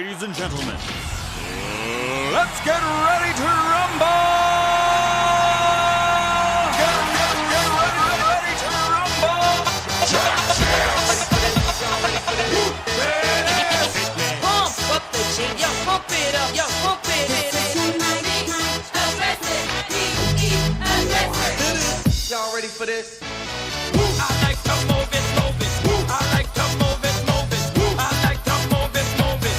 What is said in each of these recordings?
Ladies and gentlemen, let's get ready to rumble! Ready to rumble! Pump up the jam, yo, pump it up, yo, pump it in. Y'all ready for this? I like to move it, move it. I like to move it, move it. I like to move it, move it.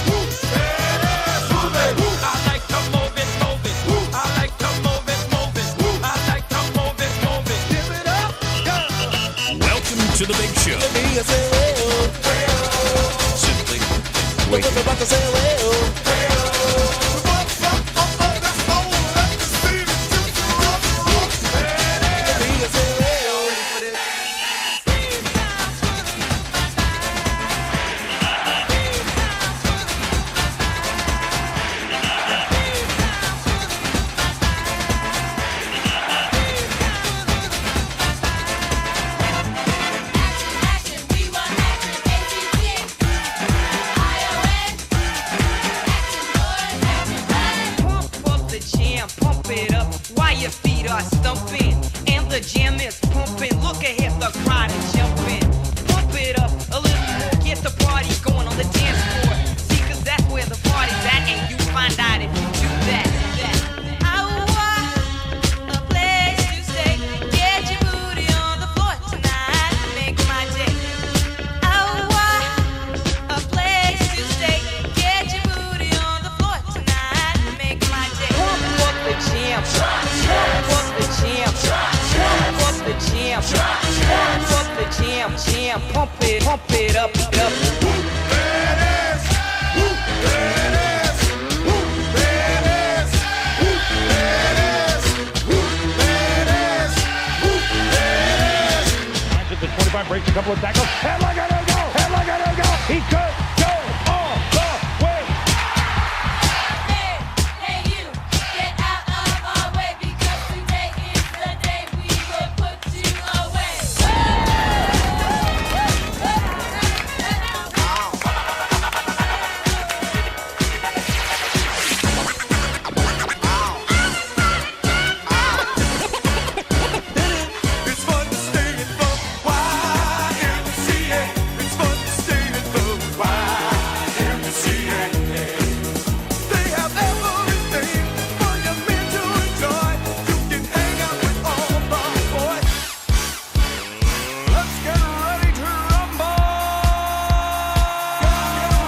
I like to move it, move it. I like to move it, move it. I like to move it, move it. Give it up, go. Welcome to the big show. Simply wait. Pump up the jam, pump it up while your feet are stumping. And the jam is pumping. Look ahead, the crowd is jumping. Pump it up a little more, get the party going on the dance floor. See, 'cause that's where the party's at, and you find out if you do that. I want a place to stay. Get your booty on the floor tonight, make my day. I want a place to stay. Get your booty on the floor tonight, make my day. Pump up the jam, pump up the jam, pump up the jam, pump up the jam, pump it up, up. At the 25, breaks a couple of tackles. Headlock, I don't go. Headlock, I don't go. He could go all the way. Hey, you, get out of our way because today is the day we will put you away. It's fun to stay in the YMCA. It's fun to stay in the YMCA. They have everything for your men to enjoy. You can hang out with all the boys. Let's get ready to rumble!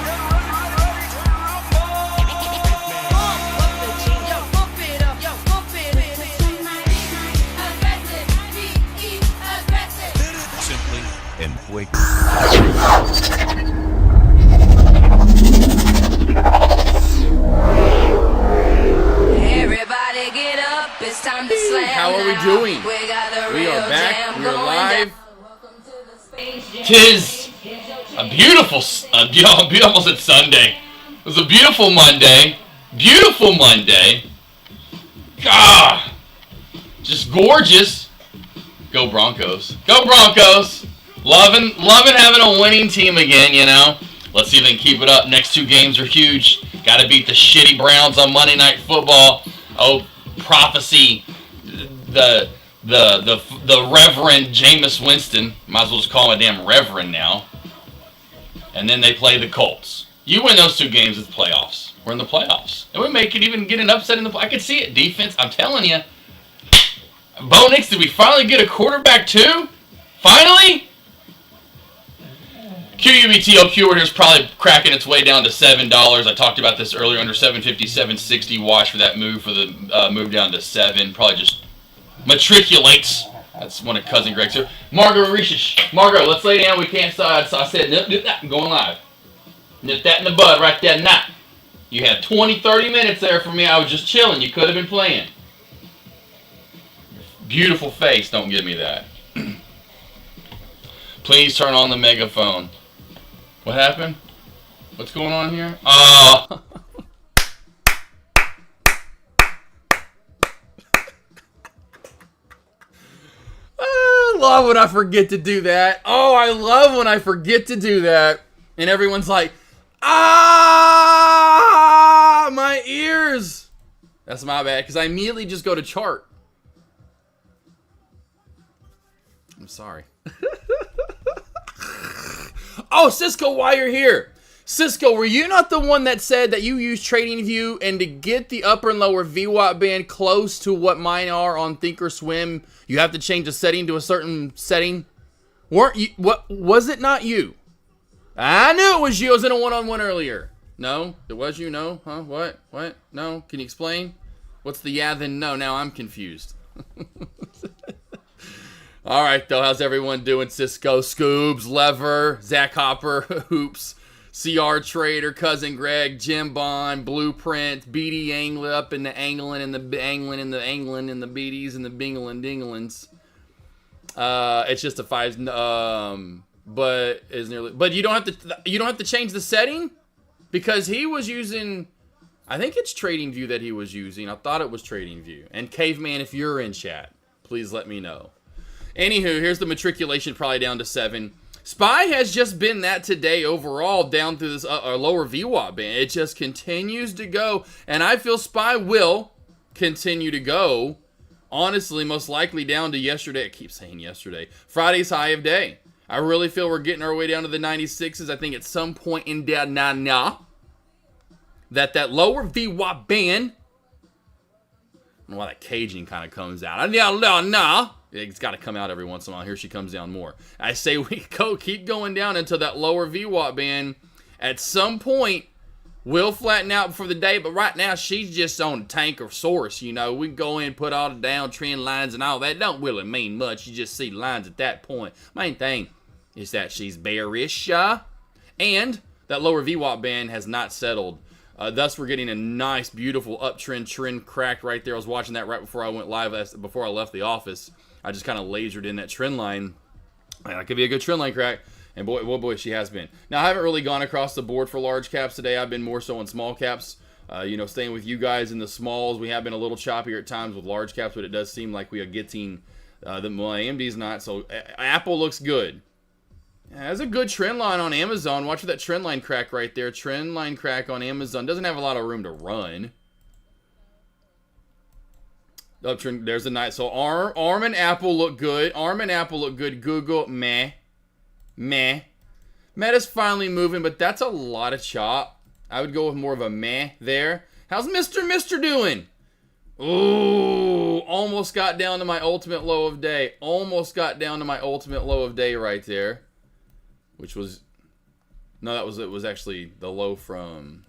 Ready to rumble! Pump up the jam, yo, pump it up, yo, pump it in. Aggressive, be aggressive. Simply and quick. Everybody get up, it's time to slam. How are we now. doing? We got the We real are back. jam We are going live. down. Welcome to the Space Jam. Tis a beautiful, almost at Sunday. It was a beautiful Monday. Beautiful Monday. God, just gorgeous. Go Broncos. Go Broncos. Loving having a winning team again, you know. Let's see if they can keep it up. Next two games are huge. Got to beat the shitty Browns on Monday Night Football. Oh, prophecy. The Reverend Jameis Winston. Might as well just call him a damn Reverend now. And then they play the Colts. You win those two games, it's playoffs. We're in the playoffs. And we may could even get an upset in the I could see it. Defense, I'm telling you. Bo Nix, did we finally get a quarterback too? Finally? QUBTLQ order is probably cracking its way down to $7. I talked about this earlier, under $7.50, $7.60. Watch for that move, for the move down to $7. Probably just matriculates. That's one of Cousin Greg's here. Margot Mauritius. Margot, let's lay down. We can't start. So I said, nip that. I'm going live. Nip that in the bud right there. Now. You had 20, 30 minutes there for me. I was just chilling. You could have been playing. Beautiful face. Don't give me that. Please turn on the megaphone. What happened? What's going on here? Oh. I love when I forget to do that. Oh, I love when I forget to do that. And everyone's like, Ah, my ears. That's my bad, because I immediately just go to chart. I'm sorry. Oh, Cisco, while you're here. Cisco, were you not the one that said that you use TradingView and to get the upper and lower VWAP band close to what mine are on Thinkorswim, you have to change the setting to a certain setting? Weren't you? What was it? Not you? I knew it was you. I was in a one-on-one earlier. No, it was you. No, huh? What? What? No. Can you explain? What's the yeah then no? Now I'm confused. All right, though. How's everyone doing? Cisco, Scoobs, Lever, Zach Hopper, Hoops, CR Trader, Cousin Greg, Jim Bond, Blueprint, BD Angler up in the angling and the angling and the angling and the BDs and the bingling dinglings. It's just a 5. But is nearly. But you don't have to change the setting because he was using. I think it's TradingView that he was using. I thought it was TradingView. And Caveman, if you're in chat, please let me know. Anywho, here's the matriculation probably down to 7. SPY has just been that today overall down through this lower VWAP band. It just continues to go. And I feel SPY will continue to go. Honestly, most likely down to yesterday. I keep saying yesterday. Friday's high of day. I really feel we're getting our way down to the 96s. I think at some point in that that lower VWAP band. I don't know why that caging kind of comes out. It's got to come out every once in a while. Here she comes down more. I say we keep going down until that lower VWAP band at some point will flatten out for the day. But right now, she's just on a tank or source. You know, we can go in and put all the downtrend lines and all that. Don't really mean much. You just see lines at that point. Main thing is that she's bearish. And that lower VWAP band has not settled. Thus, we're getting a nice, beautiful uptrend trend crack right there. I was watching that right before I went live, before I left the office. I just kind of lasered in that trend line. That could be a good trend line crack. And boy, she has been. Now, I haven't really gone across the board for large caps today. I've been more so on small caps. Staying with you guys in the smalls. We have been a little choppier at times with large caps, but it does seem like we are getting AMD's not. So Apple looks good. Has a good trend line on Amazon. Watch for that trend line crack right there. Trend line crack on Amazon. Doesn't have a lot of room to run. Uptrend, there's a night. So ARM and Apple look good. ARM and Apple look good. Google, meh. Meta's finally moving, but that's a lot of chop. I would go with more of a meh there. How's Mr. doing? Ooh, almost got down to my ultimate low of day. Almost got down to my ultimate low of day right there. Which was, no, it was actually the low from,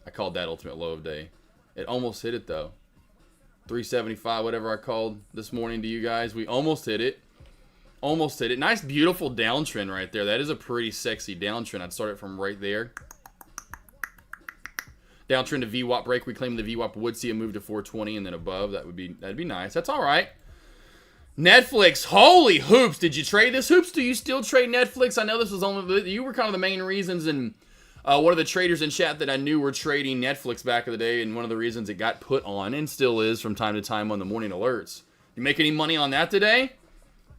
I called that ultimate low of day. It almost hit it though. 375, whatever I called this morning to you guys. We almost hit it. Almost hit it. Nice, beautiful downtrend right there. That is a pretty sexy downtrend. I'd start it from right there. Downtrend to VWAP break. We claim the VWAP would see a move to 420 and then above. That'd be nice. That's all right. Netflix. Holy hoops. Did you trade this? Hoops, do you still trade Netflix? I know this was only, you were kind of the main reasons, and one of the traders in chat that I knew were trading Netflix back in the day, and one of the reasons it got put on, and still is from time to time on the morning alerts. You make any money on that today?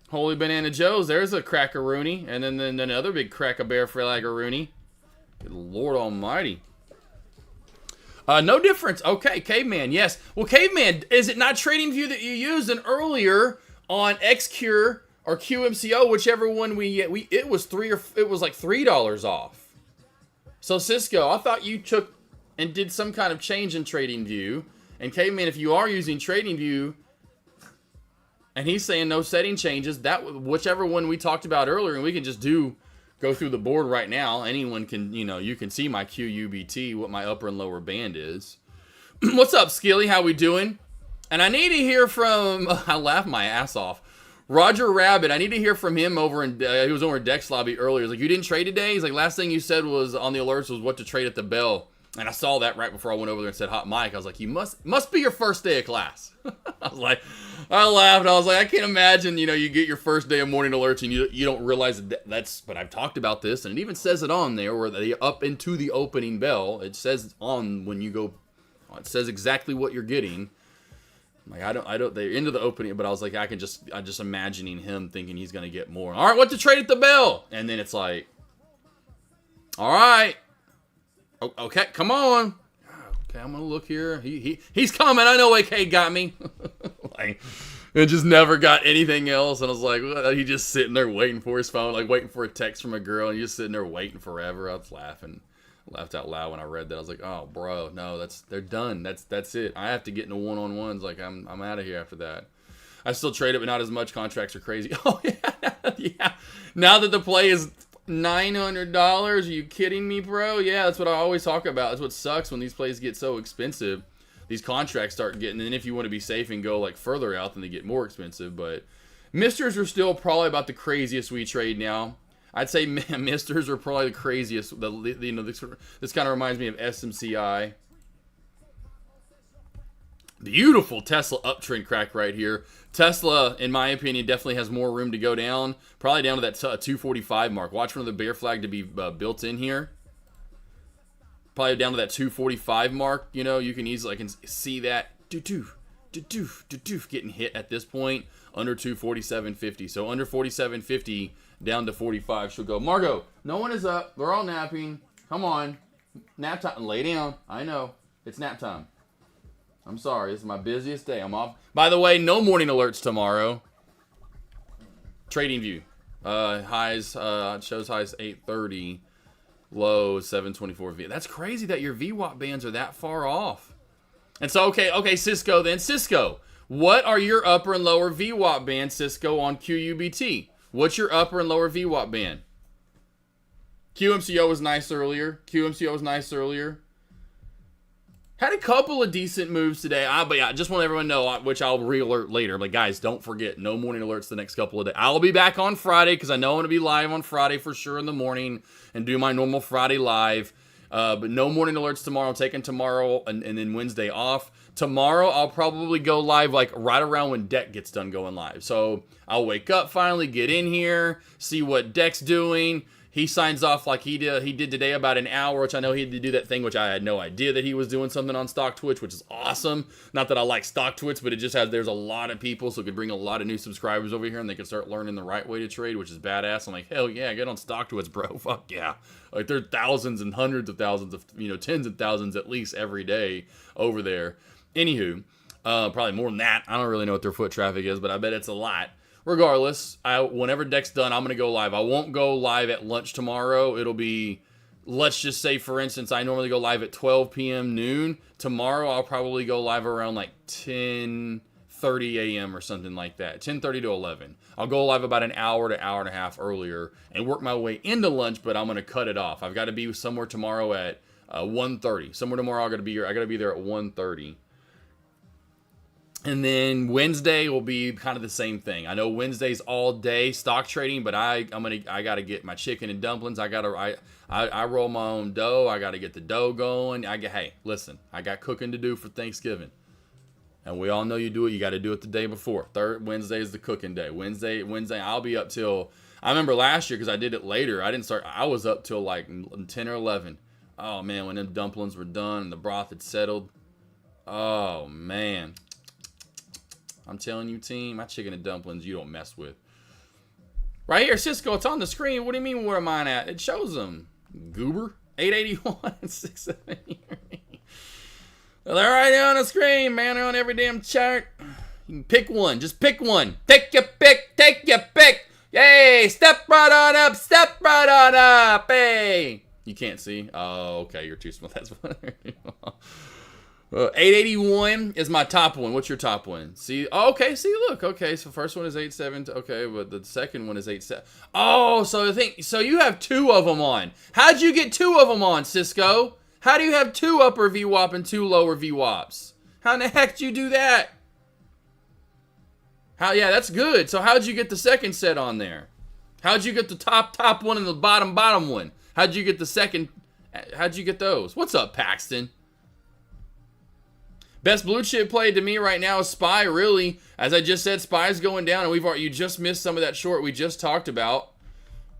Holy Banana Joe's. There's a crackaroony. And then another big crack-a-bear flaggaroony. Good Lord almighty. No difference. Okay, Caveman, yes. Well, Caveman, is it not TradingView that you used? And earlier on XCure or QMCO, whichever one it was like $3 off. So Cisco, I thought you took and did some kind of change in TradingView. And Caveman, if you are using TradingView, and he's saying no setting changes, that whichever one we talked about earlier, and we can just go through the board right now. Anyone can, you can see my QUBT, what my upper and lower band is. What's up, Skilly? How we doing? And I need to hear from, I laughed my ass off, Roger Rabbit. I need to hear from him he was over in Dex Lobby earlier. He's like, you didn't trade today? He's like, last thing you said was on the alerts was what to trade at the bell. And I saw that right before I went over there and said hot mic. I was like, you must be your first day of class. I laughed. I was like, I can't imagine, you get your first day of morning alerts and you don't realize that's, but I've talked about this, and it even says it on there where they up into the opening bell. It says on when you go, it says exactly what you're getting. Like, they're into the opening, but I was like, I'm just imagining him thinking he's going to get more. All right, what to trade at the bell? And then it's like, all right, Okay, come on. Okay, I'm gonna look here. He's coming. I know AK got me. Like, it just never got anything else. And I was like, well, he just sitting there waiting for his phone, like waiting for a text from a girl, and he's just sitting there waiting forever. I was laughing. Laughed out loud when I read that. I was like, "Oh, bro, no, they're done. That's it. I have to get into one-on-ones. Like, I'm out of here after that." I still trade it, but not as much. Contracts are crazy. Oh yeah, yeah. Now that the play is $900, are you kidding me, bro? Yeah, that's what I always talk about. That's what sucks when these plays get so expensive. These contracts start getting, and if you want to be safe and go like further out, then they get more expensive. But misters are still probably about the craziest we trade now. I'd say misters are probably the craziest. This kind of reminds me of SMCI. Beautiful Tesla uptrend crack right here. Tesla, in my opinion, definitely has more room to go down. Probably down to that 245 mark. Watch for the bear flag to be built in here. Probably down to that 245 mark. You know, you can easily, I can see that getting hit at this point under 247.50. So under 47.50 down to 45 she'll go. Margot, no one is up. They're all napping. Come on. Nap time. Lay down. I know. It's nap time. I'm sorry. This is my busiest day. I'm off. By the way, no morning alerts tomorrow. Trading View. Highs, shows highs 830. Low 724 V. That's crazy that your VWAP bands are that far off. And so, okay, Cisco then. Cisco, what are your upper and lower VWAP bands, Cisco, on QUBT? What's your upper and lower VWAP band? QMCO was nice earlier. Had a couple of decent moves today. But yeah, I just want everyone to know, which I'll re-alert later. But guys, don't forget, no morning alerts the next couple of days. I'll be back on Friday because I know I'm going to be live on Friday for sure in the morning and do my normal Friday live. But no morning alerts tomorrow. I'm taking tomorrow and then Wednesday off. Tomorrow, I'll probably go live like right around when Deck gets done going live. So I'll wake up finally, get in here, see what Deck's doing. He signs off like he did today about an hour, which I know he had to do that thing, which I had no idea that he was doing something on Stock Twitch, which is awesome. Not that I like Stock Twitch, but it just has, there's a lot of people, so it could bring a lot of new subscribers over here, and they can start learning the right way to trade, which is badass. I'm like, hell yeah, get on Stock Twitch, bro. Fuck yeah. Like, there are thousands and hundreds of thousands of, tens of thousands at least every day over there. Anywho, probably more than that. I don't really know what their foot traffic is, but I bet it's a lot. Regardless, whenever Deck's done, I'm going to go live. I won't go live at lunch tomorrow. It'll be, let's just say, for instance, I normally go live at 12 p.m. noon. Tomorrow, I'll probably go live around like 10:30 a.m. or something like that. 10:30 to 11. I'll go live about an hour to hour and a half earlier and work my way into lunch, but I'm going to cut it off. I've got to be somewhere tomorrow at 1:30. Somewhere tomorrow, I got to be there at 1:30. And then Wednesday will be kind of the same thing. I know Wednesday's all day stock trading, but I gotta get my chicken and dumplings. I roll my own dough. I gotta get the dough going. Hey, listen, I got cooking to do for Thanksgiving. And we all know you do it. You got to do it the day before. Wednesday is the cooking day. Wednesday, I'll be up till, I remember last year because I did it later. I was up till like 10 or 11. Oh man, when them dumplings were done and the broth had settled. Oh man. I'm telling you, team, my chicken and dumplings you don't mess with. Right here, Cisco, it's on the screen. What do you mean, where am I at? It shows them. Goober, 881 and 670. Well, they're right there on the screen, man. They're on every damn chart. You can pick one. Just pick one. Take your pick. Take your pick. Yay. Step right on up. Step right on up. Hey. You can't see? Oh, okay. You're too small. That's what 881 is my top one. What's your top one? See? Oh, okay. See, look. Okay, so first one is 87. Okay, but the second one is 87. Oh, so you have two of them on. How'd you get two of them on, Cisco? How do you have two upper VWAP and two lower VWAPs? How in the heck do you do that? Yeah, that's good. So how'd you get the second set on there? How'd you get the top one and the bottom one? How'd you get the second? How'd you get those? What's up, Paxton? Best blue chip play to me right now is SPY, really. As I just said, SPY's going down, and you just missed some of that short we just talked about.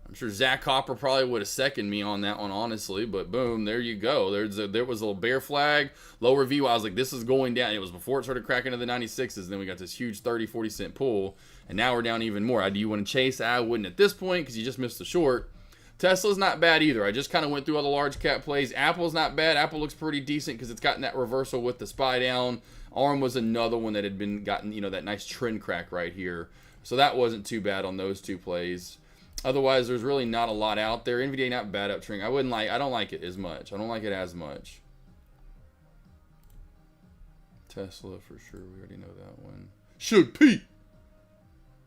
I'm sure Zach Hopper probably would have seconded me on that one, honestly, but boom, there you go. There was a little bear flag, lower view. I was like, this is going down. It was before it started cracking to the 96s. Then we got this huge 30, 40 cent pull, and now we're down even more. Do you want to chase? I wouldn't at this point because you just missed the short. Tesla's not bad either. I just kind of went through all the large cap plays. Apple's not bad. Apple looks pretty decent because it's gotten that reversal with the SPY down. ARM was another one that had been gotten, you know, that nice trend crack right here. So that wasn't too bad on those two plays. Otherwise, there's really not a lot out there. NVIDIA not bad uptrend. I don't like it as much. I don't like it as much. Tesla for sure. We already know that one. Should Pete.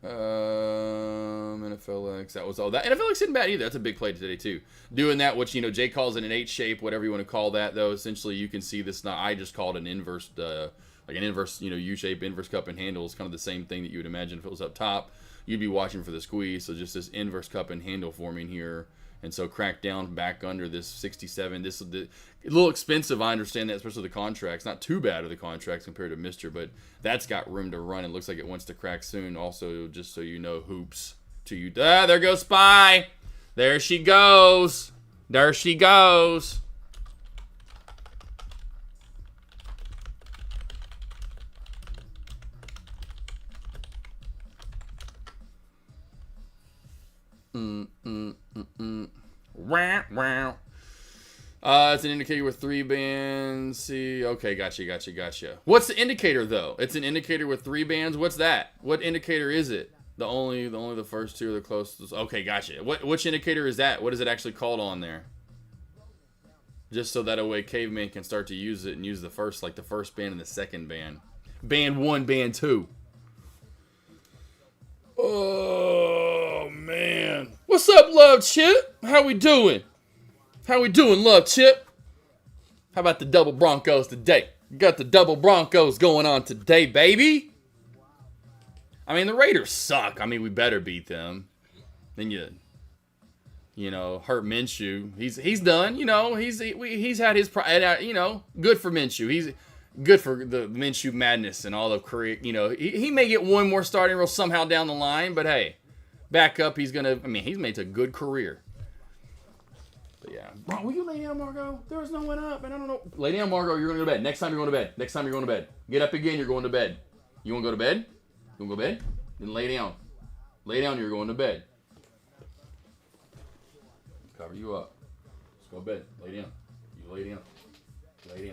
NFLX. That was all that. NFLX isn't bad either. That's a big play today too. Doing that, which, you know, Jay calls it an H shape, whatever you want to call that, though. Essentially, you can see this. I just called an inverse, like an inverse, you know, U shape, inverse cup and handle is kind of the same thing that you would imagine if it was up top. You'd be watching for the squeeze. So just this inverse cup and handle forming here. And so crack down back under this 67. This is a little expensive. I understand that, especially the contracts. Not too bad of the contracts compared to Mr. But that's got room to run. It looks like it wants to crack soon. Also, just so you know, hoops to you. Ah, there goes SPY. There she goes. There she goes. Wow. It's an indicator with 3 bands. See, okay, gotcha. What's the indicator though? It's an indicator with 3 bands. What's that? What indicator is it? Only the first two are the closest. Okay, gotcha. Which indicator is that? What is it actually called on there? Just so that a way caveman can start to use it and use the first band and the second band. Band 1, band 2. Oh, man. What's up, Love Chip? How we doing? Love Chip? How about the double Broncos today? You got the double Broncos going on today, baby. I mean, the Raiders suck. I mean, we better beat them. Then you know, hurt Minshew. He's done. You know, he's had his pride. You know, good for Minshew. He's good for the Minshew madness and all of career. You know, he may get one more starting role somehow down the line, but hey, back up. He's made a good career. But yeah, bro, will you lay down, Margo? There was no one up, and I don't know. Lay down, Margo. You're going to bed. Next time you're going to bed. Get up again. You're going to bed. You want to go to bed? You want to go to bed? Then lay down. Lay down. You're going to bed. Cover you up. Let's go to bed. Lay down. You lay down. Lay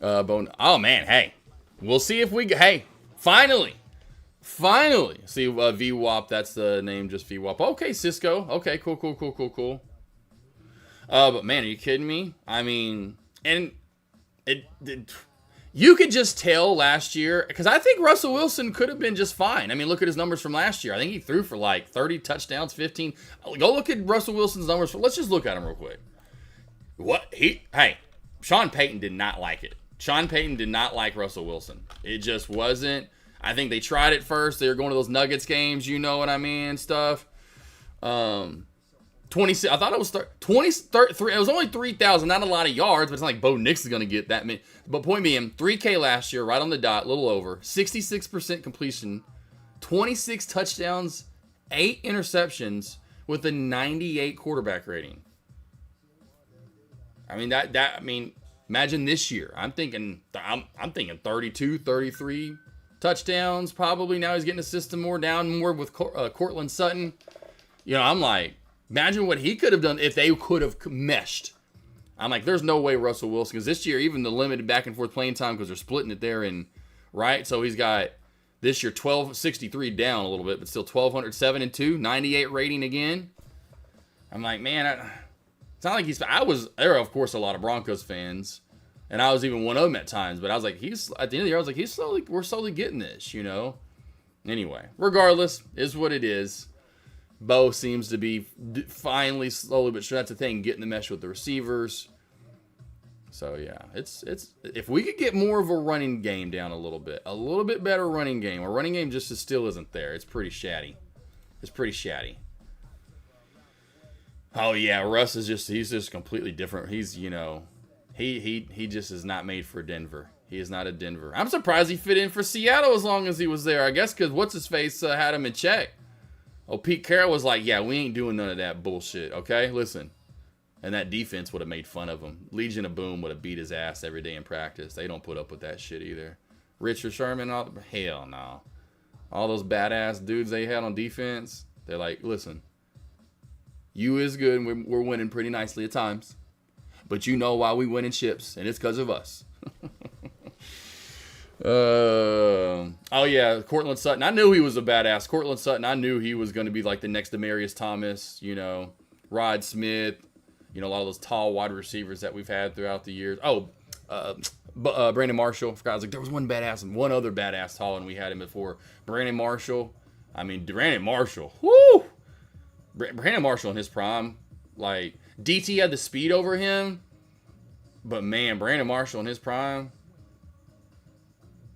down. Oh man, hey, we'll see if we. Hey, finally, see VWAP. That's the name, just VWAP. Okay, Cisco. Okay, cool. But man, are you kidding me? I mean, and you could just tell last year, because I think Russell Wilson could have been just fine. I mean, look at his numbers from last year. I think he threw for like 30 touchdowns, 15. Go look at Russell Wilson's numbers. Let's just look at him real quick. Hey, Sean Payton did not like it. Sean Payton did not like Russell Wilson. It just wasn't. I think they tried it first. They were going to those Nuggets games, you know what I mean, stuff. 26. I thought it was 33. It was only 3,000. Not a lot of yards, but it's not like Bo Nix is going to get that many. But point being, 3K last year, right on the dot, a little over. 66% completion, 26 touchdowns, 8 interceptions with a 98 quarterback rating. I mean, imagine this year. I'm thinking 32, 33 touchdowns probably. Now he's getting a system more with Cortland Sutton. You know, I'm like, imagine what he could have done if they could have meshed. I'm like, there's no way Russell Wilson, because this year, even the limited back and forth playing time, because they're splitting it there, and right? So he's got this year 1263 down a little bit, but still 1,207-2, 98 rating again. I'm like, man, it's not like there are, of course, a lot of Broncos fans, and I was even one of them at times, but I was like, at the end of the year, I was like, we're slowly getting this, you know? Anyway, regardless, is what it is. Bo seems to be finally, slowly but sure, that's the thing, getting the mesh with the receivers. So yeah, it's if we could get more of a running game down a little bit better running game. Our running game just still isn't there. It's pretty shatty. Oh yeah, Russ he's just completely different. He's, you know, he just is not made for Denver. He is not a Denver. I'm surprised he fit in for Seattle as long as he was there. I guess because what's his face had him in check. Oh, Pete Carroll was like, yeah, we ain't doing none of that bullshit, okay? Listen. And that defense would have made fun of him. Legion of Boom would have beat his ass every day in practice. They don't put up with that shit either. Richard Sherman, hell no. All those badass dudes they had on defense, they're like, listen, You is good, and we're winning pretty nicely at times. But you know why we winning chips, and it's because of us. Oh yeah, Cortland Sutton. I knew he was a badass. Cortland Sutton, I knew he was going to be like the next Demarius Thomas, you know, Rod Smith, you know, a lot of those tall wide receivers that we've had throughout the years. Oh, Brandon Marshall. I forgot. I was like, there was one other badass tall, and we had him before. Brandon Marshall. I mean, Brandon Marshall. Woo! Brandon Marshall in his prime. Like, DT had the speed over him. But, man, Brandon Marshall in his prime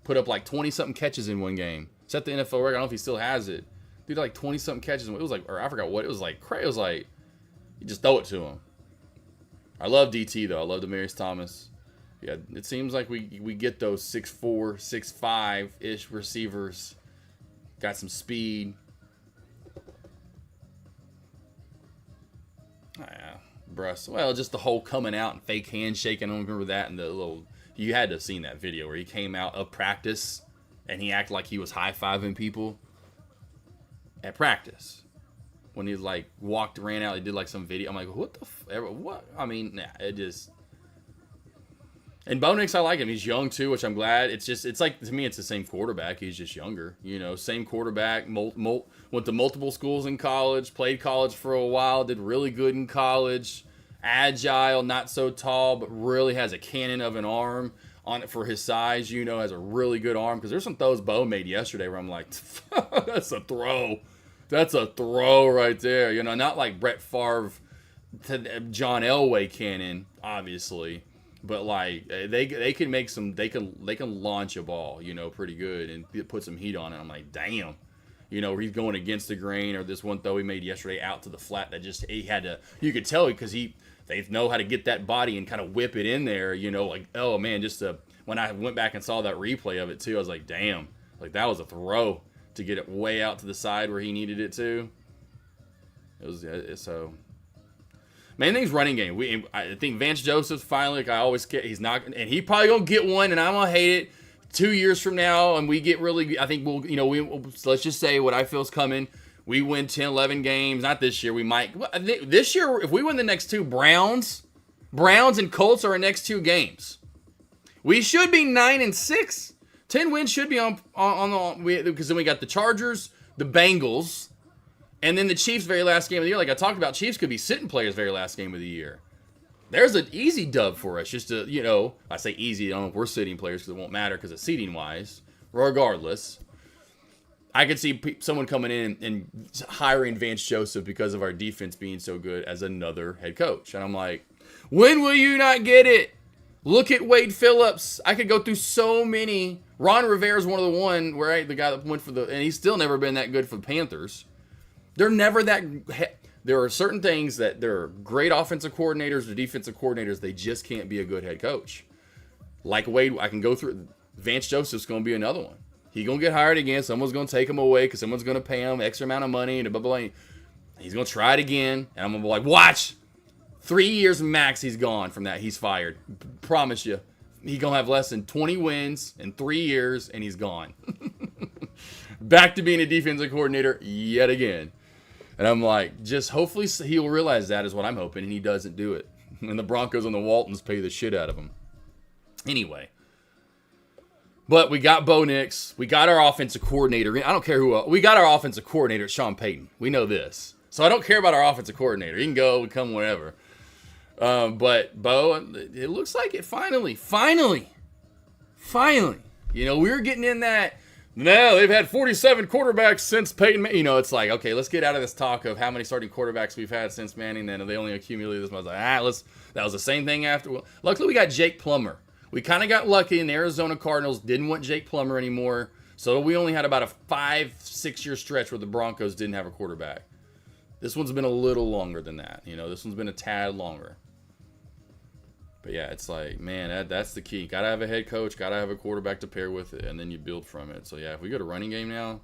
put up like 20-something catches in one game. Set the NFL record. I don't know if he still has it. Dude, like 20-something catches. It was like, or I forgot what. It was like, crazy. It was like, you just throw it to him. I love DT, though. I love Demarius Thomas. Yeah, it seems like we get those 6'4", 6'5"-ish receivers. Got some speed. Well, just the whole coming out and fake handshaking. I don't remember that. And the little, you had to have seen that video where he came out of practice and he acted like he was high-fiving people at practice. When he like ran out, he did like some video. I'm like, what the what? I mean, nah, it just. And Bo Nix, I like him. He's young too, which I'm glad. It's like, to me, it's the same quarterback. He's just younger, you know. Same quarterback. Went to multiple schools in college. Played college for a while. Did really good in college. Agile, not so tall, but really has a cannon of an arm on it for his size. You know, has a really good arm. Because there's some throws Bo made yesterday where I'm like, that's a throw. That's a throw right there. You know, not like Brett Favre to John Elway cannon, obviously. But like they can make some, they can launch a ball, you know, pretty good and put some heat on it. I'm like, damn, you know, he's going against the grain. Or this one throw he made yesterday out to the flat that just he had to, you could tell because they know how to get that body and kind of whip it in there, you know, like, oh man, when I went back and saw that replay of it too, I was like, damn, like that was a throw to get it way out to the side where he needed it to. It was so. Main thing's running game. I think Vance Joseph's finally, like I always get, he's not, and he probably gonna get one, and I'm gonna hate it 2 years from now, and we get really, I think we'll, you know, let's just say what I feel is coming. We win 10, 11 games. Not this year. We might, this year, if we win the next two, Browns and Colts are our next two games. We should be 9-6. 10 wins should be on the, because then we got the Chargers, the Bengals, and then the Chiefs' very last game of the year. Like I talked about, Chiefs could be sitting players' very last game of the year. There's an easy dub for us. Just to, you know, I say easy. I don't know if we're sitting players because it won't matter because of seating-wise. Regardless, I could see someone coming in and hiring Vance Joseph because of our defense being so good as another head coach. And I'm like, when will you not get it? Look at Wade Phillips. I could go through so many. Ron Rivera's one of the guy that went for and he's still never been that good for the Panthers. They're never that. There are certain things that they're great offensive coordinators or defensive coordinators. They just can't be a good head coach. Like Wade, I can go through. Vance Joseph's going to be another one. He's going to get hired again. Someone's going to take him away because someone's going to pay him extra amount of money and blah, blah, blah. He's going to try it again. And I'm going to be like, watch. 3 years max, he's gone from that. He's fired. Promise you. He's going to have less than 20 wins in 3 years, and he's gone. Back to being a defensive coordinator yet again. And I'm like, just hopefully he'll realize that is what I'm hoping, and he doesn't do it. And the Broncos and the Waltons pay the shit out of him. Anyway. But we got Bo Nix. We got our offensive coordinator. I don't care who else. We got our offensive coordinator, Sean Payton. We know this. So I don't care about our offensive coordinator. He can go, come whenever. But Bo, it looks like it finally. You know, we were getting in that. No, they've had 47 quarterbacks since Peyton. You know, it's like, okay, let's get out of this talk of how many starting quarterbacks we've had since Manning. And they only accumulated this much. I was like, that was the same thing after. Well, luckily, we got Jake Plummer. We kind of got lucky, and the Arizona Cardinals didn't want Jake Plummer anymore. So we only had about a 5-6 year stretch where the Broncos didn't have a quarterback. This one's been a little longer than that. You know, this one's been a tad longer. But yeah, it's like, man, that's the key. Got to have a head coach, got to have a quarterback to pair with it, and then you build from it. So yeah, if we go to running game now,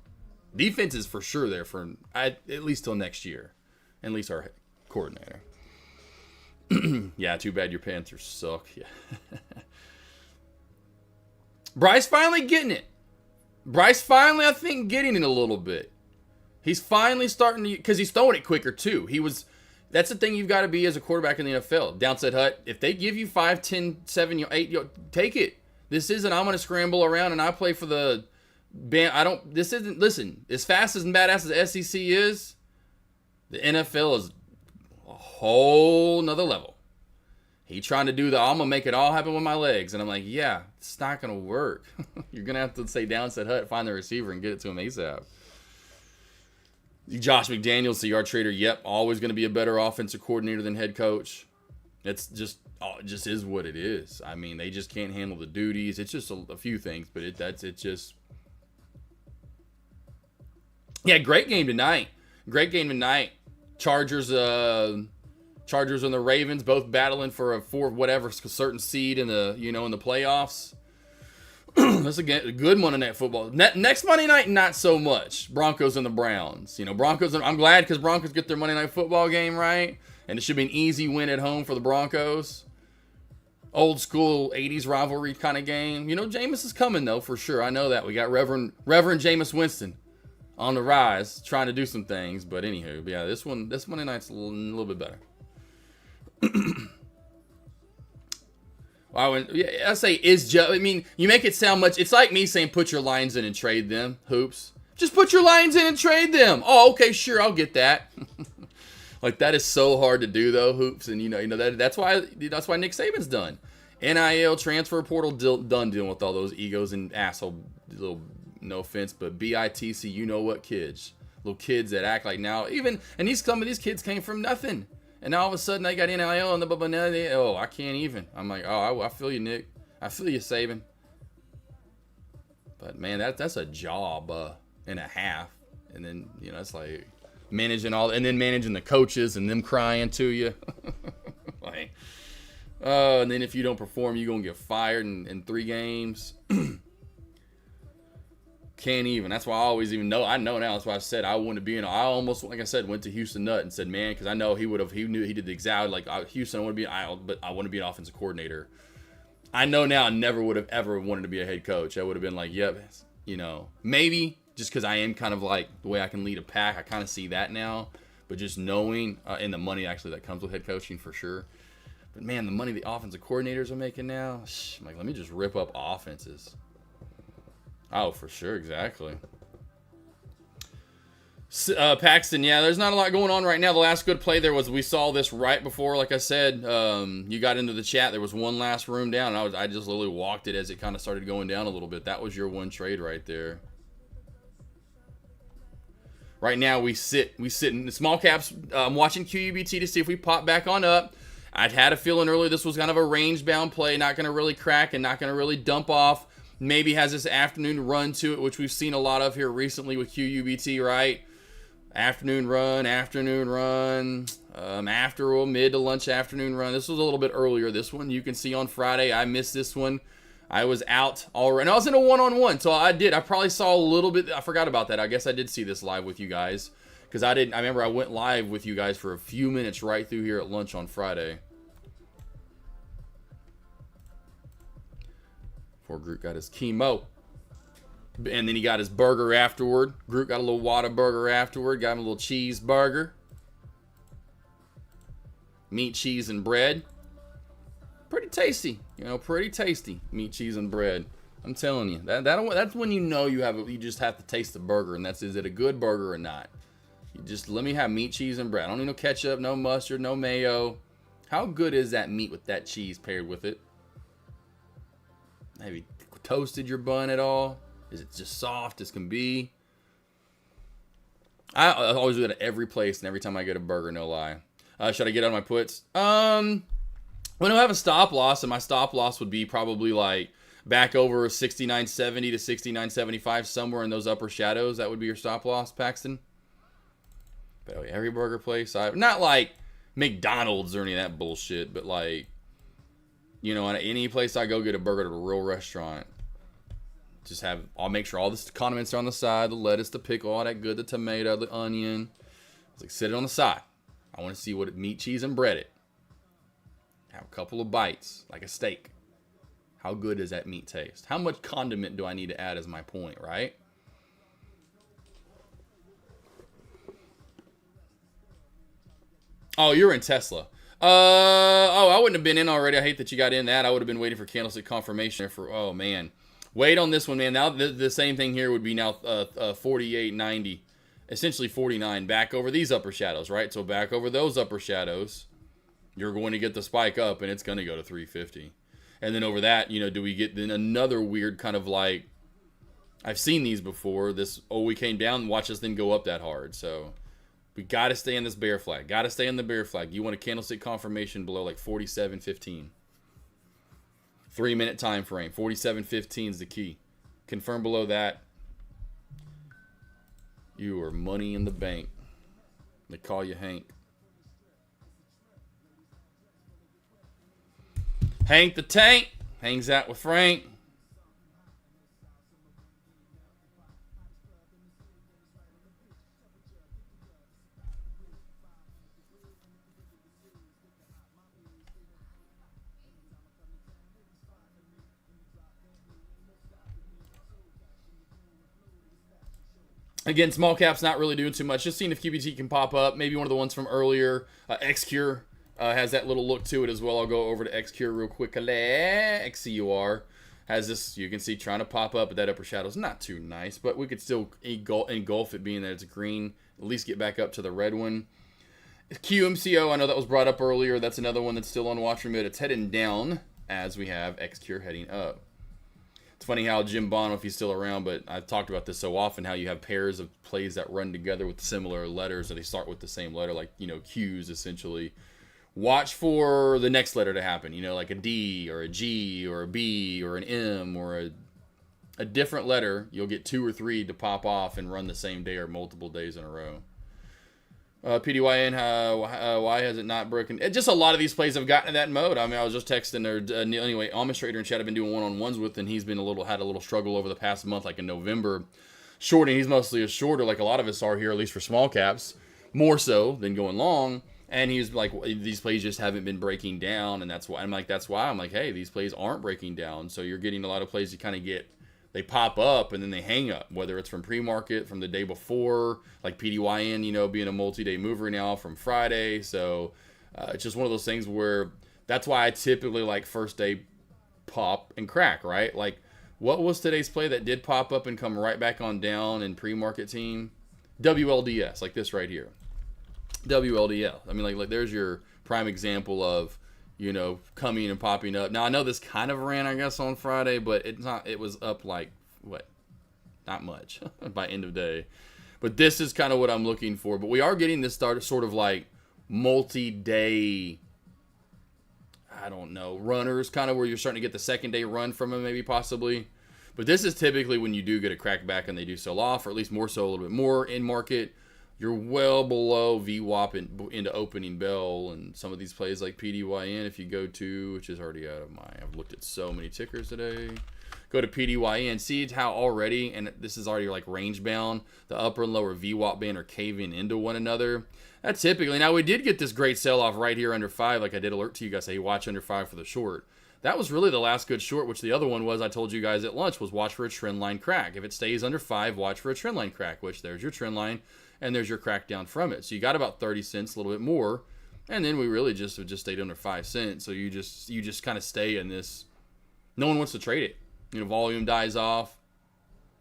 defense is for sure there for at least till next year. At least our coordinator. Yeah, too bad your Panthers suck. Yeah. Bryce finally getting it. Bryce finally, I think, getting it a little bit. He's finally starting to, because he's throwing it quicker too. That's the thing you've got to be as a quarterback in the NFL. Downside Hut, if they give you 5, 10, 7, 8, take it. This isn't, I'm going to scramble around and I play for the band. This isn't, listen, as fast as and badass as the SEC is, the NFL is a whole nother level. He trying to do I'm going to make it all happen with my legs. And I'm like, yeah, it's not going to work. You're going to have to say Downside Hut, find the receiver and get it to him ASAP. Josh McDaniels, the yard trader, yep, always going to be a better offensive coordinator than head coach. It's just, it just is what it is. I mean, they just can't handle the duties. It's just a few things, but it's just. Yeah, great game tonight. Great game tonight. Chargers and the Ravens both battling for a certain seed in the in the playoffs. That's a good Monday Night Football. Next Monday night, not so much. Broncos and the Browns. Broncos. I'm glad because Broncos get their Monday Night Football game right, and it should be an easy win at home for the Broncos. Old school 80s rivalry kind of game. Jameis is coming though for sure. I know that. We got Reverend Jameis Winston on the rise, trying to do some things. But anywho, yeah, this Monday night's a little bit better. I say I mean, you make it sound much. It's like me saying put your lines in and trade them. Hoops. Just put your lines in and trade them. Oh, okay, sure, I'll get that. Like that is so hard to do though, Hoops, and that's why Nick Saban's done. NIL transfer portal done dealing with all those egos and asshole little, no offense, but BITC, you know what kids, little kids that act like now some of these kids came from nothing. And now all of a sudden they got NIL and I can't even. I'm like, I feel you, Nick. I feel you, Saban. But man, that's a job and a half. And then it's like managing managing the coaches and them crying to you. Like, and then if you don't perform, you're gonna get fired in 3 games. Can't even. That's why I always even know. I know now. That's why I said I wanted to be in. I almost, like I said, went to Houston Nutt and said, man, because I know he knew he did the exact, like, Houston, I want to be but I want to be an offensive coordinator. I know now I never would have ever wanted to be a head coach. I would have been like, yep, maybe just because I am kind of like the way I can lead a pack. I kind of see that now. But just knowing, and the money actually that comes with head coaching for sure. But man, the money the offensive coordinators are making now, I'm like, let me just rip up offenses. Oh, for sure, exactly. Paxton, yeah, there's not a lot going on right now. The last good play there was, we saw this right before, like I said, you got into the chat. There was one last room down, and I just literally walked it as it kind of started going down a little bit. That was your one trade right there. Right now, we sit in the small caps. I'm watching QUBT to see if we pop back on up. I'd had a feeling earlier this was kind of a range-bound play, not going to really crack and not going to really dump off. Maybe has this afternoon run to it, which we've seen a lot of here recently with QUBT, right? Afternoon run, after mid to lunch afternoon run. This was a little bit earlier, this one. You can see on Friday, I missed this one. I was out already. And I was in a one-on-one, so I probably saw a little bit. I forgot about that. I guess I did see this live with you guys. Because I remember I went live with you guys for a few minutes right through here at lunch on Friday. Poor Groot got his chemo. And then he got his burger afterward. Groot got a little Whataburger afterward. Got him a little cheeseburger. Meat, cheese, and bread. Pretty tasty. Pretty tasty. Meat, cheese, and bread. I'm telling you. That's when you just have to taste the burger. And is it a good burger or not? You just let me have meat, cheese, and bread. I don't need no ketchup, no mustard, no mayo. How good is that meat with that cheese paired with it? Have you toasted your bun at all? Is it just soft as can be? I always do that at every place and every time I get a burger, no lie. Should I get on my puts? When I have a stop loss, and my stop loss would be probably like back over 69.70 to 69.75, somewhere in those upper shadows. That would be your stop loss, Paxton. But every burger place, not like McDonald's or any of that bullshit, but like, at any place I go get a burger at a real restaurant, I'll make sure all the condiments are on the side, the lettuce, the pickle, all that good, the tomato, the onion. It's like, sit it on the side. I want to see what meat, cheese, and bread it. Have a couple of bites, like a steak. How good does that meat taste? How much condiment do I need to add is my point, right? Oh, you're in Tesla. I wouldn't have been in already. I hate that you got in that. I would have been waiting for candlestick confirmation there for, oh, man. Wait on this one, man. Now, the same thing here would be now 48.90. Essentially 49. Back over these upper shadows, right? So back over those upper shadows, you're going to get the spike up, and it's going to go to 350. And then over that, you know, do we get then another weird kind of like, I've seen these before. This, oh, we came down and watch us then go up that hard. So we got to stay in this bear flag. Got to stay in the bear flag. You want a candlestick confirmation below like 47.15. 3-minute time frame. 47.15 is the key. Confirm below that. You are money in the bank. They call you Hank. Hank the Tank hangs out with Frank. Again, small caps not really doing too much. Just seeing if QBT can pop up. Maybe one of the ones from earlier. XCure has that little look to it as well. I'll go over to XCure real quickly. XCUR has this, you can see, trying to pop up, but that upper shadow is not too nice. But we could still engulf it, being that it's green. At least get back up to the red one. QMCO, I know that was brought up earlier. That's another one that's still on watch mode. It's heading down as we have XCure heading up. It's funny how Jim Bono, if he's still around, but I've talked about this so often, how you have pairs of plays that run together with similar letters, or they start with the same letter, like, you know, Q's essentially. Watch for the next letter to happen, you know, like a D or a G or a B or an M or a different letter. You'll get 2 or 3 to pop off and run the same day or multiple days in a row. PDYN, why has it not broken? Just a lot of these plays have gotten to that mode. I mean, I was just texting anyway, Amish Trader and Chad I've been doing one-on-ones with, and he's been had a little struggle over the past month, like in November. Shorting, he's mostly a shorter, like a lot of us are here, at least for small caps, more so than going long. And he's like, these plays just haven't been breaking down, and that's why. I'm like, hey, these plays aren't breaking down. So you're getting a lot of plays you kind of get, they pop up and then they hang up, whether it's from pre-market, from the day before, like PDYN, you know, being a multi-day mover now from Friday. So it's just one of those things where that's why I typically like first day pop and crack, right? Like, what was today's play that did pop up and come right back on down in pre-market team? WLDS, like this right here. WLDL. I mean, like there's your prime example of, you know, coming and popping up. Now, I know this kind of ran, I guess, on Friday, but it's not. It was up like, what? Not much by end of day. But this is kind of what I'm looking for. But we are getting this sort of like multi-day, I don't know, runners, kind of where you're starting to get the second day run from them, maybe possibly. But this is typically when you do get a crack back and they do sell off, or at least more so, a little bit more in market. You're well below VWAP into opening bell, and some of these plays like PDYN, if you go to, which is already out of I've looked at so many tickers today. Go to PDYN, see how already, and this is already like range bound, the upper and lower VWAP band are caving into one another. That typically, now we did get this great sell off right here under 5, like I did alert to you guys, hey, watch under 5 for the short. That was really the last good short, which the other one was, I told you guys at lunch, was watch for a trend line crack. If it stays under 5, watch for a trend line crack, which there's your trend line. And there's your crack down from it. So you got about 30 cents, a little bit more. And then we really just stayed under 5 cents. So you just kind of stay in this. No one wants to trade it. You know, volume dies off.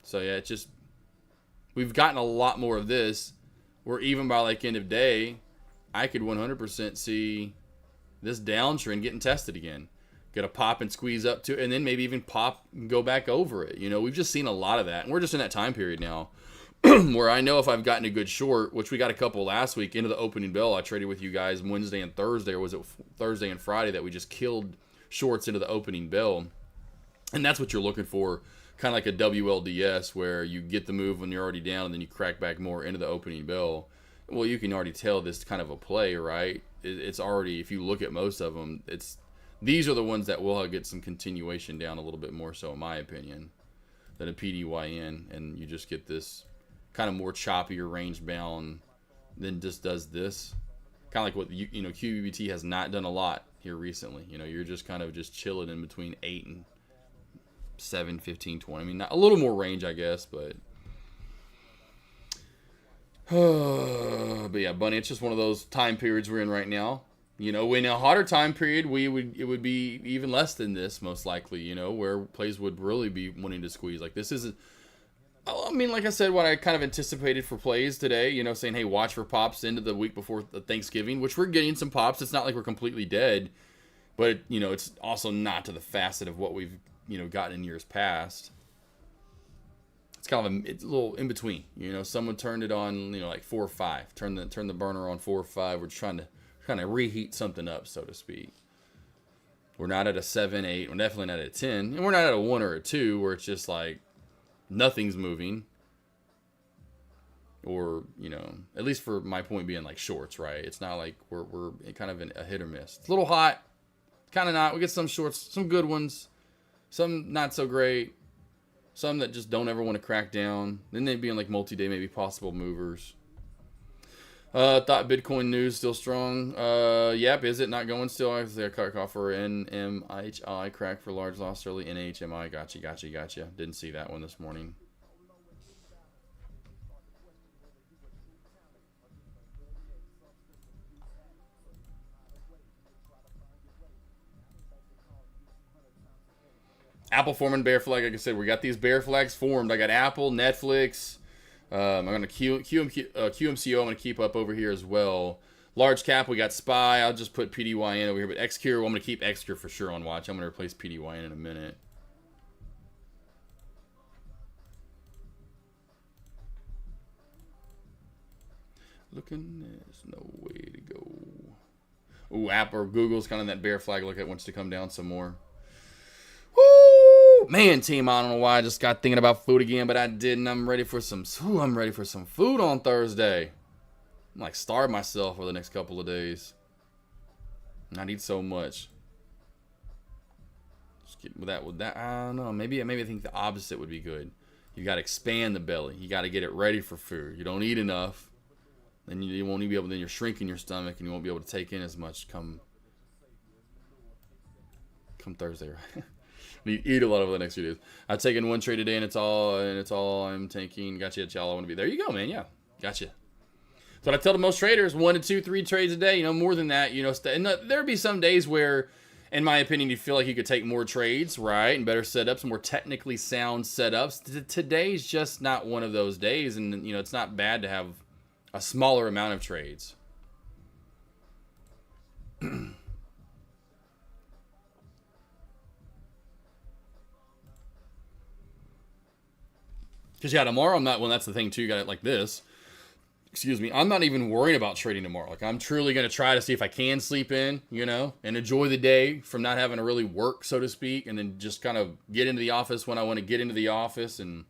So yeah, it's just, we've gotten a lot more of this. Where even by like end of day, I could 100% see this downtrend getting tested again. Get a pop and squeeze up to, and then maybe even pop and go back over it. You know, we've just seen a lot of that. And we're just in that time period now. Where I know if I've gotten a good short, which we got a couple last week into the opening bell, I traded with you guys Wednesday and Thursday, or was it Thursday and Friday that we just killed shorts into the opening bell. And that's what you're looking for, kind of like a WLDS, where you get the move when you're already down and then you crack back more into the opening bell. Well, you can already tell this kind of a play, right? It's already, if you look at most of them, these are the ones that will get some continuation down a little bit more so, in my opinion, than a PDYN, and you just get this kind of more choppy or range bound than just does this. Kind of like what, you know, QBT has not done a lot here recently. You know, you're just kind of just chilling in between 8 and 7, 15, 20. I mean, not, a little more range, I guess, but But yeah, Bunny, it's just one of those time periods we're in right now. You know, in a hotter time period, it would be even less than this, most likely, you know, where plays would really be wanting to squeeze. Like, this isn't, I mean, like I said, what I kind of anticipated for plays today, you know, saying, hey, watch for pops into the week before Thanksgiving, which we're getting some pops. It's not like we're completely dead, but, you know, it's also not to the facet of what we've, you know, gotten in years past. It's kind of it's a little in between, you know. Someone turned it on, you know, like 4 or 5. Turn the burner on 4 or 5. We're trying to kind of reheat something up, so to speak. We're not at a 7, 8. We're definitely not at a 10, and we're not at a 1 or a 2 where it's just like nothing's moving. Or, you know, at least for my point being like shorts, right? It's not like we're kind of in a hit or miss. It's a little hot, kind of not. We get some shorts, some good ones, some not so great. Some that just don't ever want to crack down. Then they'd be in like multi-day, maybe possible movers. Thought Bitcoin news still strong. Yep, is it not going still? I say a cut off for NMHI crack for large loss early. NHMI, gotcha. Didn't see that one this morning. Apple forming bear flag. Like I said, we got these bear flags formed. I got Apple, Netflix. I'm going to QMCO. I'm going to keep up over here as well. Large cap, we got SPY. I'll just put PDYN over here. But XCure, I'm going to keep XCure for sure on watch. I'm going to replace PDYN in a minute. Looking, there's no way to go. Ooh, Apple or Google's kind of that bear flag. Look at wants to come down some more. Woo! Man, team, I don't know why I just got thinking about food again, but I didn't. I'm ready for some food on Thursday. I'm like starve myself for the next couple of days. I need so much. Just get with that. I don't know. Maybe I think the opposite would be good. You got to expand the belly. You got to get it ready for food. You don't eat enough, then you won't even be able. Then you're shrinking your stomach, and you won't be able to take in as much come Thursday, right? Eat a lot over the next few days. I've taken one trade today, and it's all I'm taking. Gotcha, y'all. I want to be there. You go, man. Yeah, gotcha. So I tell to most traders, 1 to 2, 3 trades a day. You know, more than that. You know, and there'd be some days where, in my opinion, you feel like you could take more trades, right, and better setups, more technically sound setups. Today's just not one of those days, and you know, it's not bad to have a smaller amount of trades. Because, yeah, tomorrow I'm not, well, that's the thing, too, you got it like this. Excuse me. I'm not even worrying about trading tomorrow. Like, I'm truly going to try to see if I can sleep in, you know, and enjoy the day from not having to really work, so to speak, and then just kind of get into the office when I want to get into the office and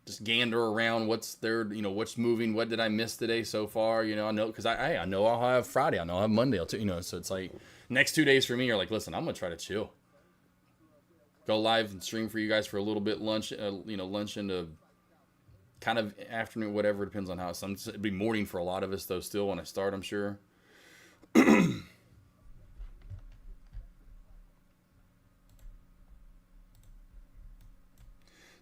just gander around what's there, you know, what's moving, what did I miss today so far, you know, I know, because I know I'll have Friday, I know I'll have Monday, you know, so it's like, next 2 days for me are like, listen, I'm going to try to chill. Go live and stream for you guys for a little bit, lunch into kind of afternoon, whatever, depends on how it'd be morning for a lot of us though still when I start, I'm sure.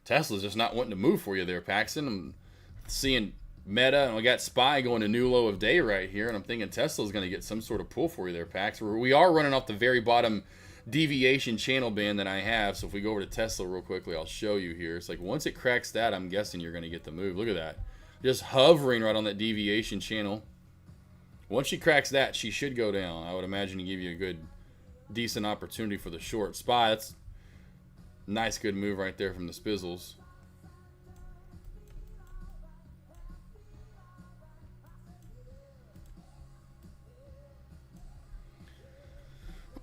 Tesla's just not wanting to move for you there, Paxton. I'm seeing Meta, and we got SPY going to new low of day right here, and I'm thinking Tesla's going to get some sort of pull for you there, Pax. We are running off the very bottom deviation channel band that I have, so if we go over to Tesla real quickly, I'll show you here. It's like once it cracks that, I'm guessing you're going to get the move. Look at that. Just hovering right on that deviation channel. Once she cracks that, she should go down. I would imagine to give you a good, decent opportunity for the short. SPY, that's nice, good move right there from the Spizzles.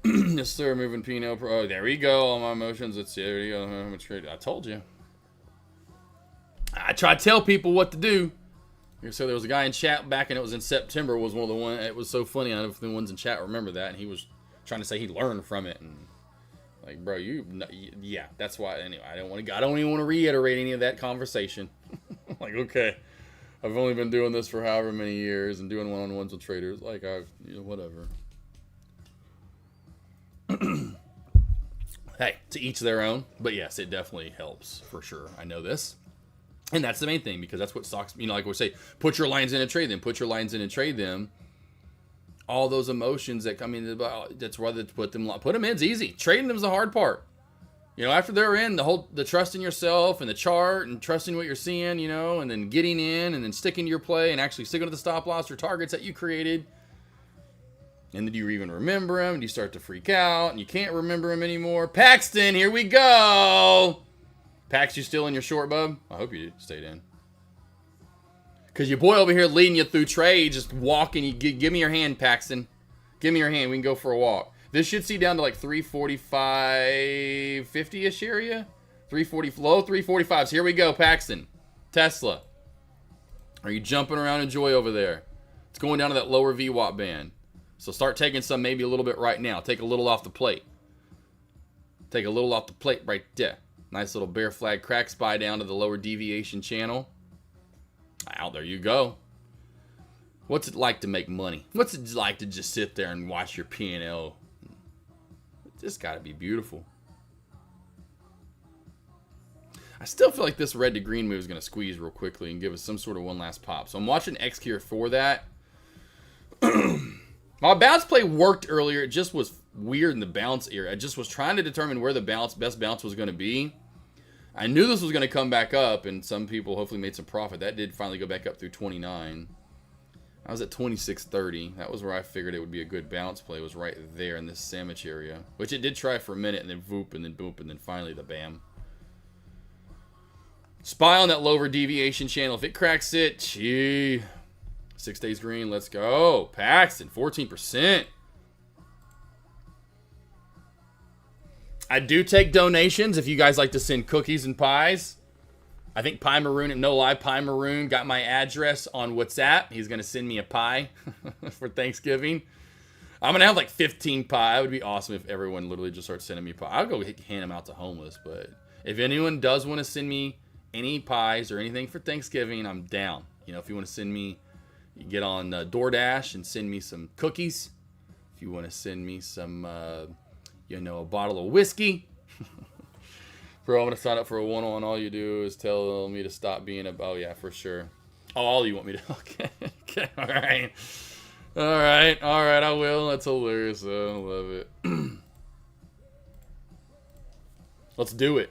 Yes, sir. Moving P&L Pro. Oh, there we go. All my emotions. Let's see. There you go. How much trade? I told you. I try to tell people what to do. So there was a guy in chat back, and it was in September. Was one of the one. It was so funny. I don't know if the ones in chat remember that, and he was trying to say he learned from it, and like, bro, yeah, that's why. Anyway, I don't even want to reiterate any of that conversation. Like, okay, I've only been doing this for however many years and doing one-on-ones with traders. Like, whatever. Hey, to each their own. But yes, it definitely helps for sure. I know this. And that's the main thing, because that's what stocks, like we say, put your lines in and trade them, put your lines in and trade them. All those emotions that come in, that's why they put them in is easy. Trading them is the hard part. After they're in, the trust in yourself and the chart and trusting what you're seeing, and then getting in and then sticking to your play and actually sticking to the stop loss or targets that you created. And then you even remember them and you start to freak out and you can't remember them anymore. Paxton, here we go. Pax, you still in your short, bub? I hope you stayed in. Because your boy over here leading you through trades, just walking. Give me your hand, Paxton. Give me your hand. We can go for a walk. This should see down to like 345, 50-ish area. 340, low 345s. Here we go, Paxton. Tesla. Are you jumping around in joy over there? It's going down to that lower VWAP band. So start taking some maybe a little bit right now. Take a little off the plate. Take a little off the plate right there. Nice little bear flag crack spy down to the lower deviation channel. Out there you go. What's it like to make money? What's it like to just sit there and watch your P&L? It's got to be beautiful. I still feel like this red to green move is going to squeeze real quickly and give us some sort of one last pop. So I'm watching X-Gear for that. My bounce play worked earlier. It just was weird in the bounce area. I just was trying to determine where the best bounce was going to be. I knew this was going to come back up, and some people hopefully made some profit. That did finally go back up through 29. I was at 26.30. That was where I figured it would be a good bounce play. It was right there in this sandwich area, which it did try for a minute, and then voop, and then boop, and then finally the bam. Spy on that lower deviation channel. If it cracks it, gee. 6 days green. Let's go. Paxton, 14%. I do take donations if you guys like to send cookies and pies. I think Pie Maroon, no lie, Pie Maroon got my address on WhatsApp. He's going to send me a pie for Thanksgiving. I'm going to have like 15 pie. It would be awesome if everyone literally just starts sending me pie. I'll go hand them out to homeless. But if anyone does want to send me any pies or anything for Thanksgiving, I'm down. If you want to send me, you get on DoorDash and send me some cookies. If you want to send me some, a bottle of whiskey. Bro, I'm going to sign up for a one-on-one. All you do is tell me to stop being a... Oh, yeah, for sure. Oh, all you want me to... Okay. All right. I will. That's hilarious. I love it. Let's do it.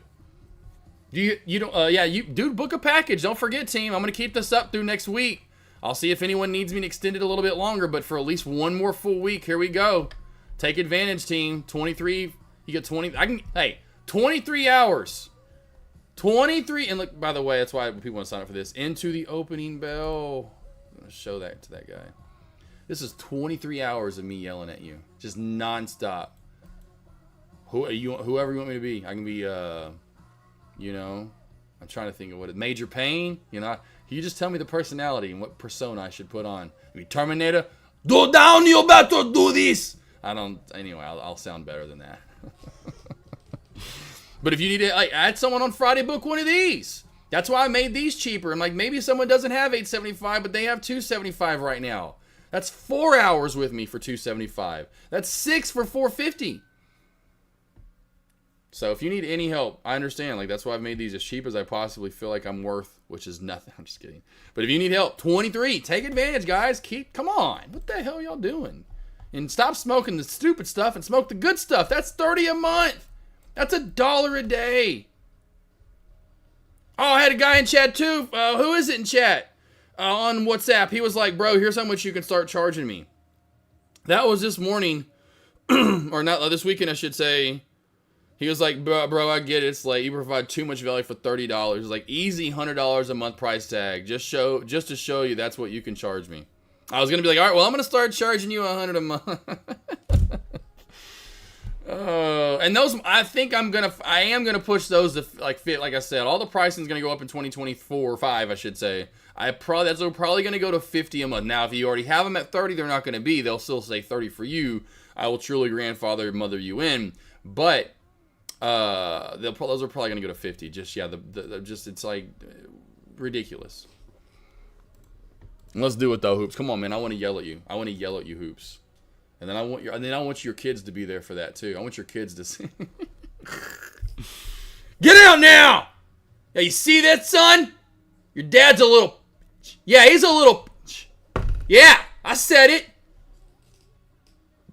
Dude, book a package. Don't forget, team. I'm going to keep this up through next week. I'll see if anyone needs me to extend it a little bit longer, but for at least one more full week, here we go. Take advantage, team. 23. You get 20. 23 hours. 23. And look, by the way, that's why people want to sign up for this. Into the opening bell. I'm going to show that to that guy. This is 23 hours of me yelling at you. Just nonstop. Whoever you want me to be. I can be, I'm trying to think of what it, Major Payne. You just tell me the personality and what persona I should put on. I mean, Terminator. Do down, you better do this. I'll sound better than that. But if you need to add someone on Friday, book one of these. That's why I made these cheaper. I'm like, maybe someone doesn't have $8.75, but they have $2.75 right now. That's 4 hours with me for $2.75. That's 6 for $4.50. So if you need any help, I understand. That's why I've made these as cheap as I possibly feel like I'm worth, which is nothing. I'm just kidding. But if you need help, 23. Take advantage, guys. Come on. What the hell are y'all doing? And stop smoking the stupid stuff and smoke the good stuff. That's $30 a month. That's $1 a day. Oh, I had a guy in chat too. Who is it in chat? On WhatsApp. He was like, bro, here's how much you can start charging me. That was this morning. Or not this weekend, I should say. He was like, bro, I get it. It's like you provide too much value for $30. It's like easy $100 a month price tag. Just to show you that's what you can charge me. I was gonna be like, all right, well, I'm gonna start charging you $100 a month. And those, I am gonna push those to fit. Like I said, all the pricing is gonna go up in 2024 or 5, I should say. That's probably gonna go to $50 a month. Now, if you already have them at 30, they're not gonna be. They'll still say 30 for you. I will truly grandfather mother you in, but those are probably gonna go to 50. It's like ridiculous. Let's do it though, Hoops. Come on, man. I want to yell at you. Hoops. And then I want your kids to be there for that too. I want your kids to see. Get out now! Yeah, you see that, son? Your dad's a little. Yeah, he's a little. Yeah, I said it.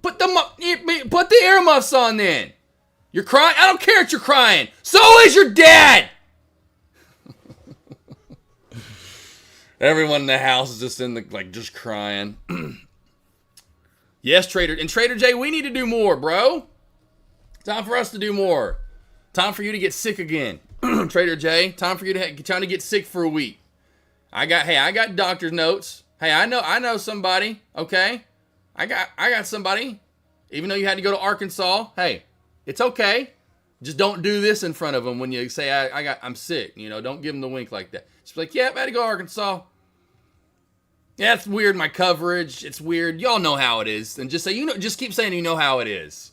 Put the earmuffs on then. You're crying? I don't care if you're crying. So is your dad. Everyone in the house is just just crying. Yes, Trader. And Trader J, we need to do more, bro. Time for us to do more. Time for you to get sick again. Trader J, time for you to trying to get sick for a week. I got doctor's notes. Hey, I know somebody, okay? I got somebody. Even though you had to go to Arkansas, hey, it's okay. Just don't do this in front of them when you say I'm sick. Don't give them the wink like that. Just be like, yeah, I had to go to Arkansas. Yeah, it's weird, my coverage. It's weird. Y'all know how it is. And just say, just keep saying you know how it is.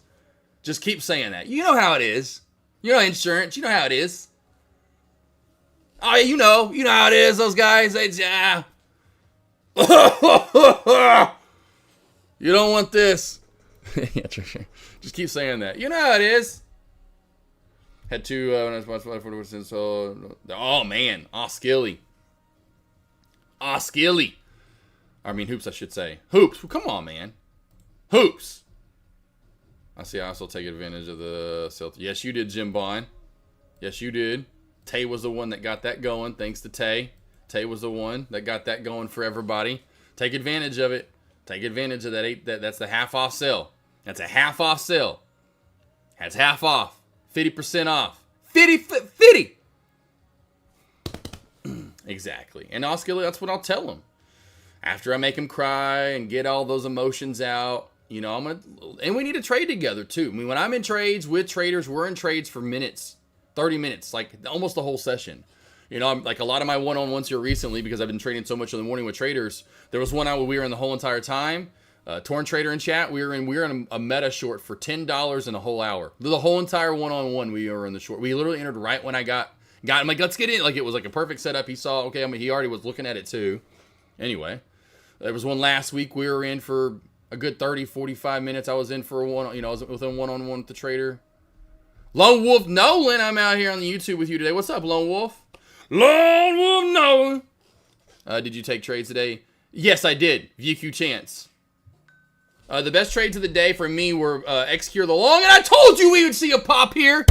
Just keep saying that. You know how it is. You know insurance. You know how it is. Oh, yeah, you know how it is, those guys. Yeah. You don't want this. Yeah, sure. Just keep saying that. You know how it is. Had two, oh man, Skilly. Skilly. I mean, Hoops, I should say. Hoops, well, come on, man. Hoops. I see I also take advantage of the Celtics. Yes, you did, Jim Bond. Yes, you did. Tay was the one that got that going, thanks to Tay. Tay was the one that got that going for everybody. Take advantage of it. Take advantage of that. That's the half-off sale. That's a half-off sale. That's half off. 50% off. 50. Exactly. And Oscar, that's what I'll tell him. After I make him cry and get all those emotions out, and we need to trade together too. I mean, when I'm in trades with traders, we're in trades for minutes, 30 minutes, like almost the whole session. I'm like a lot of my one-on-ones here recently because I've been trading so much in the morning with traders. There was one hour we were in the whole entire time. Torn Trader in chat, we were in a meta short for $10 in a whole hour. The whole entire one-on-one we were in the short. We literally entered right when I got him. Like, let's get in. Like, it was like a perfect setup. He saw, okay, I mean, he already was looking at it too. Anyway, there was one last week we were in for a good 30, 45 minutes. I was in for I was within one-on-one with the trader. Lone Wolf Nolan, I'm out here on the YouTube with you today. What's up, Lone Wolf? Lone Wolf Nolan. Did you take trades today? Yes, I did. VQ Chance. The best trades of the day for me were X-Cure the Long, and I told you we would see a pop here.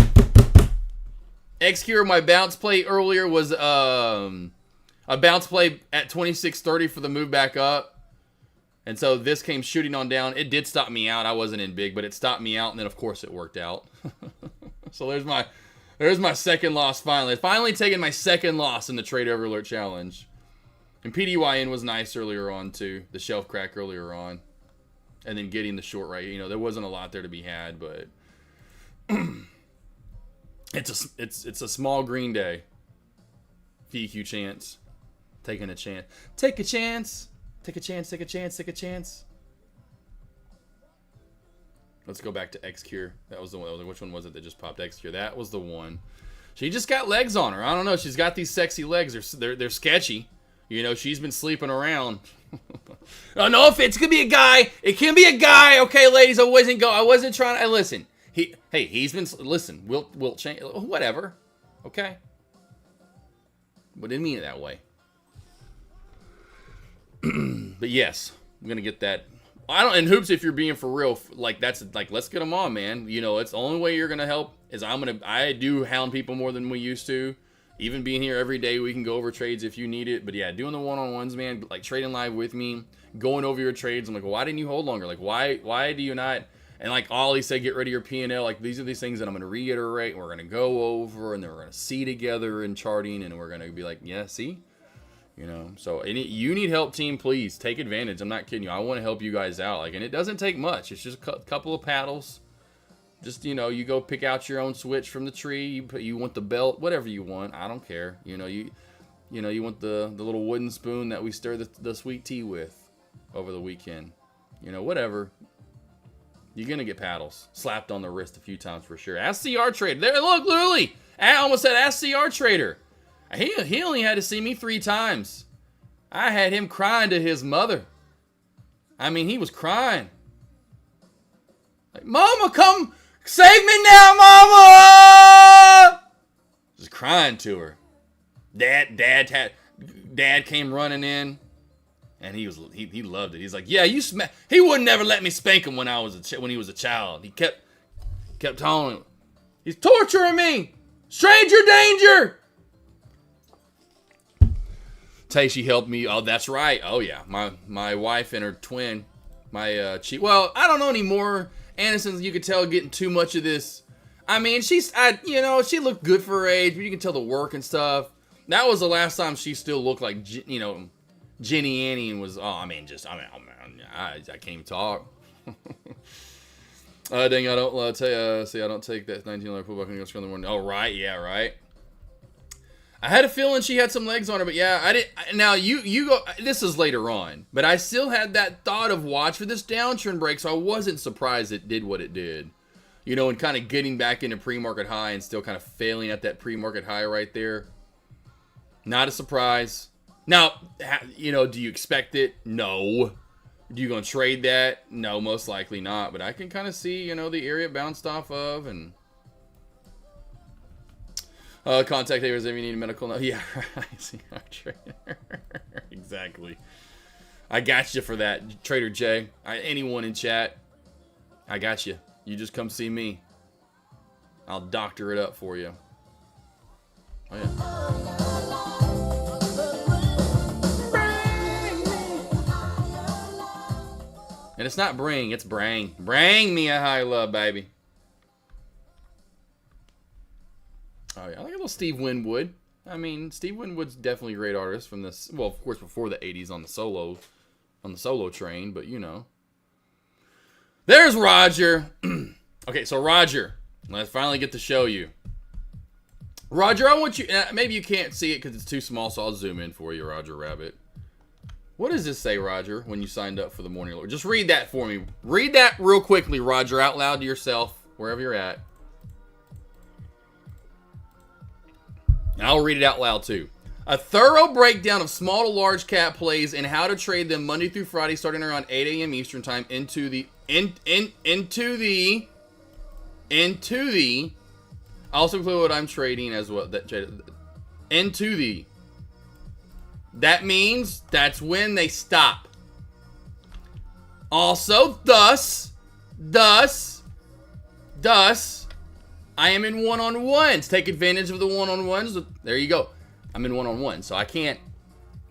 X-Cure, my bounce play earlier was a bounce play at 26.30 for the move back up. And so this came shooting on down. It did stop me out. I wasn't in big, but it stopped me out, and then of course it worked out. So there's my second loss finally. Finally taking my second loss in the Trade Over Alert Challenge. And PDYN was nice earlier on too. The shelf crack earlier on. And then getting the short right. There wasn't a lot there to be had, but it's a small green day. VQ Chance. Taking a chance. Take a chance. Take a chance, take a chance, take a chance. Let's go back to X-Cure. That was the one. Which one was it that just popped? X-Cure. That was the one. She just got legs on her. I don't know. She's got these sexy legs. They're sketchy. She's been sleeping around. Oh, no offense. It could be a guy. It can be a guy. Okay, ladies. I wasn't trying to. Listen. He's been. Listen. We'll change. Whatever. Okay. But didn't mean it that way. But yes, I'm gonna get that. And Hoops, if you're being for real, like that's like, let's get them on, man. It's the only way you're gonna help is I do hound people more than we used to. Even being here every day, we can go over trades if you need it. But yeah, doing the one-on-ones, man, like trading live with me, going over your trades. I'm like, well, why didn't you hold longer? Like, why do you not? And like Ollie said, get rid of your P&L. Like, these are these things that I'm gonna reiterate. And we're gonna go over, and then we're gonna see together in charting, and we're gonna be like, yeah, see. So you need help, team, please take advantage. I'm not kidding you. I want to help you guys out. Like, and it doesn't take much. It's just a couple of paddles. Just, you go pick out your own switch from the tree. You want the belt, whatever you want. I don't care. You want the little wooden spoon that we stir the sweet tea with over the weekend. Whatever. You're going to get paddles slapped on the wrist a few times for sure. Ask CR Trader. There, look, literally. I almost said ask CR Trader. He only had to see me 3 times. I had him crying to his mother. I mean, he was crying. Like, Mama, come save me now, Mama! Just crying to her. Dad had... Dad came running in, and he loved it. He's like, yeah, he would never let me spank him when he was a child. He kept telling him, he's torturing me. Stranger danger. Tay, she helped me. Oh, that's right. Oh yeah, my wife and her twin, well, I don't know anymore. Anderson's, you could tell, getting too much of this. I mean, she looked good for her age, but you can tell the work and stuff. That was the last time she still looked like, Jenny Annie and was, I can't even talk. Dang, I don't I don't take that $19 football can go in the morning. Oh, right, yeah, right. I had a feeling she had some legs on her, but yeah, I didn't. Now you go. This is later on, but I still had that thought of watch for this downtrend break, so I wasn't surprised it did what it did. And kind of getting back into pre-market high and still kind of failing at that pre-market high right there. Not a surprise. Now, do you expect it? No. Do you gonna trade that? No, most likely not. But I can kind of see, the area it bounced off of and. Contact Havers if you need a medical note. Yeah, right. Exactly. I got you for that, Trader J. Anyone in chat, I got you. You just come see me. I'll doctor it up for you. Oh, yeah. And it's not bring, it's brang. Bring me a high love, baby. Oh, yeah, I like a little Steve Winwood. I mean, Steve Winwood's definitely a great artist from this. Well, of course, before the 80s on the solo train, but There's Roger. Okay, so Roger, let's finally get to show you. Roger, I want you, maybe you can't see it because it's too small, so I'll zoom in for you, Roger Rabbit. What does this say, Roger, when you signed up for the Morning Alert? Just read that for me. Read that real quickly, Roger, out loud to yourself, wherever you're at. And I'll read it out loud too. A thorough breakdown of small to large cap plays and how to trade them Monday through Friday starting around 8 a.m. Eastern time into the I also include what I'm trading as well. That means that's when they stop. Also, thus, I am in one-on-ones. Take advantage of the one-on-ones. There you go. I'm in one-on-one, so I can't.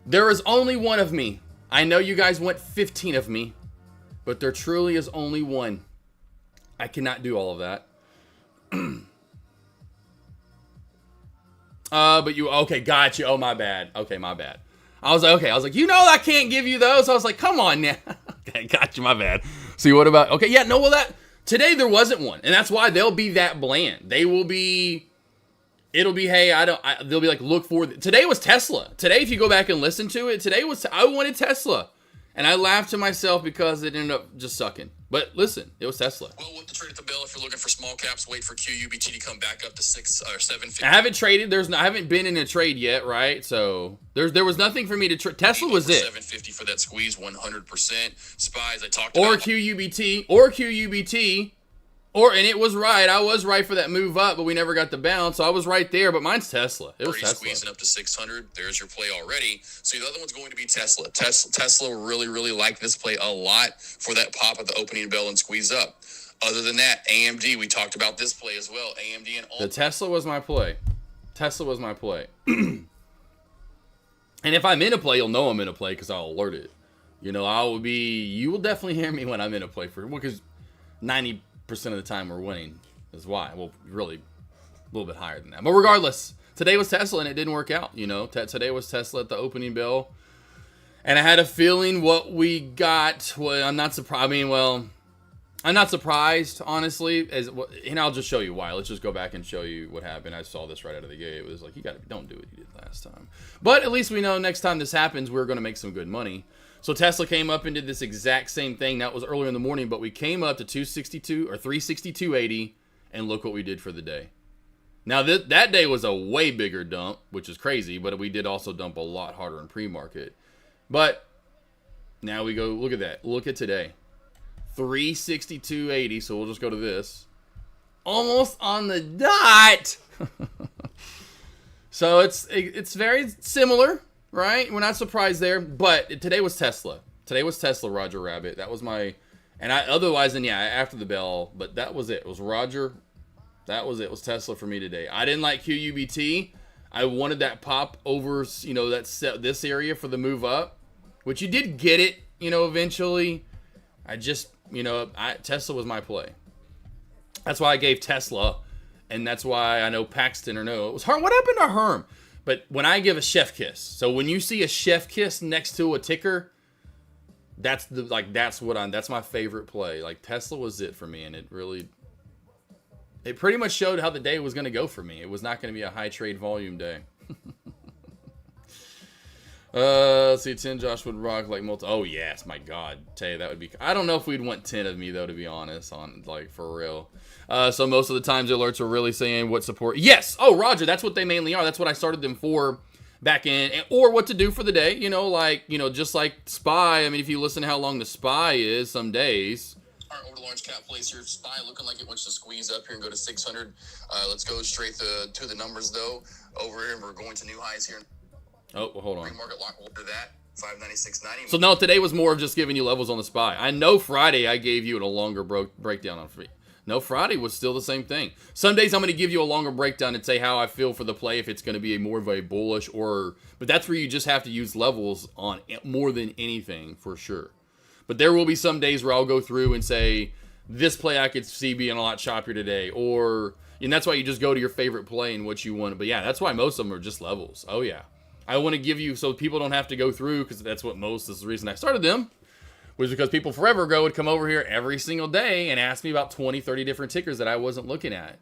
There is only one of me. I know you guys want 15 of me, but there truly is only one. I cannot do all of that. Okay, got you. Oh, my bad. Okay, my bad. I was like, I can't give you those. I was like, come on now. Okay, got you, my bad. See, what about, okay, yeah, no, well, today there wasn't one, and that's why they'll be that bland. It'll be, hey, they'll be like, look for, today was Tesla. Today, if you go back and listen to it, I wanted Tesla. And I laughed to myself because it ended up just sucking. But listen, it was Tesla. Well, with the trade at the bell, if you're looking for small caps, wait for QUBT to come back up to 6 or 750. I haven't traded. I haven't been in a trade yet, right? So there was nothing for me to trade. Tesla was it. 750 for that squeeze, 100%. Spies, I talked or about. QUBT, and it was right. I was right for that move up, but we never got the bounce. So I was right there, but mine's Tesla. It was Tesla. Squeezing up to 600. There's your play already. So the other one's going to be Tesla. Tesla really, really liked this play a lot for that pop at the opening bell and squeeze up. Other than that, AMD, we talked about this play as well. AMD and all. The Tesla was my play. And if I'm in a play, you'll know I'm in a play because I'll alert it. You will definitely hear me when I'm in a play because 90% of the time we're winning is why. Well, really, a little bit higher than that. But regardless, today was Tesla and it didn't work out. Today was Tesla at the opening bell. And I had a feeling what we got, I'm not surprised. I'm not surprised, honestly. And I'll just show you why. Let's just go back and show you what happened. I saw this right out of the gate. It was like, don't do what you did last time. But at least we know next time this happens, we're going to make some good money. So Tesla came up and did this exact same thing. That was earlier in the morning, but we came up to 262 or 362.80, and look what we did for the day. Now, that day was a way bigger dump, which is crazy, but we did also dump a lot harder in pre-market. But now we go, look at that. Look at today. 362.80, so we'll just go to this. Almost on the dot. So it's very similar. right? We're not surprised there. But today was Tesla. Today was Tesla, Roger Rabbit. That was my... And otherwise, then, yeah, after the bell. But that was it. It was Roger. That was it. It was Tesla for me today. I didn't like QUBT. I wanted that pop over, this area for the move up. Which you did get it, eventually. I just, Tesla was my play. That's why I gave Tesla. And that's why I know Paxton or no. It was Herm. What happened to Herm? But when I give a chef kiss. So when you see a chef kiss next to a ticker, that's my favorite play. Like Tesla was it for me. And it pretty much showed how the day was going to go for me. It was not going to be a high trade volume day. Let's see, 10 Josh would rock like multi. Oh yes, my God, tell you that would be. I don't know if we'd want 10 of me though, to be honest, on like for real. So most of the times the alerts are really saying what support. Yes, oh Roger, that's what they mainly are. That's what I started them for back in, or what to do for the day. Just like SPY. I mean, if you listen to how long the SPY is, some days. Over the large cap place here, SPY looking like it wants to squeeze up here and go to 600. Let's go straight to the numbers though. Over here, we're going to new highs here. Oh, well, hold on. Pre-market lock to that 596.90. So no, today was more of just giving you levels on the SPY. I know Friday I gave you a longer breakdown on free. No, Friday was still the same thing. Some days I'm going to give you a longer breakdown and say how I feel for the play, if it's going to be more of a bullish but that's where you just have to use levels on more than anything for sure. But there will be some days where I'll go through and say, this play I could see being a lot choppier today. And that's why you just go to your favorite play and what you want. But yeah, that's why most of them are just levels. Oh yeah. I want to give you so people don't have to go through, because that's what is the reason I started them, was because people forever ago would come over here every single day and ask me about 20, 30 different tickers that I wasn't looking at.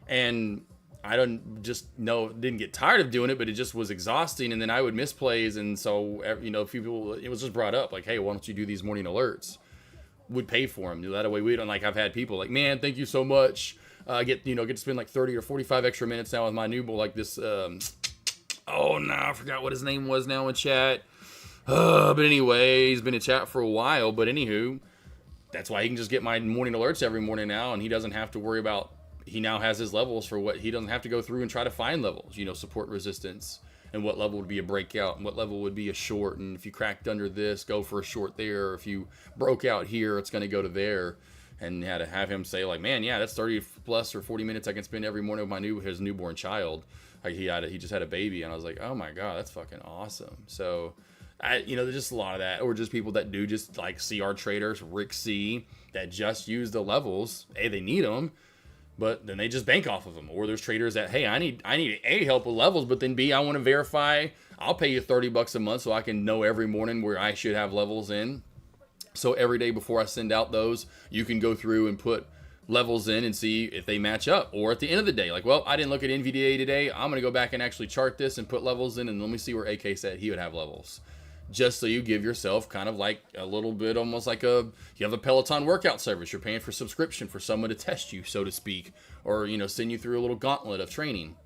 And I didn't get tired of doing it, but it just was exhausting. And then I would miss plays. And so, people, it was just brought up like, hey, why don't you do these morning alerts? Would pay for them. That way we don't, like, I've had people like, man, thank you so much. I get to spend like 30 or 45 extra minutes now with my new bull, like this, I forgot what his name was now in chat. But anyway, he's been in chat for a while. But anywho, that's why he can just get my morning alerts every morning now, and he doesn't have to worry about. He now has his levels for what he doesn't have to go through and try to find levels. Support resistance, and what level would be a breakout, and what level would be a short. And if you cracked under this, go for a short there. Or if you broke out here, it's going to go to there. And had to have him say like, man, yeah, that's 30 plus or 40 minutes I can spend every morning with his newborn child. Like he just had a baby, and I was like, oh my God, that's fucking awesome. So, there's just a lot of that, or just people that do just like CR traders, Rick C, that just use the levels. A, they need them, but then they just bank off of them. Or there's traders that, hey, I need A, help with levels, but then B, I want to verify. I'll pay you $30 a month so I can know every morning where I should have levels in. So every day before I send out those, you can go through and put levels in and see if they match up. Or at the end of the day, like, well, I didn't look at NVDA today, I'm going to go back and actually chart this and put levels in, and let me see where AK said he would have levels. Just so you give yourself kind of like a little bit, almost like you have a Peloton workout service. You're paying for subscription for someone to test you, so to speak, or, send you through a little gauntlet of training.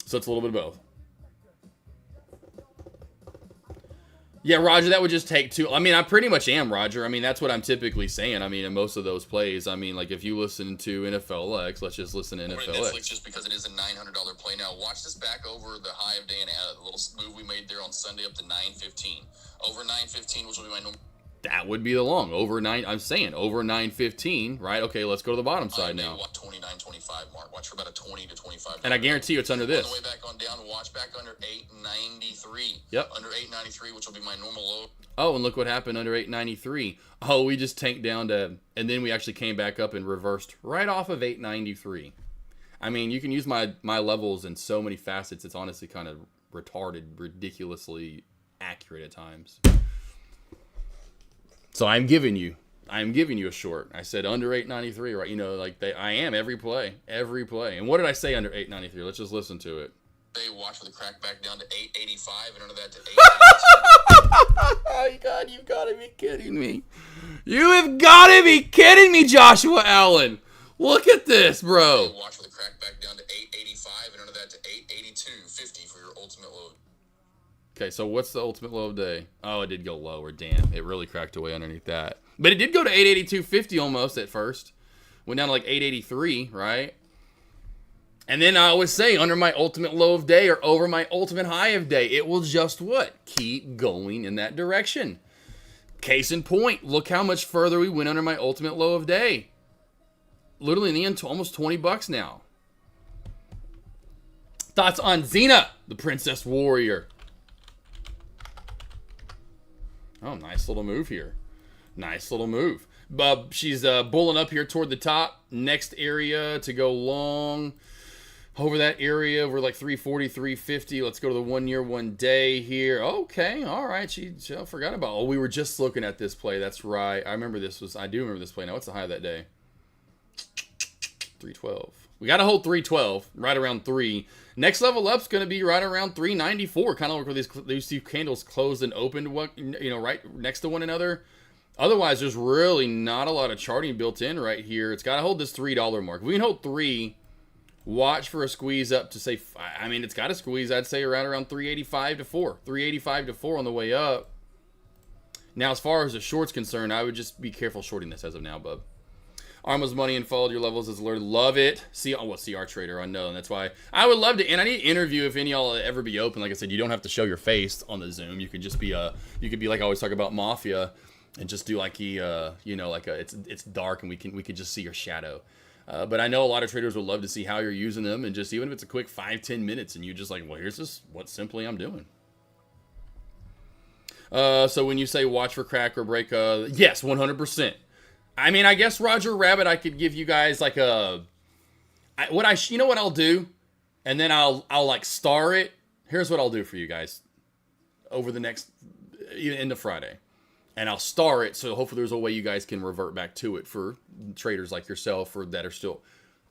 So it's a little bit of both. Yeah, Roger, that would just take two. I mean, I pretty much am, Roger. I mean, that's what I'm typically saying. I mean, in most of those plays, I mean, like if you listen to NFLX, let's just listen to NFLX. Netflix, just because it is a $900 play now. Watch this back over the high of day and a little move we made there on Sunday up to 915. Over 915, which will be my normal. That would be the long over 9. I'm saying over 915, right? Okay, let's go to the bottom side now. 29.25 mark. Watch for about a 20 to 25. And I guarantee you it's under this. On the way back on down, watch back under 893. Yep. Under 893, which will be my normal low. Oh, and look what happened under 893. Oh, we just tanked down to, and then we actually came back up and reversed right off of 893. I mean, you can use my levels in so many facets. It's honestly kind of retarded, ridiculously accurate at times. So I'm giving you a short. I said under 893, right? I am every play. And what did I say under 893? Let's just listen to it. They watch for the crack back down to 885 and under that to 886. Oh God, you've got to be kidding me. You have got to be kidding me, Joshua Allen. Look at this, bro. They watch for the crack back down to 885 and under that to 882.50 for your ultimate load. Okay, so what's the ultimate low of day? Oh, it did go lower. Damn, it really cracked away underneath that. But it did go to 882.50 almost at first. Went down to like 883, right? And then I always say under my ultimate low of day or over my ultimate high of day, it will just what? Keep going in that direction. Case in point, look how much further we went under my ultimate low of day. Literally in the end, almost 20 bucks now. Thoughts on Xena, the Princess Warrior? Oh, nice little move here. Nice little move. She's bulling up here toward the top. Next area to go long. Over that area, over like 340, 350. Let's go to the 1 year, 1 day here. Okay, all right. She forgot about. Oh, we were just looking at this play. That's right. I do remember this play now. What's the high of that day? 312. We got to hold 312, right around 3. Next level up's going to be right around 394. Kind of like where these two candles closed and opened, right next to one another. Otherwise, there's really not a lot of charting built in right here. It's got to hold this $3 mark. If we can hold 3, watch for a squeeze up to say, I mean, it's got to squeeze, I'd say, around 385 to 4. 385 to 4 on the way up. Now, as far as the short's concerned, I would just be careful shorting this as of now, bub. Armos money and followed your levels as alerted. Love it. CR Trader unknown. That's why I would love to. And I need to interview if any of y'all ever be open. Like I said, you don't have to show your face on the Zoom. You could just be you could be like I always talk about Mafia, and just do like it's dark and we could just see your shadow. But I know a lot of traders would love to see how you're using them, and just even if it's a quick 5-10 minutes, and you just like, well, here's this what simply I'm doing. So when you say watch for crack or break, yes, 100%. I mean, I guess Roger Rabbit, I could give you guys like you know what I'll do, and then I'll like star it. Here's what I'll do for you guys over the next into Friday, and I'll star it. So hopefully there's a way you guys can revert back to it for traders like yourself or that are still.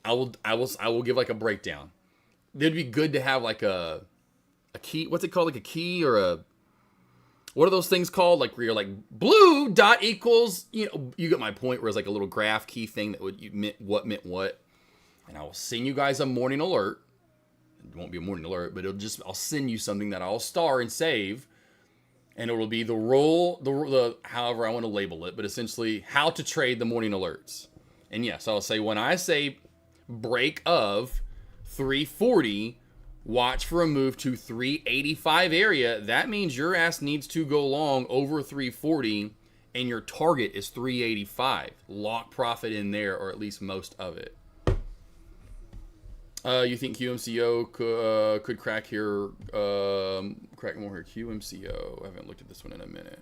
I will give like a breakdown. It'd be good to have like a key. What's it called? Like a key or a. What are those things called? Like where you're like blue dot equals, you get my point, where it's like a little graph key thing that would meant what. And I will send you guys a morning alert. It won't be a morning alert, but I'll send you something that I'll star and save. And it will be the however I want to label it, but essentially how to trade the morning alerts. And yes, I'll say when I say break of 340, watch for a move to 385 area. That means your ass needs to go long over 340, and your target is 385. Lock profit in there, or at least most of it. You think QMCO could crack here? Crack more here. QMCO. I haven't looked at this one in a minute.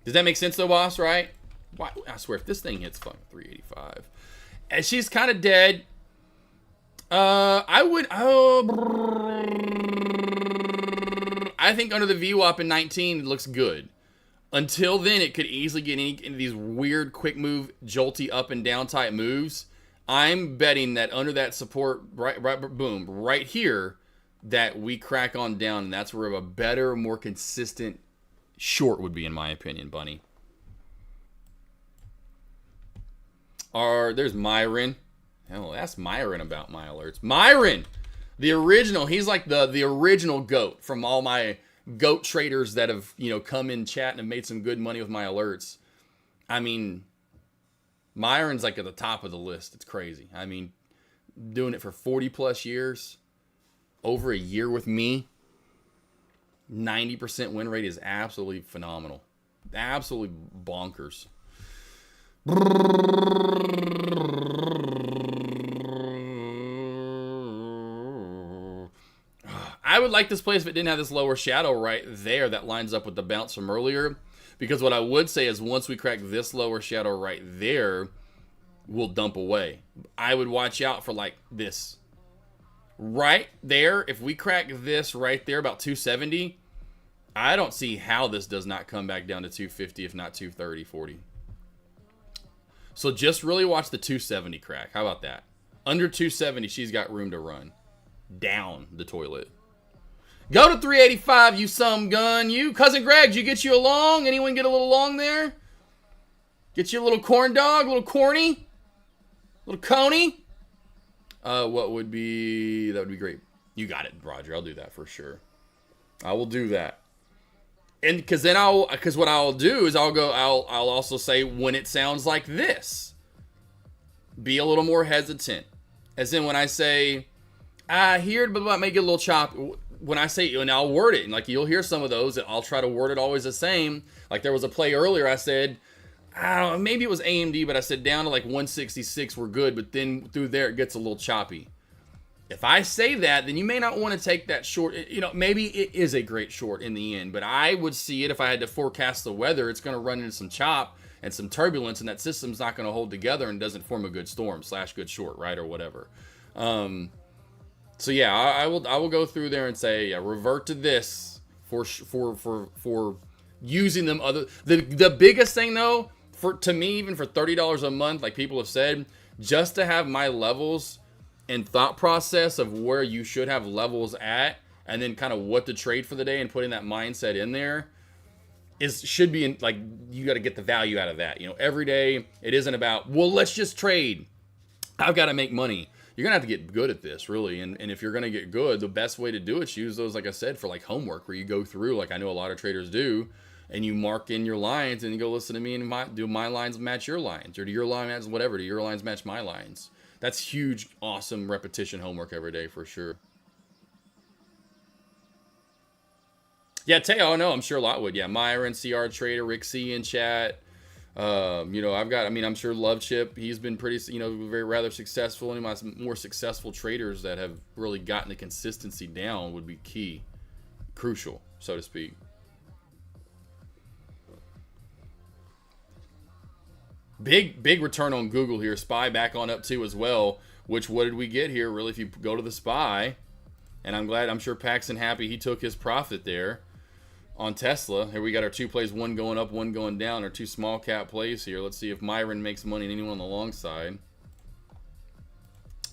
Does that make sense though, boss? Right? Why, I swear, if this thing hits fucking 385, and she's kind of dead. I think under the VWAP in 19 it looks good. Until then, it could easily get any of these weird quick move, jolty up and down type moves. I'm betting that under that support, right here, that we crack on down, and that's where a better, more consistent short would be, in my opinion, Bunny. There's Myron. Hell, ask Myron about my alerts. Myron, the original. He's like the original GOAT from all my GOAT traders that have come in chat and have made some good money with my alerts. I mean, Myron's like at the top of the list. It's crazy. I mean, doing it for 40 plus years, over a year with me, 90% win rate is absolutely phenomenal. Absolutely bonkers. I would like this place if it didn't have this lower shadow right there that lines up with the bounce from earlier. Because what I would say is once we crack this lower shadow right there, we'll dump away. I would watch out for like this. Right there, if we crack this right there, about 270, I don't see how this does not come back down to 250, if not 230, 40. So just really watch the 270 crack. How about that? Under 270, she's got room to run. Down the toilet. Go to 385, you some gun. You. Cousin Greg, did you get you a long? Anyone get a little long there? Get you a little corn dog? A little corny? A little coney? What would be... That would be great. You got it, Roger. I'll do that for sure. I will do that. And because what I'll do is I'll also say when it sounds like this, be a little more hesitant. As in when I say, here, but make it a little choppy. When I say, and I'll word it, and like you'll hear some of those, and I'll try to word it always the same. Like there was a play earlier, I said, I don't know, maybe it was AMD, but I said down to like 166, we're good, but then through there it gets a little choppy. If I say that, then you may not want to take that short. You know, maybe it is a great short in the end, but I would see it if I had to forecast the weather. It's going to run into some chop and some turbulence, and that system's not going to hold together and doesn't form a good storm / good short, right, or whatever. So yeah, I will go through there and say, yeah, revert to this for using them other. The biggest thing though, to me, even for $30 a month, like people have said, just to have my levels and thought process of where you should have levels at, and then kind of what to trade for the day, and putting that mindset in there should be in, like, you got to get the value out of that. You know, every day it isn't about, well, let's just trade. I've got to make money. You're gonna have to get good at this, really. And if you're gonna get good, the best way to do it is use those, like I said, for like homework, where you go through, like I know a lot of traders do, and you mark in your lines, and you go listen to me, and do my lines match your lines, or do your line match whatever? Do your lines match my lines? That's huge, awesome repetition homework every day for sure. Yeah, Teo, no, I'm sure a lot would. Yeah, Myron, CR Trader, Rick C in chat. You know, I'm sure Love Chip, he's been pretty, rather successful. Any of my more successful traders that have really gotten the consistency down would be key, crucial, so to speak. Big return on Google here. SPY back on up too as well. Which, what did we get here? Really, if you go to the SPY, and I'm sure Paxton happy he took his profit there on Tesla. Here we got our two plays, one going up, one going down, our two small cap plays here. Let's see if Myron makes money and anyone on the long side.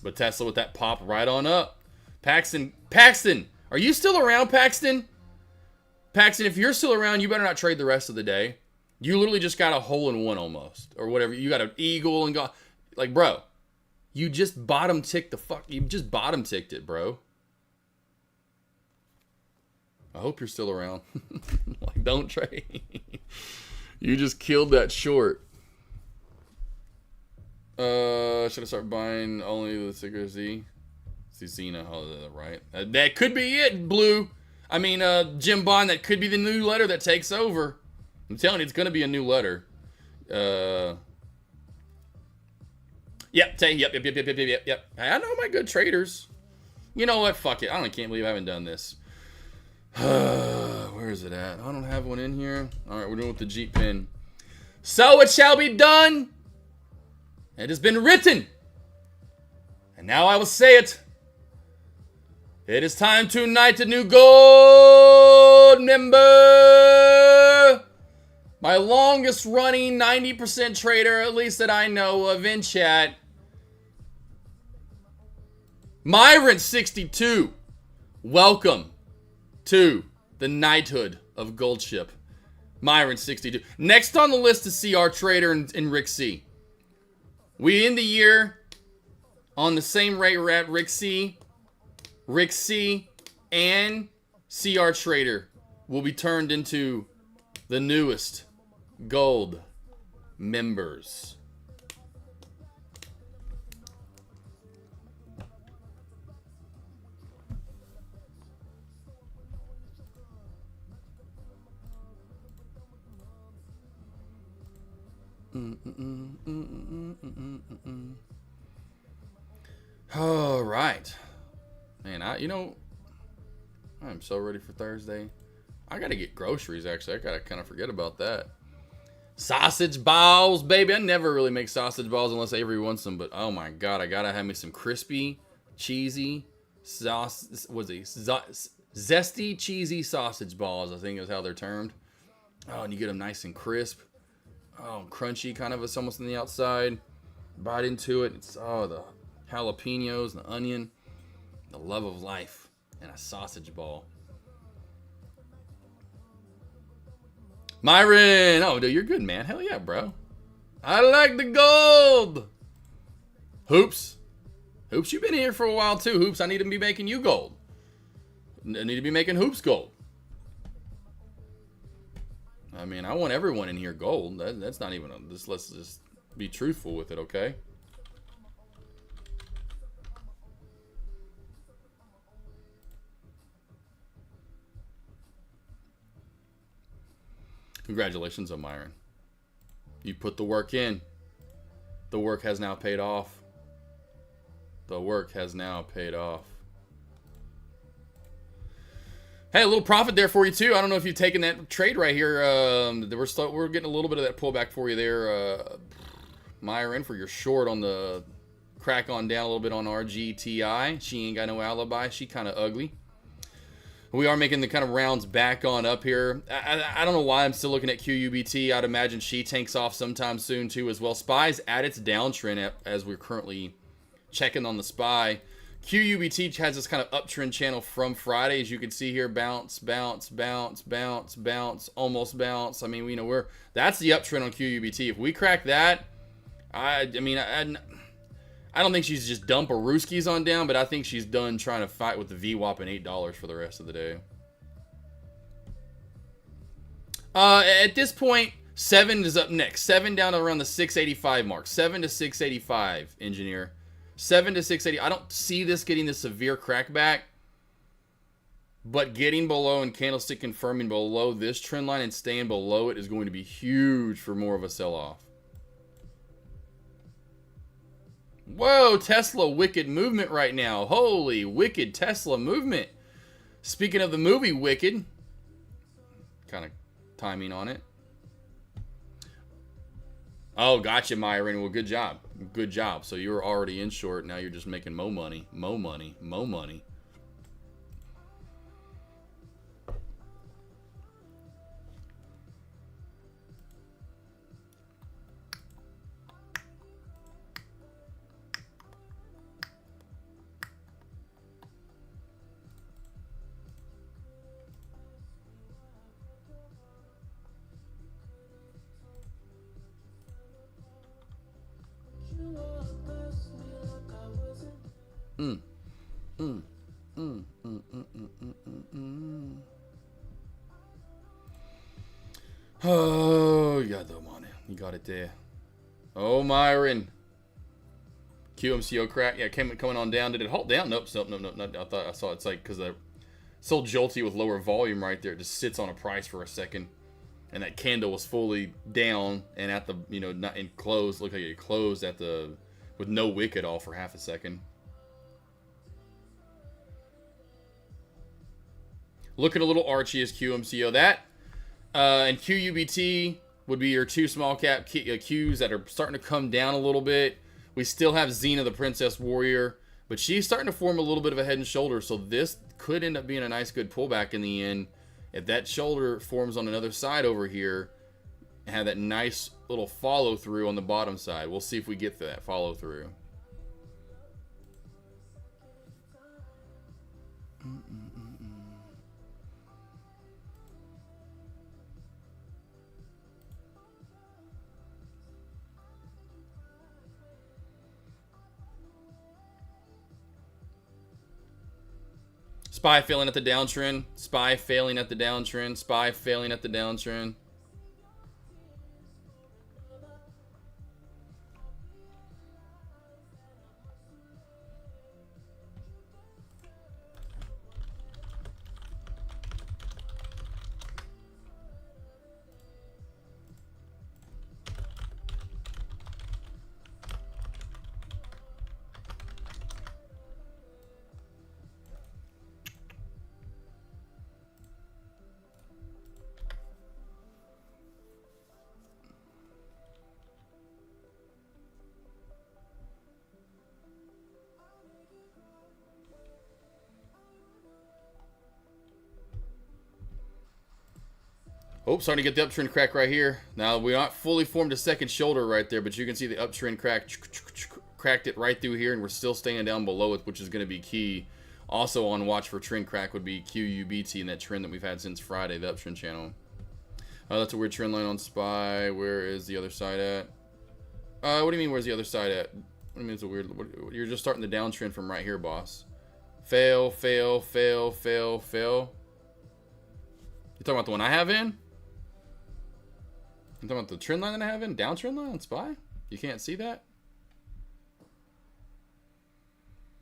But Tesla with that pop right on up. Paxton, are you still around, Paxton? Paxton, if you're still around, you better not trade the rest of the day. You literally just got a hole in one almost, or whatever. You got an eagle and got, like, bro, you just bottom ticked you just bottom ticked it, bro. I hope you're still around. Like, don't trade. You just killed that short. Should I start buying only the ticker Z? Zena, oh, right. That could be it, Blue. I mean, Jim Bond, that could be the new letter that takes over. I'm telling you, it's going to be a new letter. Yep. I know my good traders. You know what? Fuck it. I can't believe I haven't done this. Where is it at? I don't have one in here. All right, we're doing with the Jeep pin. So it shall be done. It has been written. And now I will say it. It is time to knight a new gold member. My longest running 90% trader, at least that I know of in chat. Myron62. Welcome to the knighthood of Goldship. Myron62. Next on the list is CR Trader and Rick C. We end the year on the same rate we're at. Rick C, and CR Trader will be turned into the newest gold members. All right, man. I'm so ready for Thursday. I gotta get groceries. Actually, I gotta kind of forget about that. Sausage balls, baby. I never really make sausage balls unless Avery wants them. But oh my god, I gotta have me some crispy, cheesy sauce. Zesty, cheesy sausage balls, I think is how they're termed. Oh, and you get them nice and crisp. Oh, crunchy, kind of. It's almost on the outside. Bite into it. It's the jalapenos, the onion, the love of life, and a sausage ball. Myron, oh, dude, you're good, man. Hell yeah, bro. I like the gold. Hoops, you've been here for a while too. Hoops, I need to be making you gold. I need to be making Hoops gold. I mean, I want everyone in here gold. That's not even let's just be truthful with it, okay? Congratulations, O'Myron. You put the work in. The work has now paid off. The work has now paid off. Hey, a little profit there for you too. I don't know if you've taken that trade right here. We're getting a little bit of that pullback for you there, Myron, for your short on the crack on down a little bit on RGTI. She ain't got no alibi. She kind of ugly. We are making the kind of rounds back on up here. I don't know why I'm still looking at QUBT. I'd imagine she tanks off sometime soon too as well. SPY's at its downtrend as we're currently checking on the SPY. QUBT has this kind of uptrend channel from Friday, as you can see here. Bounce, bounce, bounce, bounce, bounce, almost bounce. I mean, that's the uptrend on QUBT. If we crack that, I don't think she's just dump her rooskies on down, but I think she's done trying to fight with the VWAP and $8 for the rest of the day. At this point, 7 is up next. 7 down around the 685 mark. 7 to 685, engineer. 7 to 680. I don't see this getting the severe crackback, but getting below and candlestick confirming below this trend line and staying below it is going to be huge for more of a sell-off. Whoa, Tesla wicked movement right now. Holy wicked Tesla movement. Speaking of the movie Wicked, kind of timing on it. Oh, gotcha, Myron. Well, good job. Good job. So you were already in short. Now you're just making mo money, mo money, mo money. Oh, you got the money. You got it there. Oh, Myron. QMCO crack. Yeah, coming on down. Did it halt down? Nope. Nope. I thought I saw it's like because it's so jolty with lower volume right there. It just sits on a price for a second. And that candle was fully down and at the, not in close. Look like it closed at the, with no wick at all for half a second. Looking a little archy as QMCO. That and QUBT would be your two small cap Qs that are starting to come down a little bit. We still have Xena, the Princess Warrior, but she's starting to form a little bit of a head and shoulder. So this could end up being a nice, good pullback in the end. If that shoulder forms on another side over here and have that nice little follow through on the bottom side, we'll see if we get to that follow through. SPY failing at the downtrend. SPY failing at the downtrend. SPY failing at the downtrend. Oh, starting to get the uptrend crack right here. Now, we're not fully formed a second shoulder right there, but you can see the uptrend cracked it right through here, and we're still staying down below it, which is going to be key. Also on watch for trend crack would be QUBT and that trend that we've had since Friday, the uptrend channel. That's a weird trend line on SPY. Where is the other side at? What do you mean, where's the other side at? What do you mean it's a weird... You're just starting the downtrend from right here, boss. Fail, fail, fail, fail, fail. You talking about the one I have in? You talking about the trend line that I have in? Downtrend line on SPY? You can't see that?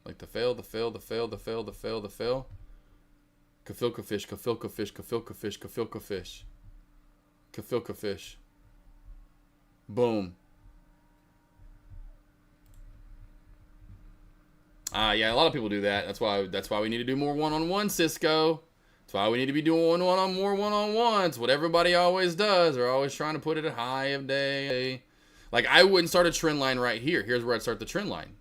Like the fail, the fail, the fail, the fail, the fail, the fail. Kafilka fish, kafilka fish, kafilka fish, kafilka fish. Kafilka fish. Boom. Yeah, a lot of people do that. That's why we need to do more one-on-one, Cisco. That's why we need to be doing more one-on-ones. What everybody always does. They're always trying to put it at high of day. Like, I wouldn't start a trend line right here. Here's where I'd start the trend line.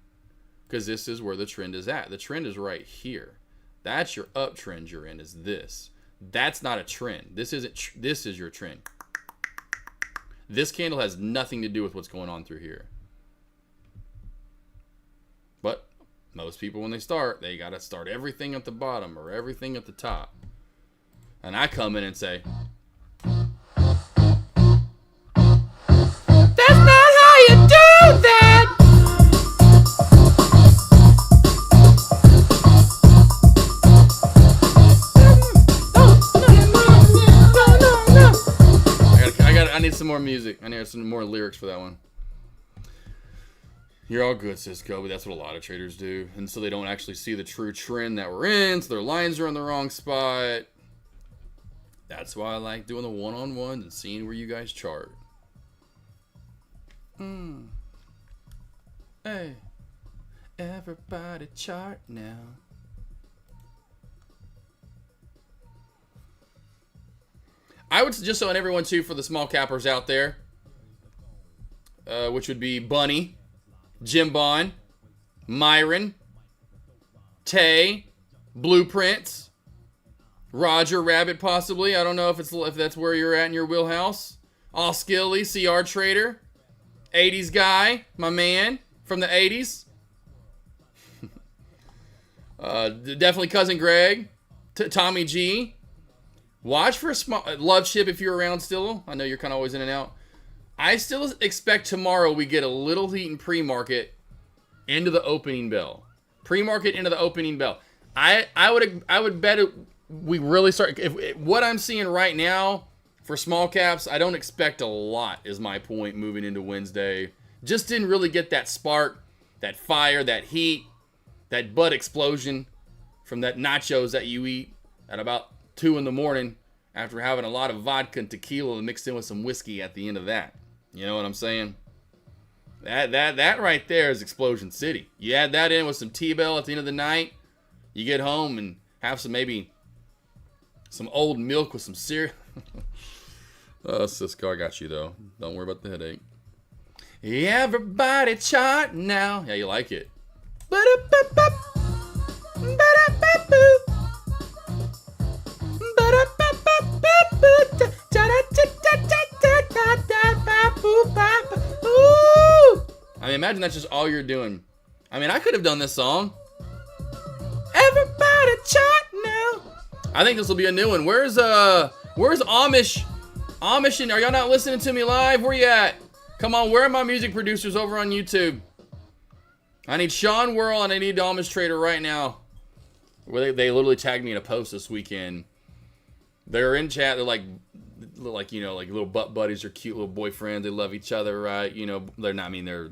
Because this is where the trend is at. The trend is right here. That's your uptrend you're in, is this. That's not a trend. This isn't. This is your trend. This candle has nothing to do with what's going on through here. But most people, when they start, they got to start everything at the bottom or everything at the top. And I come in and say, that's not how you do that. I need some more music. I need some more lyrics for that one. You're all good, Cisco, but that's what a lot of traders do. And so they don't actually see the true trend that we're in, so their lines are in the wrong spot. That's why I like doing the one-on-ones and seeing where you guys chart. Hey, everybody chart now. I would suggest on everyone, too, for the small cappers out there, which would be Bunny, Jim Bond, Myron, Tay, Blueprints, Roger Rabbit, possibly. I don't know if that's where you're at in your wheelhouse. All Skilly, CR Trader, 80s guy, my man from the 80s. Definitely Cousin Greg, Tommy G. Watch for a small Love Ship if you're around still. I know you're kind of always in and out. I still expect tomorrow we get a little heat in pre-market into the opening bell. Pre-market into the opening bell. I would bet we really start. If what I'm seeing right now for small caps, I don't expect a lot. Is my point moving into Wednesday. Just didn't really get that spark, that fire, that heat, that butt explosion from that nachos that you eat at about 2 in the morning after having a lot of vodka and tequila mixed in with some whiskey at the end of that. You know what I'm saying? That right there is Explosion City. You add that in with some T-Bell at the end of the night. You get home and have some old milk with some cereal. Cisco, I got you though. Don't worry about the headache. Everybody chart now. Yeah, you like it. I mean, imagine that's just all you're doing. I mean, I could have done this song. Everybody chart now. I think this will be a new one. Where's Amish? Amish, and are y'all not listening to me live? Where you at? Come on, where are my music producers over on YouTube? I need Sean Whirl and I need Amish Trader right now. Where they literally tagged me in a post this weekend. They're in chat. They're like little butt buddies or cute little boyfriends. They love each other, right? You know, they're not. I mean, they're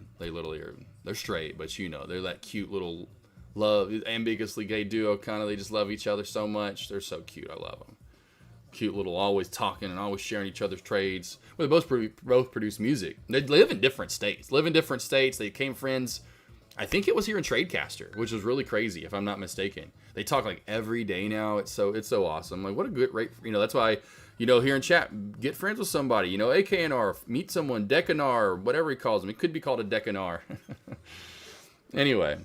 straight, but you know, they're that cute little love, ambiguously gay duo kind of. They just love each other so much. They're so cute. I love them. Cute little, always talking and always sharing each other's trades. Well, they both produce music. They live in different states. They became friends. I think it was here in Tradecaster, which was really crazy, if I'm not mistaken. They talk like every day now. It's so awesome. Like, what a good rate. You know, that's why, you know, here in chat, get friends with somebody. You know, AKNR, meet someone, Decanar, whatever he calls them. It could be called a Decanar. Anyway.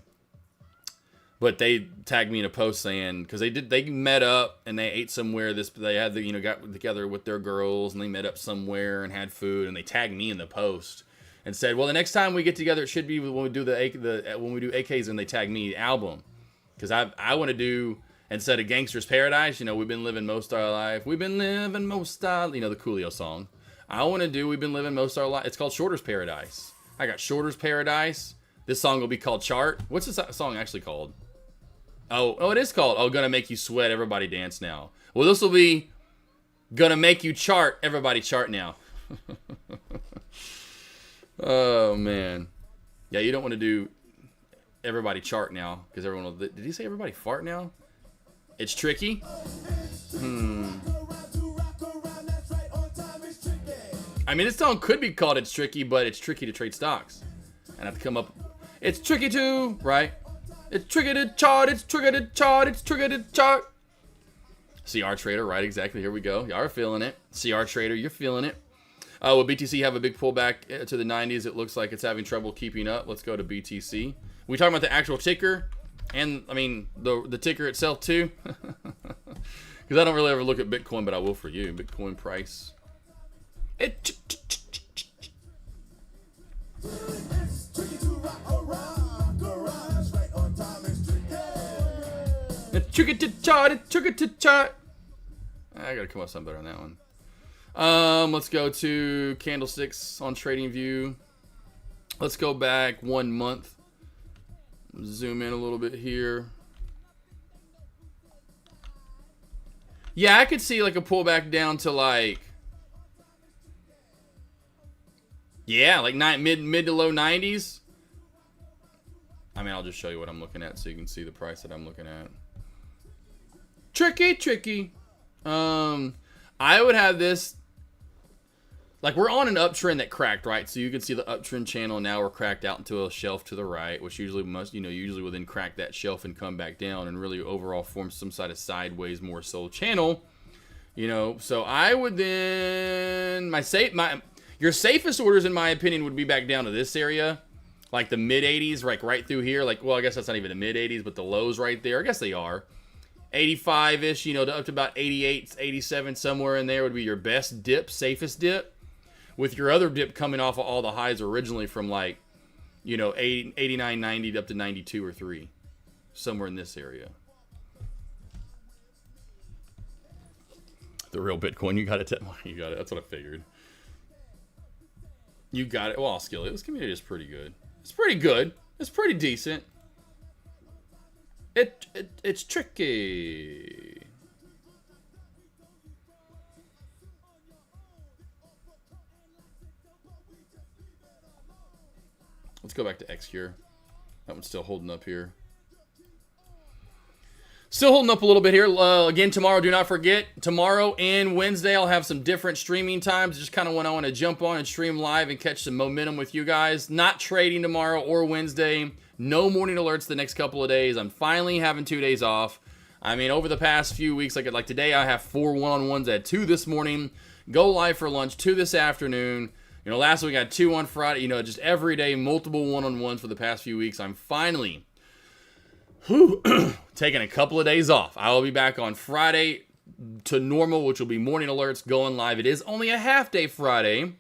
But they tagged me in a post saying, because they met up and they ate somewhere. They had got together with their girls and they met up somewhere and had food, and they tagged me in the post and said, well, the next time we get together, it should be when we do when we do AKs and they tag me album, because I want to do, instead of Gangster's Paradise, you know, we've been living most of our life. We've been living most our, you know, the Coolio song. I want to do We've Been Living Most of Our Life. It's called Shorter's Paradise. I got Shorter's Paradise. This song will be called Chart. What's this song actually called? Oh, it is called Gonna Make You Sweat, Everybody Dance Now. Well, this will be Gonna Make You Chart, Everybody Chart Now. Oh, man. Yeah, you don't want to do Everybody Chart Now, because everyone will... Did he say Everybody Fart Now? It's tricky? I mean, this song could be called It's Tricky, but it's tricky to trade stocks. And I have to come up. It's tricky to, right? It's tricky to chart, it's tricky to chart, it's tricky to chart. CR Trader, right, exactly. Here we go. Y'all are feeling it. CR Trader, you're feeling it. Will BTC have a big pullback to the 90s? It looks like it's having trouble keeping up. Let's go to BTC. We talking about the actual ticker, and I mean the ticker itself too, because I don't really ever look at Bitcoin, but I will for you. Bitcoin price. It's tricky to chart. It's tricky to chart. I gotta come up with something better on that one. Let's go to candlesticks on TradingView. Let's go back 1 month. Zoom in a little bit here. Yeah, I could see like a pullback down to like, yeah, like mid to low 90s. I mean, I'll just show you what I'm looking at so you can see the price that I'm looking at. Tricky. I would have this. Like, we're on an uptrend that cracked, right? So you can see the uptrend channel. Now we're cracked out into a shelf to the right, which usually usually will then crack that shelf and come back down and really overall form some sort of sideways more so channel. So I would then your safest orders in my opinion would be back down to this area, like the mid 80s, like right through here. Like, well, I guess that's not even the mid 80s, but the lows right there. I guess they are 85-ish. Up to about 88, 87, somewhere in there would be your best dip, safest dip. With your other dip coming off of all the highs originally from like, 89, 90 up to 92 or 3. Somewhere in this area. The real Bitcoin, you got it. You got it. That's what I figured. You got it. Well, I'll skill it. This community is pretty good. It's pretty good. It's pretty decent. It's tricky. Let's go back to Xcure. That one's still holding up here. Still holding up a little bit here. Again, tomorrow, do not forget, tomorrow and Wednesday, I'll have some different streaming times. Just kind of when I want to jump on and stream live and catch some momentum with you guys. Not trading tomorrow or Wednesday. No morning alerts the next couple of days. I'm finally having 2 days off. I mean, over the past few weeks, like today, I have 4 one-on-ones. I had 2 this morning. Go live for lunch, 2 this afternoon. Last week I had 2 on Friday. Just every day, multiple one-on-ones for the past few weeks. I'm finally taking a couple of days off. I will be back on Friday to normal, which will be morning alerts going live. It is only a half day Friday.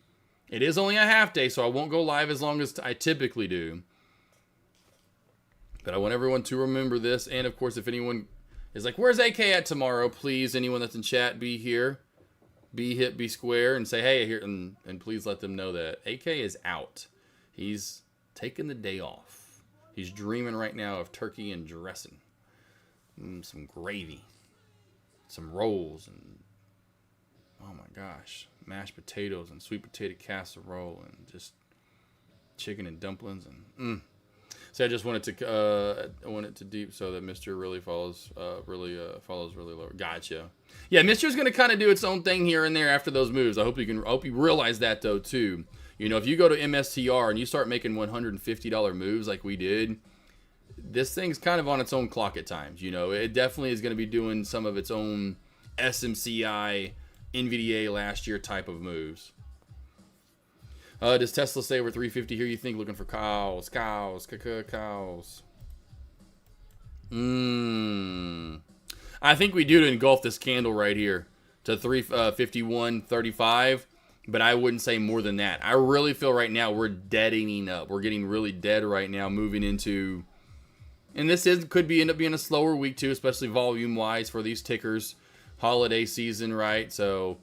It is only a half day, so I won't go live as long as I typically do. But I want everyone to remember this. And, of course, if anyone is like, where's AK at tomorrow? Please, anyone that's in chat, be here. Be hip, be square, and say, hey, here, and please let them know that AK is out. He's taking the day off. He's dreaming right now of turkey and dressing. Some gravy. Some rolls, and oh my gosh, mashed potatoes and sweet potato casserole and just chicken and dumplings and So I just wanted to deep so that Mr. really follows really low. Gotcha. Yeah, Mr.'s gonna kind of do its own thing here and there after those moves. I hope you realize that though too. If you go to MSTR and you start making $150 moves like we did, this thing's kind of on its own clock at times. It definitely is going to be doing some of its own SMCI, NVDA last year type of moves. Does Tesla stay over 350 here, you think? Looking for cows. I think we do to engulf this candle right here to 351.35, but I wouldn't say more than that. I really feel right now we're deadening up. We're getting really dead right now, moving into, and this could end up being a slower week too, especially volume-wise for these tickers. Holiday season, right? So,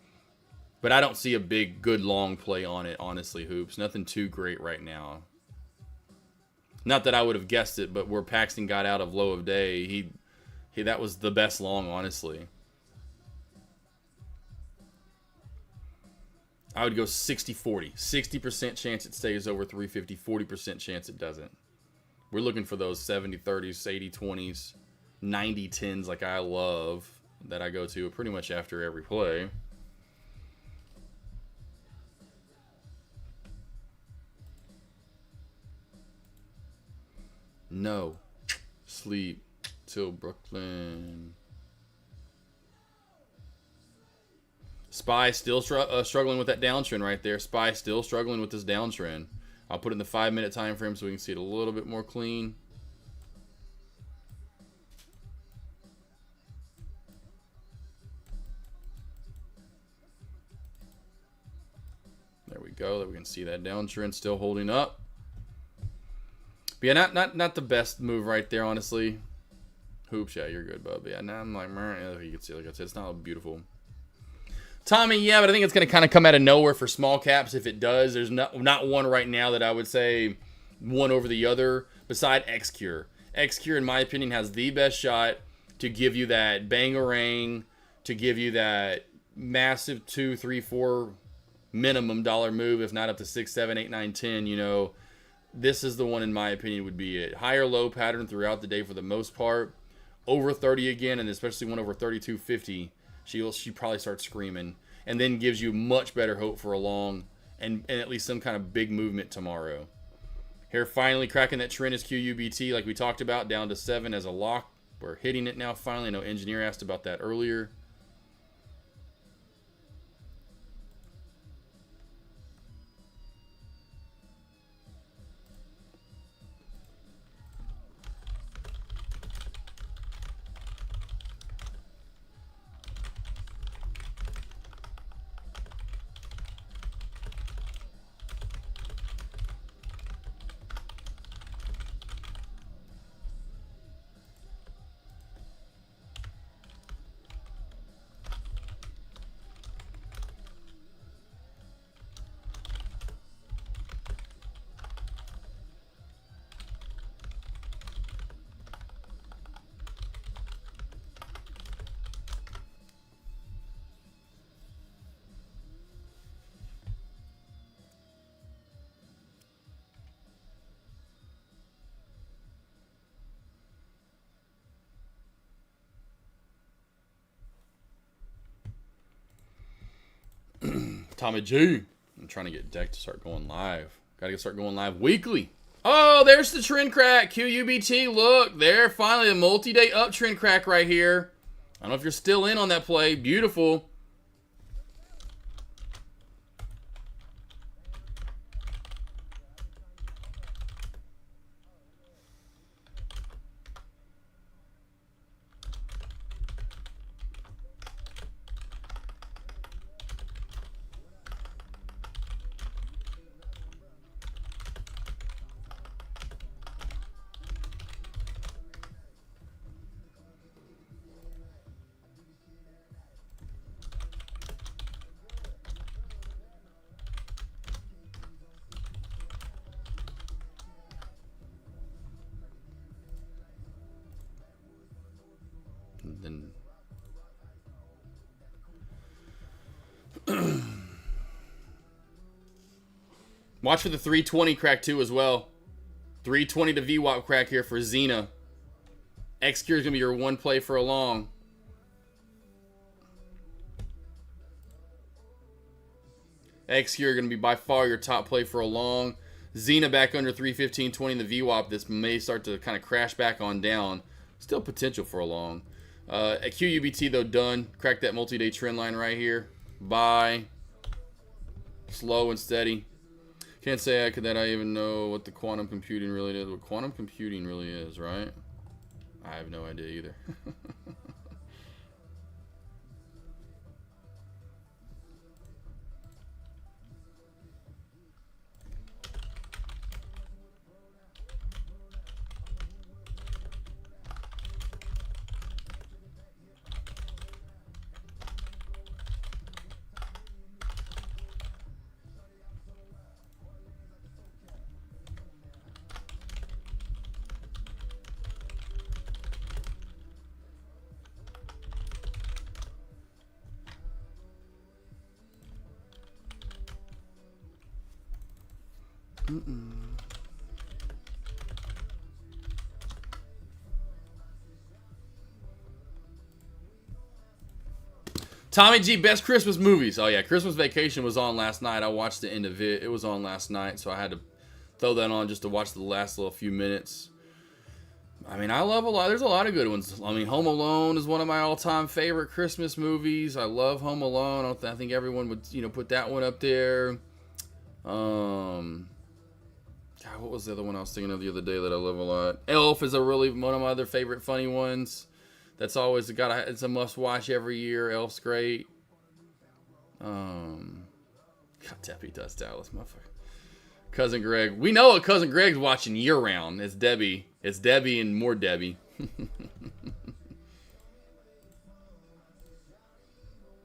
but I don't see a big, good long play on it, honestly, Hoops. Nothing too great right now. Not that I would have guessed it, but where Paxton got out of low of day, he that was the best long, honestly. I would go 60-40. 60% chance it stays over 350, 40% chance it doesn't. We're looking for those 70-30s, 80-20s, 90-10s like I love that I go to pretty much after every play. No. Sleep till Brooklyn. Spy still struggling with that downtrend right there. Spy still struggling with this downtrend. I'll put it in the 5-minute time frame so we can see it a little bit more clean. There we go. That we can see that downtrend still holding up. But yeah, not the best move right there, honestly. Hoops, yeah, you're good, bub. Yeah, now I'm like, you can see, like I said, it's not beautiful. Tommy, yeah, but I think it's going to kind of come out of nowhere for small caps if it does. There's not one right now that I would say one over the other beside X-Cure. X-Cure, in my opinion, has the best shot to give you that bangarang, to give you that massive 2, 3, 4 minimum dollar move, if not up to 6, 7, 8, 9, 10. You know, this is the one, in my opinion, would be it. Higher low pattern throughout the day for the most part. Over 30 again, and especially one over 32.50. She probably starts screaming, and then gives you much better hope for a long and at least some kind of big movement tomorrow. Here finally cracking that trend is QUBT, like we talked about, down to 7 as a lock. We're hitting it now finally. I know Engineer asked about that earlier. Tommy G. I'm trying to get Deck to start going live. Gotta start going live weekly. Oh, there's the trend crack. QUBT, look. There, finally, a multi-day uptrend crack right here. I don't know if you're still in on that play. Beautiful. Then watch for the 320 crack too as well. 320 to VWAP crack here for Xena. X-Cure is going to be your one play for a long. X-Cure going to be by far your top play for a long. Xena back under 315.20 in the VWAP. This may start to kind of crash back on down. Still potential for a long. At QUBT though, done. Crack that multi-day trend line right here. Buy. Slow and steady. Can't say that I even know what the quantum computing really is. What quantum computing really is, right? I have no idea either. Tommy G, best Christmas movies. Oh yeah, Christmas Vacation was on last night. I watched the end of it. It was on last night, so I had to throw that on just to watch the last little few minutes. I mean, I love a lot. There's a lot of good ones. I mean, Home Alone is one of my all-time favorite Christmas movies. I love Home Alone. I think everyone would, put that one up there. God, what was the other one I was thinking of the other day that I love a lot? Elf is one of my other favorite funny ones. That's always it's a must-watch every year. Elf's great. God, Debbie does Dallas, motherfucker. Cousin Greg. We know what Cousin Greg's watching year-round. It's Debbie. It's Debbie and more Debbie.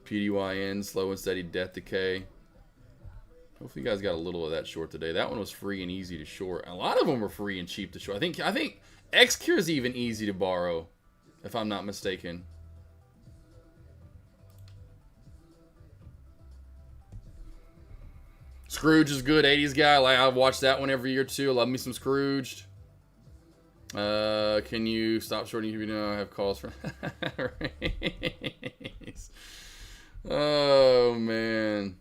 PDYN, Slow and Steady Death Decay. Hopefully you guys got a little of that short today. That one was free and easy to short. A lot of them were free and cheap to short. I think X-Cure is even easy to borrow, if I'm not mistaken. Scrooge is good, 80s guy. I've watched that one every year too. Love me some Scrooged. Can you stop shorting if you know I have calls from Oh man.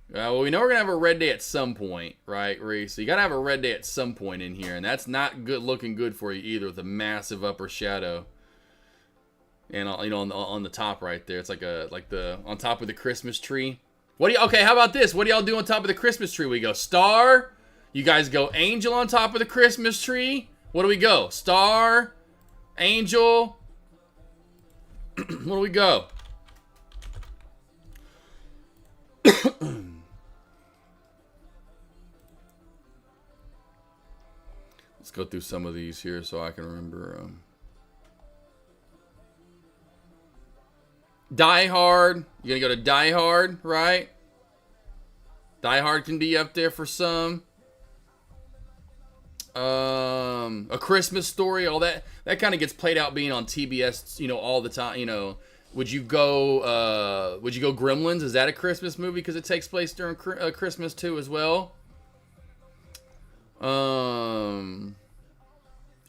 Well, we know we're gonna have a red day at some point, right, Reese? So you gotta have a red day at some point in here, and that's not looking good for you either, with a massive upper shadow. And on the top right there, it's like the on top of the Christmas tree. Okay, how about this? What do y'all do on top of the Christmas tree? We go star. You guys go angel on top of the Christmas tree. What do we go? Star, angel. What do we go? Let's go through some of these here so I can remember. Die Hard. You're going to go to Die Hard, right? Die Hard can be up there for some. A Christmas Story, all that kind of gets played out being on TBS, all the time. Would you go Gremlins? Is that a Christmas movie because it takes place during Christmas too as well?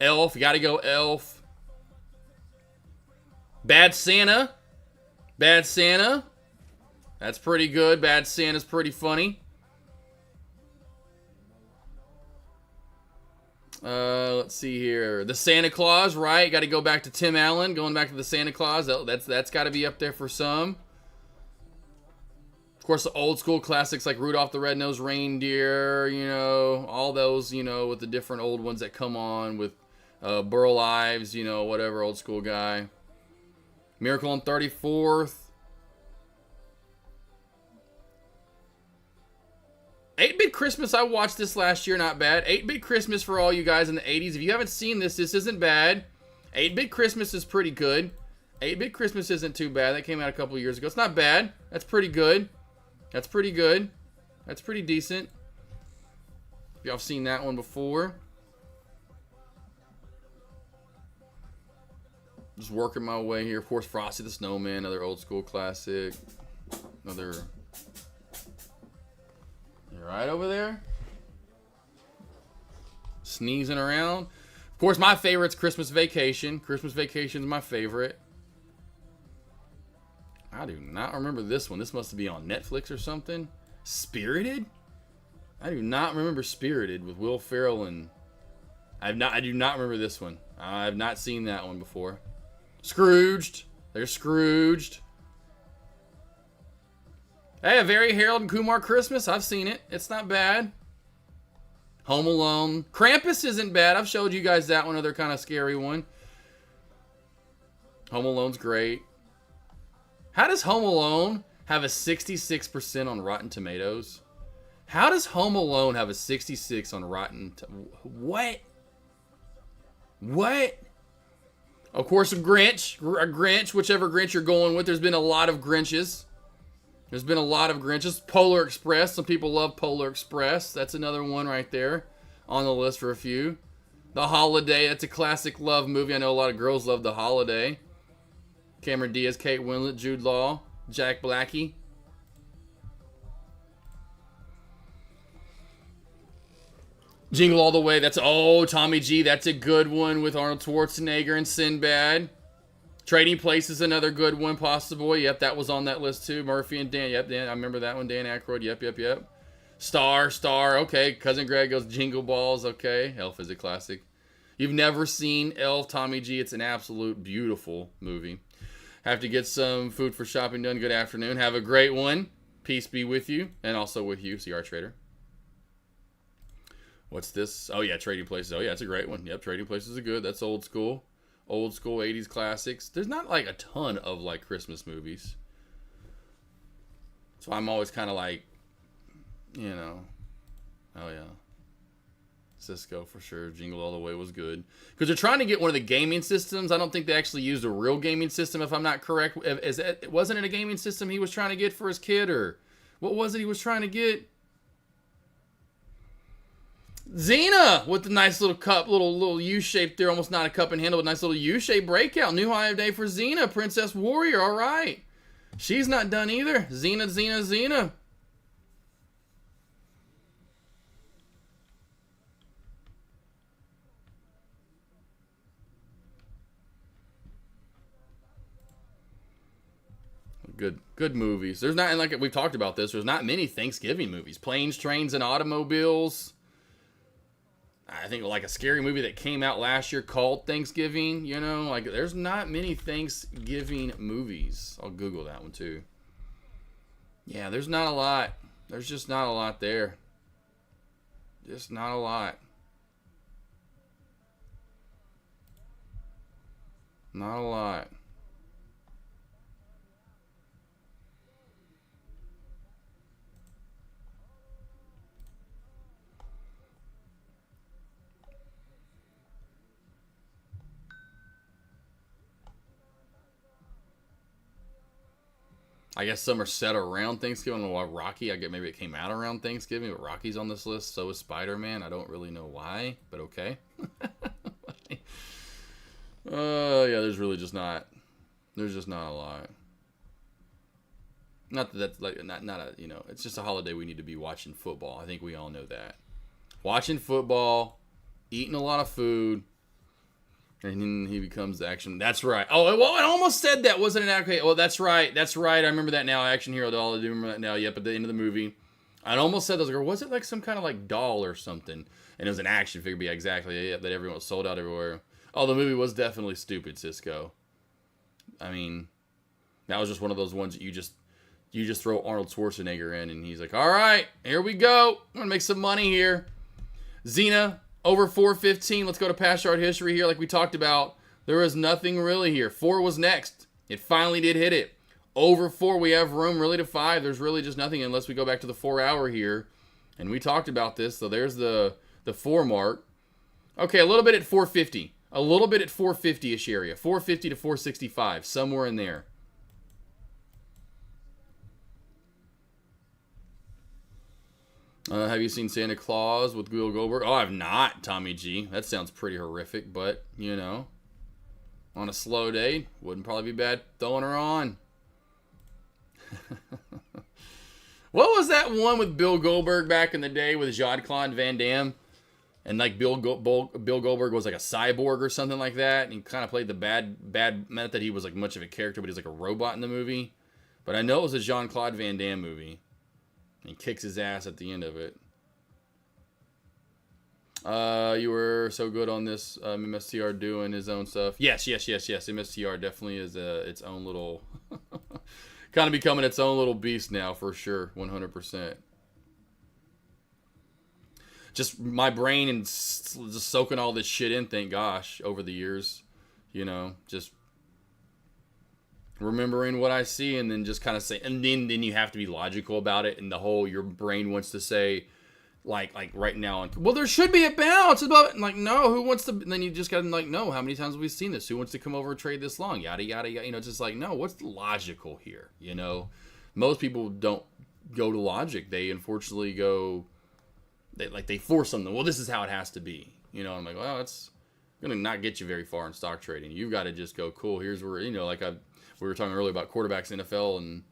Elf, you got to go Elf. Bad Santa. Bad Santa. That's pretty good. Bad Santa's pretty funny. Let's see here. The Santa Claus, right? Got to go back to Tim Allen. Going back to the Santa Claus. That's got to be up there for some. Of course, the old school classics like Rudolph the Red-Nosed Reindeer, all those, with the different old ones that come on with Burl Ives, whatever, old school guy. Miracle on 34th. 8-Bit Christmas, I watched this last year, not bad. 8-Bit Christmas for all you guys in the 80s. If you haven't seen this isn't bad. 8-Bit Christmas is pretty good. 8-Bit Christmas isn't too bad. That came out a couple years ago. It's not bad. That's pretty good. That's pretty good. That's pretty decent. If y'all have seen that one before. Just working my way here. Of course, Frosty the Snowman, another old school classic. Another... You right over there? Sneezing around. Of course, my favorite's Christmas Vacation. Christmas Vacation is my favorite. I do not remember this one. This must be on Netflix or something. Spirited? I do not remember Spirited with Will Ferrell and... I do not remember this one. I have not seen that one before. Scrooged. There's Scrooged. Hey, A Very Harold and Kumar Christmas. I've seen it. It's not bad. Home Alone. Krampus isn't bad. I've showed you guys that one, other kind of scary one. Home Alone's great. How does Home Alone have a 66% on Rotten Tomatoes? How does Home Alone have a 66 on Rotten? What? What? Of course, a Grinch, whichever Grinch you're going with. There's been a lot of Grinches. There's been a lot of Grinches. Polar Express. Some people love Polar Express. That's another one right there on the list for a few. The Holiday. That's a classic love movie. I know a lot of girls love The Holiday. Cameron Diaz, Kate Winslet, Jude Law, Jack Blackie. Jingle All the Way. Tommy G. That's a good one with Arnold Schwarzenegger and Sinbad. Trading Places, another good one, possible. Yep, that was on that list too. Murphy and Dan. Yep, Dan. I remember that one. Dan Aykroyd. Yep. Star. Okay. Cousin Greg goes Jingle Balls. Okay. Elf is a classic. You've never seen Elf, Tommy G. It's an absolute beautiful movie. Have to get some food for shopping done. Good afternoon. Have a great one. Peace be with you, and also with you, CR Trader. What's this? Oh, yeah, Trading Places. Oh, yeah, it's a great one. Yep, Trading Places are good. That's old school. Old school 80s classics. There's not, like, a ton of, like, Christmas movies. So I'm always kind of like, you know, oh, yeah. Cisco, for sure. Jingle All the Way was good. Because they're trying to get one of the gaming systems. I don't think they actually used a real gaming system, if I'm not correct. Wasn't it a gaming system he was trying to get for his kid? Or what was it he was trying to get? Xena with the nice little cup, little U-shaped there, almost not a cup and handle, but nice little U-shaped breakout. New high of day for Xena, Princess Warrior. All right. She's not done either. Xena. Good movies. There's not, and like we've talked about this, there's not many Thanksgiving movies. Planes, Trains, and Automobiles. I think like a scary movie that came out last year called Thanksgiving, you know, like there's not many Thanksgiving movies. I'll Google that one too. Yeah, there's not a lot. There's just not a lot there. Just not a lot. Not a lot. I guess some are set around Thanksgiving. I don't know why Rocky. I get maybe it came out around Thanksgiving, but Rocky's on this list. So is Spider-Man. I don't really know why, but okay. Yeah, there's really just not. There's just not a lot. Not that that's like not a, you know, it's just a holiday we need to be watching football. I think we all know that. Watching football, eating a lot of food. And then he becomes the action. That's right. Oh, well, I almost said that. Wasn't an okay. Oh, that's right. That's right. I remember that now. Action hero doll. I do remember that now. Yep, at the end of the movie. I almost said, was it like some kind of like doll or something? And it was an action figure. Yeah, exactly. Yeah, that everyone was sold out everywhere. Oh, the movie was definitely stupid, Cisco. I mean, that was just one of those ones that you just throw Arnold Schwarzenegger in, and he's like, all right, here we go. I'm going to make some money here. Xena. Over 415. Let's go to past yard history here like we talked about. There was nothing really here. 4 was next. It finally did hit it. Over 4, we have room really to 5. There's really just nothing unless we go back to the 4 hour here. And we talked about this. So there's the 4 mark. Okay, a little bit at 450. A little bit at 450-ish area. 450 to 465. Somewhere in there. Have you seen Santa Claus with Bill Goldberg? Oh, I've not, Tommy G. That sounds pretty horrific, but, you know, on a slow day, wouldn't probably be bad throwing her on. What was that one with Bill Goldberg back in the day with Jean-Claude Van Damme? And, like, Bill Goldberg was, like, a cyborg or something like that. And he kind of played the bad, not that he was, like, much of a character, but he was, like, a robot in the movie. But I know it was a Jean-Claude Van Damme movie. He kicks his ass at the end of it. You were so good on this. MSTR doing his own stuff. Yes. MSTR definitely is its own little... kind of becoming its own little beast now, for sure. 100%. Just my brain and just soaking all this shit in, thank gosh, over the years. You know, just... remembering what I see and then just kind of say, and then you have to be logical about it, and the whole your brain wants to say like right now, well, there should be a balance about it. And like, no, who wants to, and then you just gotta like, no, how many times have we seen this? Who wants to come over and trade this long? Yada yada yada. You know, it's just like, no, what's logical here? You know, most people don't go to logic. They unfortunately go, they force something. Well, this is how it has to be. You know, I'm like, well, it's gonna not get you very far in stock trading. You've got to just go, cool, here's where, you know, like we were talking earlier about quarterbacks in NFL, and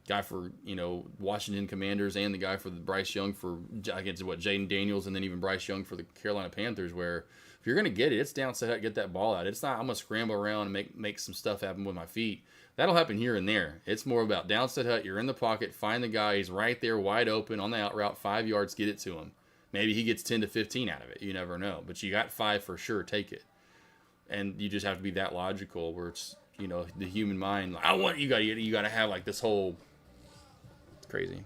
guy for, you know, Washington Commanders, and the guy for the Bryce Young for, I guess, what, Jaden Daniels, and then even Bryce Young for the Carolina Panthers, where if you're going to get it, it's down, set, get that ball out. It's not, I'm going to scramble around and make some stuff happen with my feet. That'll happen here and there. It's more about down, set, hut, you're in the pocket, find the guy, he's right there, wide open, on the out route, 5 yards, get it to him. Maybe he gets 10 to 15 out of it. You never know. But you got 5 for sure. Take it. And you just have to be that logical where it's, you know, the human mind. Like, I want you got to have like this whole. It's crazy.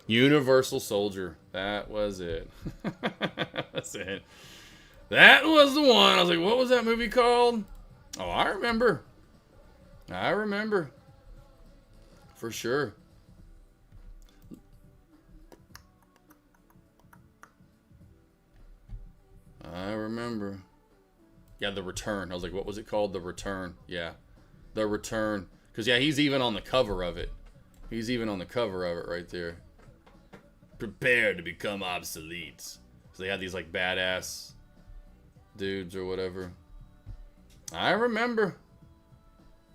Universal Soldier. That was it. That's it. That was the one. I was like, what was that movie called? Oh, I remember. I remember. For sure. I remember. Yeah, The Return. I was like, what was it called? The Return. Yeah. The Return. Because, yeah, he's even on the cover of it. He's even on the cover of it right there. Prepare to become obsolete. So they had these, like, badass dudes or whatever. I remember.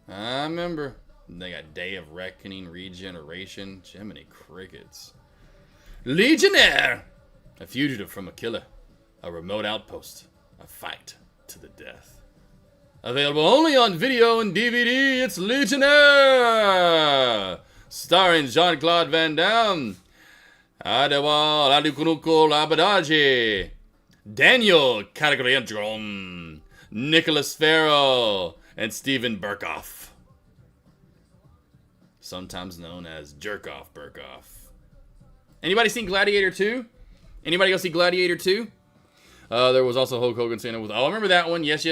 I remember. And they got Day of Reckoning, Regeneration, Jiminy Crickets. Legionnaire! A fugitive from a killer. A remote outpost. A fight to the death. Available only on video and DVD, it's Legionnaire! Starring Jean-Claude Van Damme, Adewale Adekunle Labadaji, Daniel Caragiandron, Nicholas Farrell, and Steven Berkoff. Sometimes known as Jerkoff Berkoff. Anybody seen Gladiator 2? Anybody go see Gladiator 2? There was also Hulk Hogan saying it was. Oh, I remember that one. Yes. I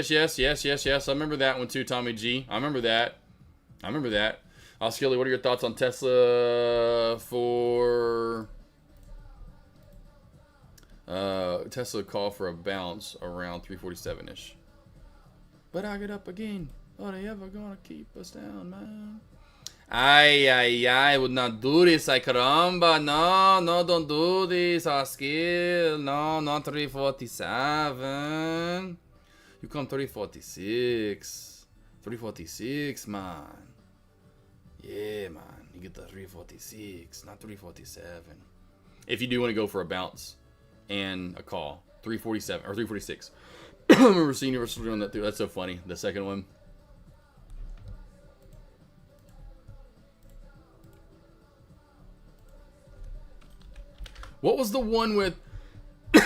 remember that one too, Tommy G. I remember that. Skilly, what are your thoughts on Tesla for Tesla call for a bounce around 347-ish? But I get up again. Are they ever gonna keep us down, man? I would not do this. Ay, caramba. No, don't do this. Skill. No, not 347. You come 346. 346, man. Yeah, man. You get the 346, not 347. If you do want to go for a bounce and a call, 347 or 346. I remember seeing Universal doing that too. That's so funny. The second one. What was the one with I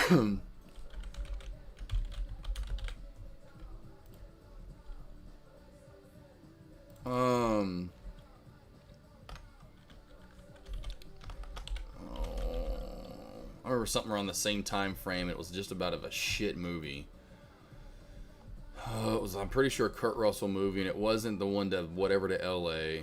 remember something around the same time frame. It was just about a shit movie. It was, I'm pretty sure, a Kurt Russell movie, and it wasn't the one to whatever to LA.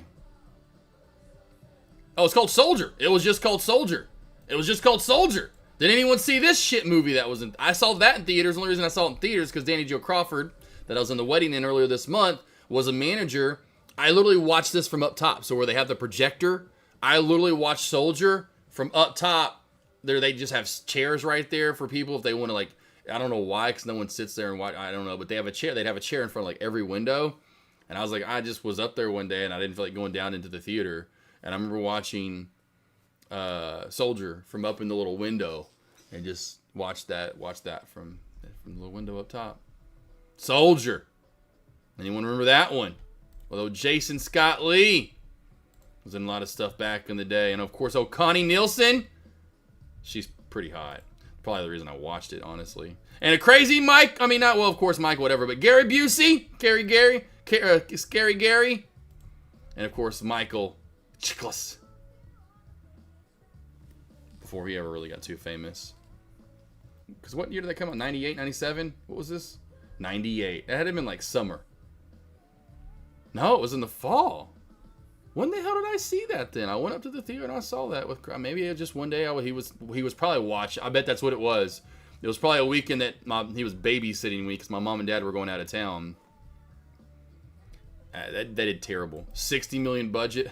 Oh, it's called Soldier. It was just called Soldier. Did anyone see this shit movie that was in... I saw that in theaters. The only reason I saw it in theaters because Danny Joe Crawford, that I was in the wedding in earlier this month, was a manager. I literally watched this from up top. So where they have the projector, I literally watched Soldier from up top. There, they just have chairs right there for people if they want to, like... I don't know why, because no one sits there and watch. I don't know, but they have a chair. They'd have a chair in front of like every window. And I was like, I just was up there one day and I didn't feel like going down into the theater. And I remember watching Soldier from up in the little window and just watch that from the little window up top. Soldier. Anyone remember that one? Although Jason Scott Lee was in a lot of stuff back in the day. And of course, Connie Nielsen. She's pretty hot. Probably the reason I watched it, honestly. And a crazy Mike. I mean, not, well, of course, Mike, whatever. But Gary Busey. Scary Gary. And, of course, Michael Chiklis. Before he ever really got too famous. Because what year did that come out? 98, 97? What was this? 98. It had to have been like summer. No, it was in the fall. When the hell did I see that then? I went up to the theater and I saw that with maybe just one day. He was probably watching. I bet that's what it was. It was probably a weekend that he was babysitting week because my mom and dad were going out of town. That did terrible. $60 million budget.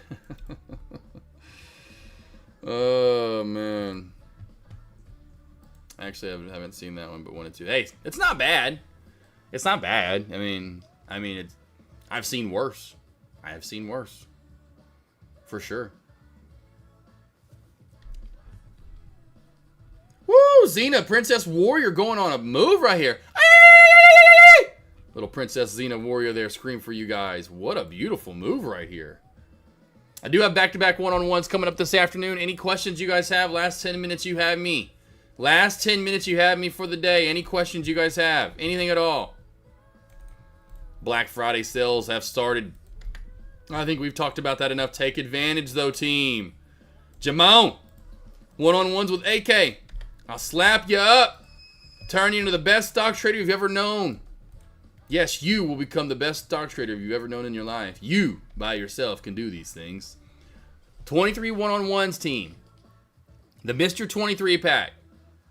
Oh man. Actually, I haven't seen that one, but wanted to. Hey, it's not bad. It's not bad. I mean, I've seen worse. I have seen worse. For sure. Woo! Xena, Princess Warrior going on a move right here. Little Princess Xena Warrior there, scream for you guys. What a beautiful move right here. I do have back-to-back one-on-ones coming up this afternoon. Any questions you guys have? Last 10 minutes you have me. Last 10 minutes you have me for the day. Any questions you guys have? Anything at all? Black Friday sales have started. I think we've talked about that enough. Take advantage, though, team. Jamon, one-on-ones with AK. I'll slap you up. Turn you into the best stock trader you've ever known. Yes, you will become the best stock trader you've ever known in your life. You, by yourself, can do these things. 23 one-on-ones, team. The Mr. 23 pack,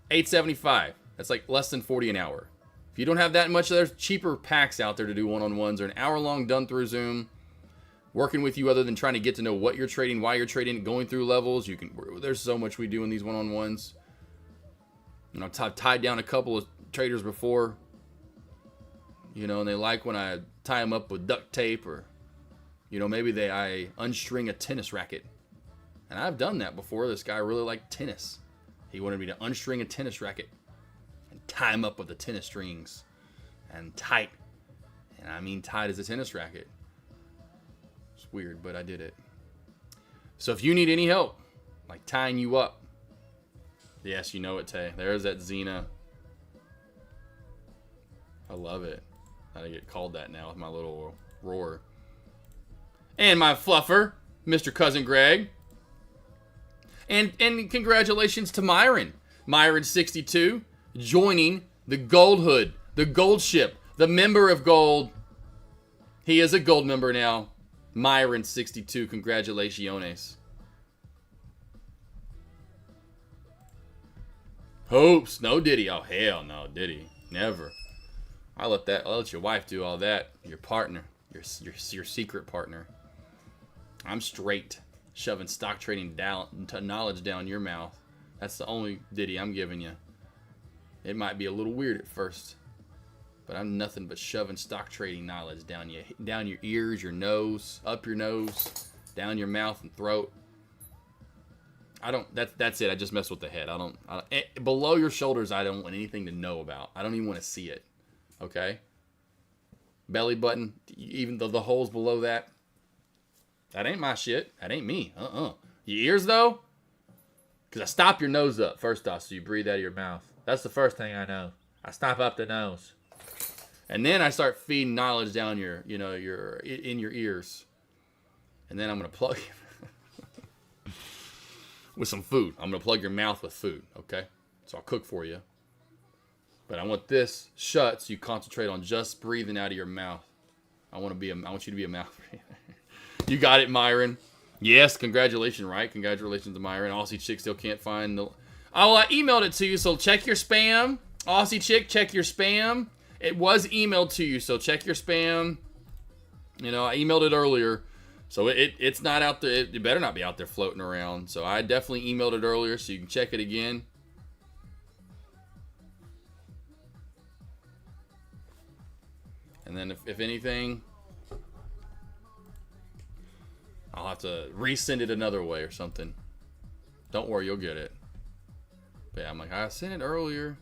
$8.75. That's like less than 40 an hour. If you don't have that much, there's cheaper packs out there to do one-on-ones or an hour-long done-through Zoom. Working with you other than trying to get to know what you're trading, why you're trading, going through levels. There's so much we do in these one-on-ones. You know, I've tied down a couple of traders before. You know, and they like when I tie them up with duct tape or, you know, maybe I unstring a tennis racket. And I've done that before. This guy really liked tennis. He wanted me to unstring a tennis racket and tie him up with the tennis strings. And tight. And I mean tight as a tennis racket. It's weird, but I did it. So if you need any help, like tying you up. Yes, you know it, Tay. There's that Xena. I love it. I get called that now with my little roar. And my fluffer, Mr. Cousin Greg. And congratulations to Myron. Myron62 joining the Gold Hood, the Gold Ship, the member of Gold. He is a Gold member now. Myron62, congratulations. Hopes, no Diddy. Oh hell no, Diddy, never. I'll let your wife do all that. Your partner, your secret partner. I'm straight. Shoving stock trading knowledge down your mouth. That's the only Diddy I'm giving you. It might be a little weird at first, but I'm nothing but shoving stock trading knowledge down your ears, your nose, up your nose, down your mouth and throat. That's it. I just mess with the head. Below your shoulders, I don't want anything to know about. I don't even want to see it. Okay? Belly button, even the holes below that. That ain't my shit. That ain't me. Your ears, though? Because I stop your nose up, first off, so you breathe out of your mouth. That's the first thing I know. I stop up the nose. And then I start feeding knowledge down in your ears. And then I'm going to plug you with some food. I'm going to plug your mouth with food, okay? So I'll cook for you. But I want this shut so you concentrate on just breathing out of your mouth. I want you to be a mouth breather. You got it, Myron. Yes, congratulations, right? Congratulations to Myron. Aussie Chick still can't find the... I emailed it to you, so check your spam. Aussie Chick, check your spam. It was emailed to you, so check your spam. You know, I emailed it earlier, so it's not out there. It better not be out there floating around. So I definitely emailed it earlier, so you can check it again. And then if anything... I'll have to resend it another way or something. Don't worry, you'll get it. But yeah, I'm like, I sent it earlier.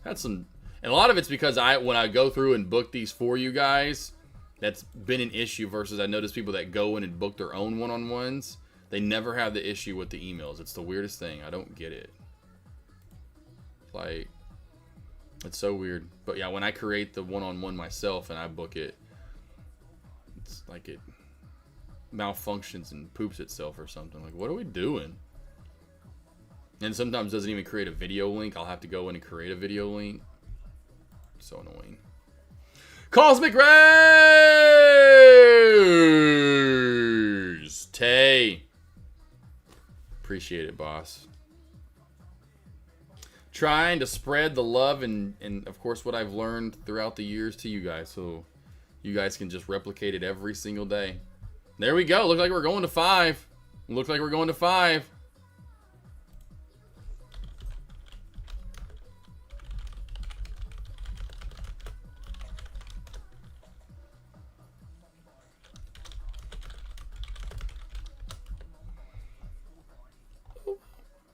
And a lot of it's because when I go through and book these for you guys, that's been an issue versus I notice people that go in and book their own one-on-ones, they never have the issue with the emails. It's the weirdest thing. I don't get it. Like, it's so weird. But yeah, when I create the one-on-one myself and I book it, it's like it malfunctions and poops itself or something. Like, what are we doing? And sometimes it doesn't even create a video link. I'll have to go in and create a video link. So annoying. Cosmic Rays! Tay. Appreciate it, boss. Trying to spread the love and of course what I've learned throughout the years to you guys, so you guys can just replicate it every single day. There we go. Look like we're going to 5. Look like we're going to 5.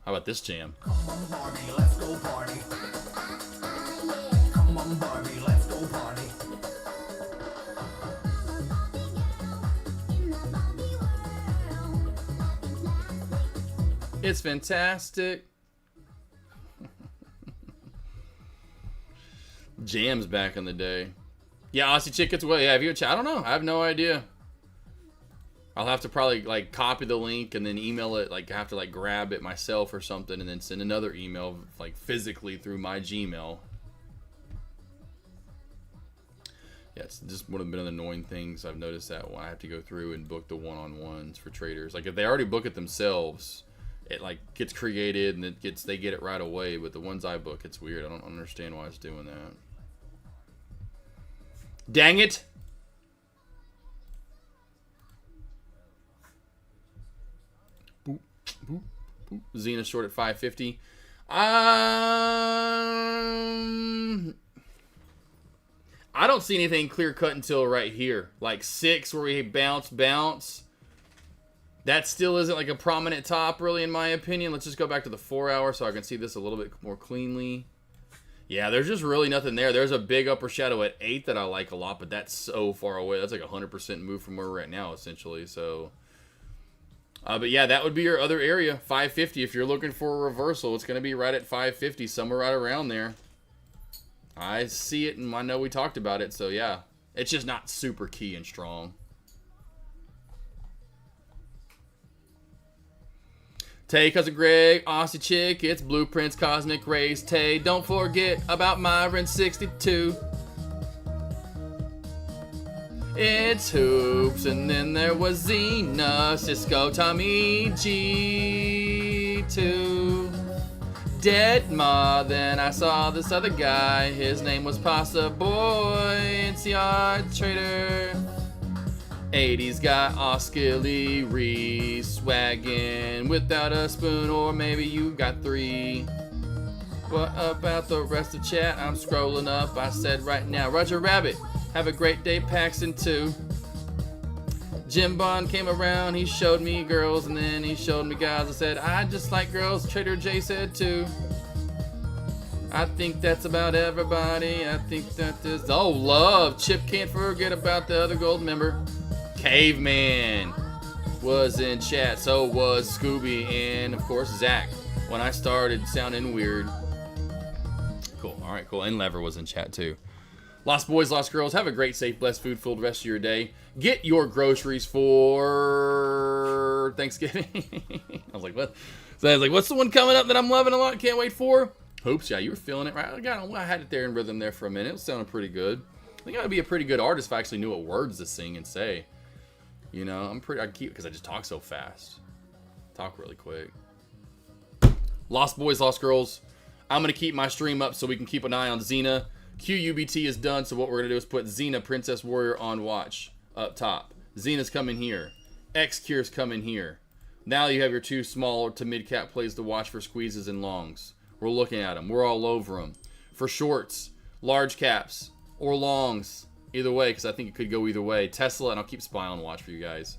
How about this jam? Come on, Barbie, let's go party. Come on, Barbie, let's go party. It's fantastic. jams back in the day. Yeah, Aussie Chick gets away. Yeah, if you I don't know. I have no idea. I'll have to probably like copy the link and then email it. Like I have to like grab it myself or something and then send another email like physically through my Gmail. Yeah, it's just one of the annoying things I've noticed that when I have to go through and book the one-on-ones for traders. Like if they already book it themselves, it like gets created and they get it right away. But the ones I book, it's weird. I don't understand why it's doing that. Dang it! Boop, boop, boop. Xena short at 550. I don't see anything clear cut until right here. Like 6 where we bounce. That still isn't like a prominent top really in my opinion. Let's just go back to the 4 hour so I can see this a little bit more cleanly. Yeah, there's just really nothing there. There's a big upper shadow at 8 that I like a lot, but that's so far away. That's like a 100% move from where we're at now essentially. So, but yeah, that would be your other area, 550. If you're looking for a reversal, it's going to be right at 550, somewhere right around there. I see it, and I know we talked about it, so yeah. It's just not super key and strong. Tay, Cousin Greg, Aussie Chick, it's Blueprints, Cosmic Rays, Tay. Don't forget about Myron 62. It's Hoops, and then there was Xena, Cisco, Tommy, G2. Dead Ma, then I saw this other guy. His name was Pasta Boy, NCR Trader. 80s got Oskilly Reese, swaggin' without a spoon, or maybe you got 3. What about the rest of chat? I'm scrolling up. I said right now, Roger Rabbit, have a great day, Paxton 2. Jim Bond came around, he showed me girls, and then he showed me guys. I said, I just like girls. Trader J said too. I think that's about everybody. I think that is... Oh, love. Chip can't forget about the other gold member. Caveman was in chat. So was Scooby and, of course, Zach. When I started sounding weird. Cool. All right, cool. And Lever was in chat too. Lost boys, lost girls, have a great, safe, blessed, food-filled rest of your day. Get your groceries for Thanksgiving. I was like, what? So I was like, what's the one coming up that I'm loving a lot? Can't wait for? Hoops, yeah, you were feeling it, right? I had it there in rhythm there for a minute. It was sounding pretty good. I think I would be a pretty good artist if I actually knew what words to sing and say. You know, I keep, because I just talk so fast. Talk really quick. Lost boys, lost girls. I'm going to keep my stream up so we can keep an eye on Xena. QUBT is done, so what we're going to do is put Xena, Princess Warrior on watch up top. Xena's coming here. X-Cure's coming here. Now you have your 2 small to mid-cap plays to watch for squeezes and longs. We're looking at them. We're all over them. For shorts, large caps, or longs. Either way, because I think it could go either way. Tesla, and I'll keep spy on watch for you guys.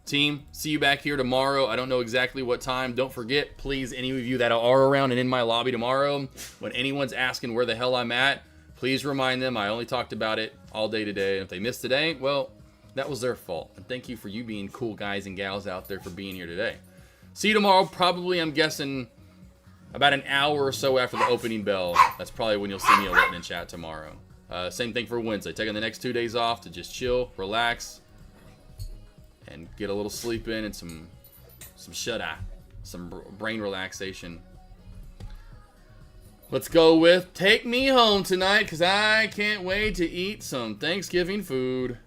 Team, see you back here tomorrow. I don't know exactly what time. Don't forget, please, any of you that are around and in my lobby tomorrow, when anyone's asking where the hell I'm at, please remind them I only talked about it all day today. And if they missed today, well, that was their fault. And thank you for you being cool guys and gals out there for being here today. See you tomorrow. Probably, I'm guessing, about an hour or so after the opening bell. That's probably when you'll see me alerting in chat tomorrow. Same thing for Wednesday. Taking the next 2 days off to just chill, relax, and get a little sleep in and some shut-eye, some brain relaxation. Let's go with Take Me Home tonight, because I can't wait to eat some Thanksgiving food.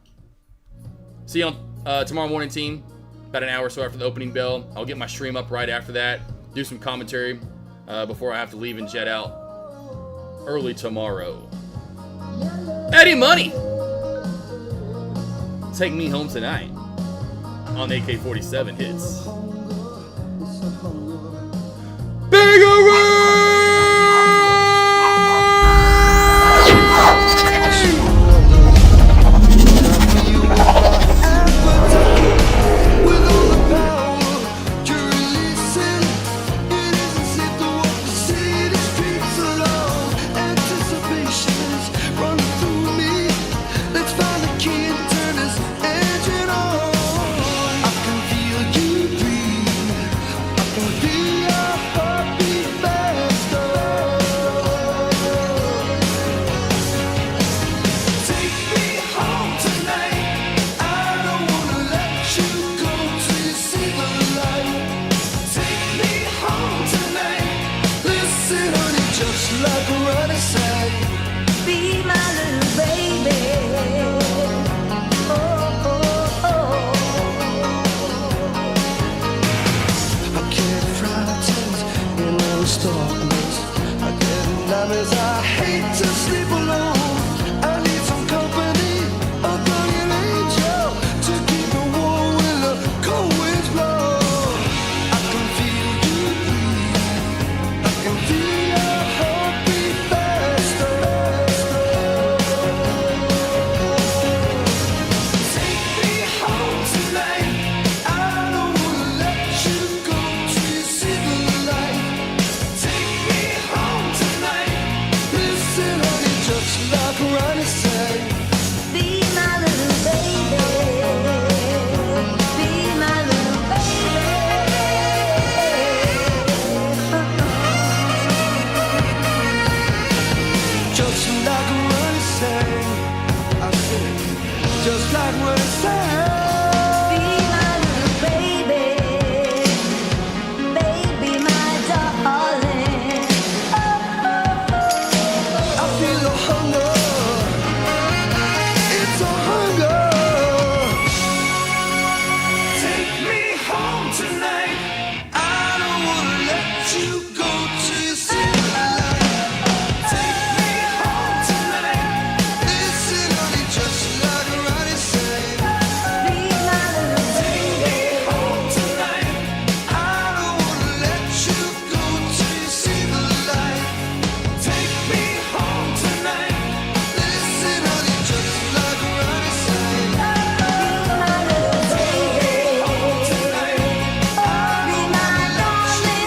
See you on tomorrow morning, team. About an hour or so after the opening bell. I'll get my stream up right after that. Do some commentary before I have to leave and jet out early tomorrow. Eddie Money! Take Me Home tonight on AK47 Hits. Bigger Breathe sang. I said, just like what it sang. Be my little baby, baby, my darling. I feel the hunger. It's a hunger. Take me home tonight. I don't wanna let you go till you see the light. Take me home tonight. Listen, honey, just like Ronnie said. Be my little Take me baby. home tonight. I don't wanna let you go till you see the light. Take me home tonight. Listen, honey, just like Ronnie said. Be my little baby, Home tonight. be my darling.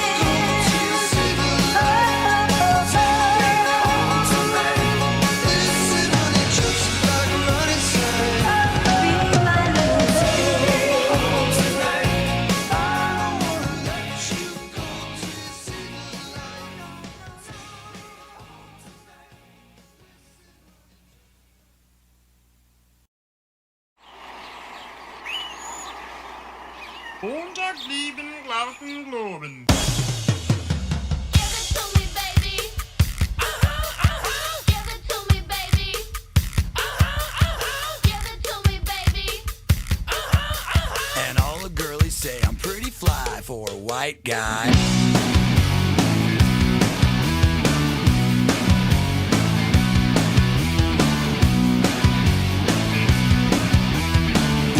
Till you see the light. Home tonight. Listen, honey, just like Ronnie said. Be my little baby. Home tonight. I don't wanna let you go till you see the light. Give it to me, baby. Give it to me, baby. Give it to me, baby. And all the girlies say I'm pretty fly for a white guy.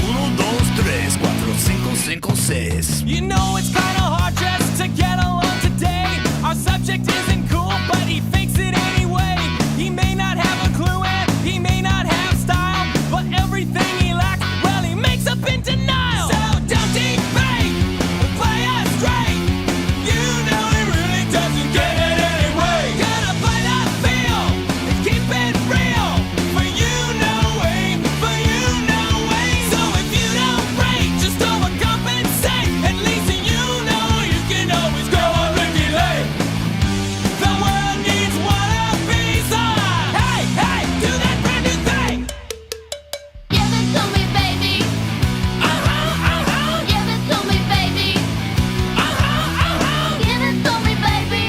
Uno, dos, tres, cuatro, cinco, cinco, seis. You know it's kinda hard just to get along today. Our subject isn't cool, but he fakes it anyway. He may not have a clue and he may not have style, but everything he lacks, well, he makes up in denial. So don't debate, play us straight. You know he really doesn't get it anyway. Gotta play that feel and keep it real. For you know way, for you know way. So if you don't break, just overcompensate. At least you know you can always go on Ricky Lake. The world needs one of these on. Hey, hey, do that brand new thing. Give it to me, baby. Give it to me, baby. Give it to me, baby.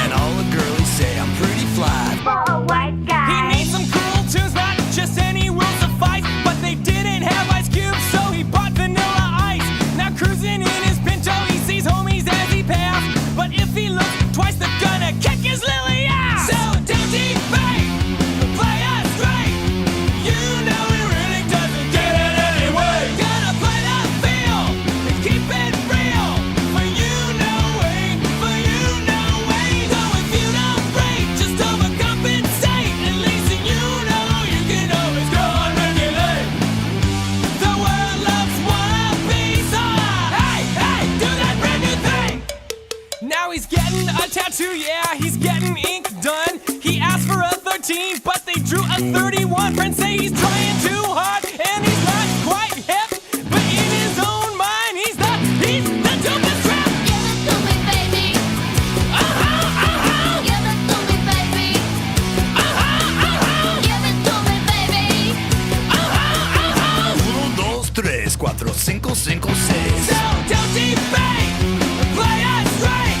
And all the girlies say I'm pretty fly. For a white He guy. needs some cool tunes, not just any will suffice. But they didn't have ice cubes, so he bought vanilla ice. Now cruising in his Pinto, he sees homies as he pass. But if he looks twice, they're gonna kick his lily ass. So don't debate, play us straight. You know he really doesn't get it anyway. Gotta play that feel and keep it real. For you know way, for you know way. So if you don't break, just overcompensate. At least you know you can always go on regulate. The world loves wannabes on. Hey, hey, do that brand new thing. Now he's getting a tattoo, yeah, he's getting ink done. He asked for a 13, but they drew a 31. Friends say he's trying too hard, and he's not quite hip. But in his own mind, he's the dopest rap. Give it to me, baby. Give it to me, baby. Give it to me, baby. Uno, dos, tres, cuatro, cinco, cinco, seis. So don't debate, play us straight.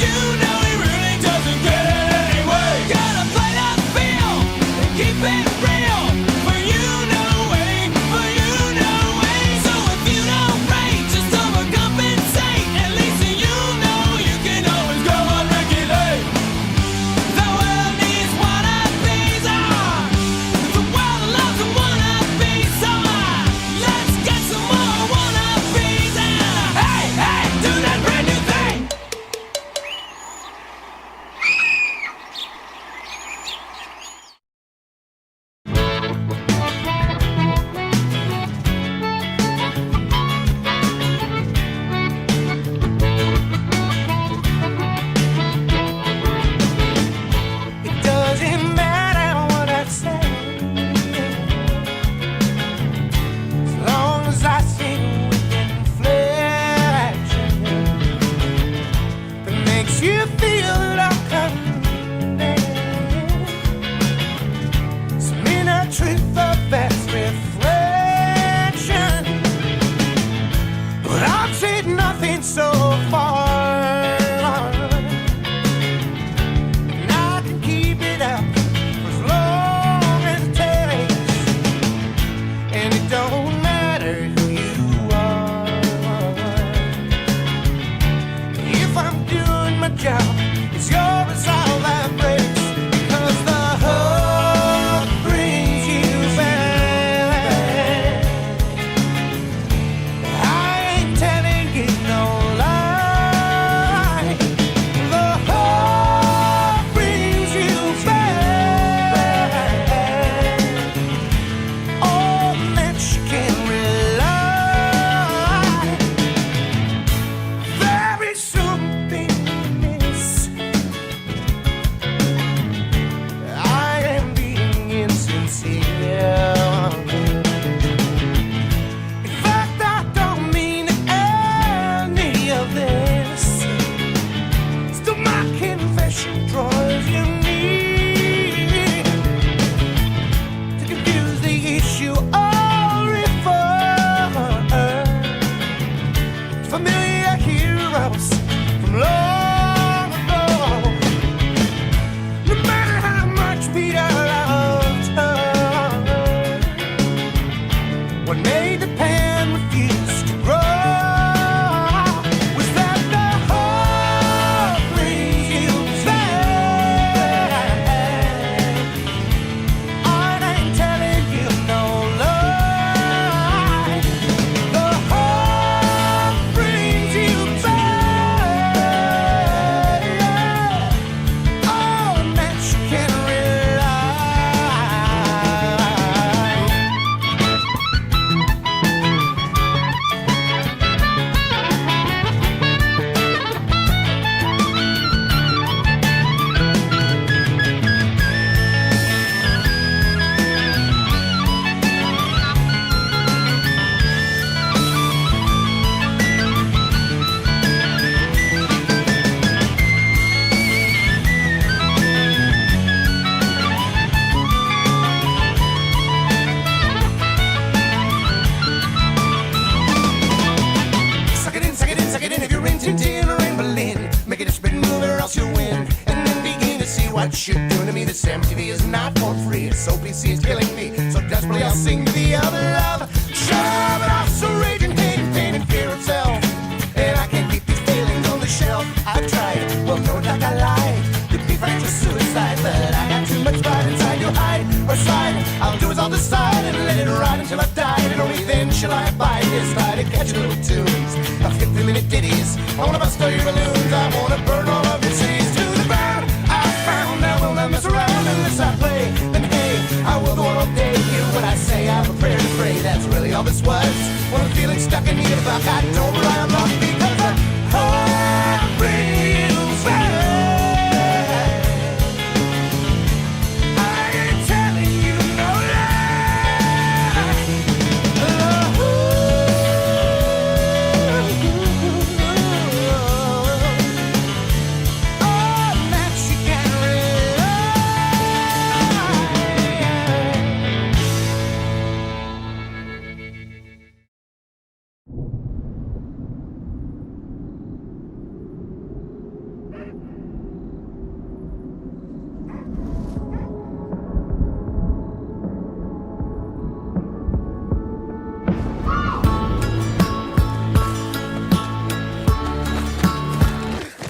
You know he really doesn't get it anyway. Gotta play that feel and keep it real. For you know way, for you know way. So if you don't break, just overcompensate. At least you know you can always go on regulate. The world needs wannabes on. The world loves a wannabe song. Let's get some more wannabes. MTV is not for free. So PC is killing me. So desperately I'll sing the other love. Shove it off, so raging, hate, pain, and fear of self. And I can't keep these feelings on the shelf. I've tried, well, no doubt I lied. To be frank, just suicide. But I got too much pride inside your hide or side. I'll do as I'll decide and let it ride until I die. And only then shall I abide this try to catch little tunes of 50-minute ditties. I wanna bust all your balloons. I wanna burn all of your cities to the ground. I found I will not mess around unless I play. Then hey, I will go on all day. Hear what I say, I have a prayer to pray. That's really all this was. When I'm feeling stuck in the buck, I don't rely on luck because the heart reels right. I ain't telling you no lie. Oh, that she can rely.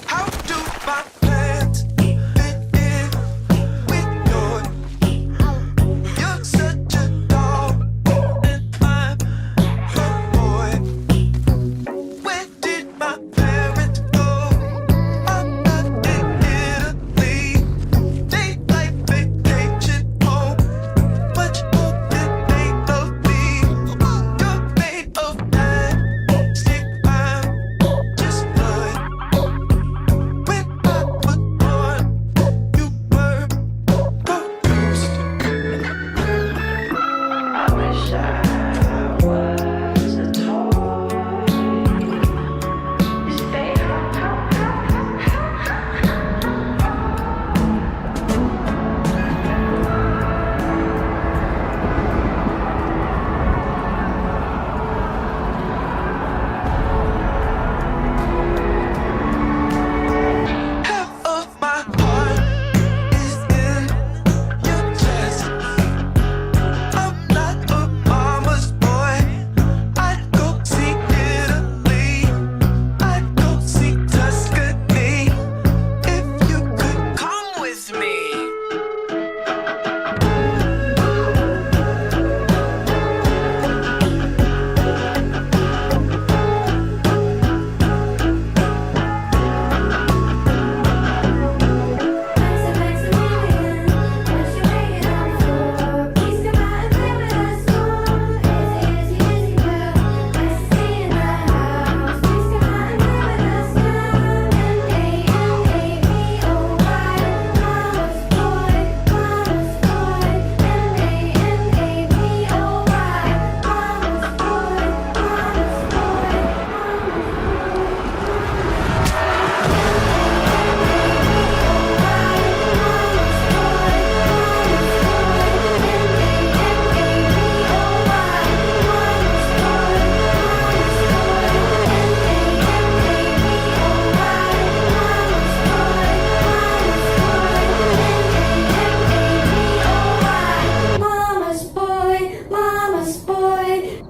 How do my plans fit in with yours? You're such a doll, and I'm her boy. Where did my parents go? I'm not in Italy. Daylight vacation home. Much more than they love me. You're made of plastic. I'm just blood. When I was born, you were confused. I wish I was a toy. Stay half of my heart is in your chest. I'm not a mama's boy. I'd go see Italy. I'd go see Tuscany. If you could come with me. Mama's boy, mama's boy.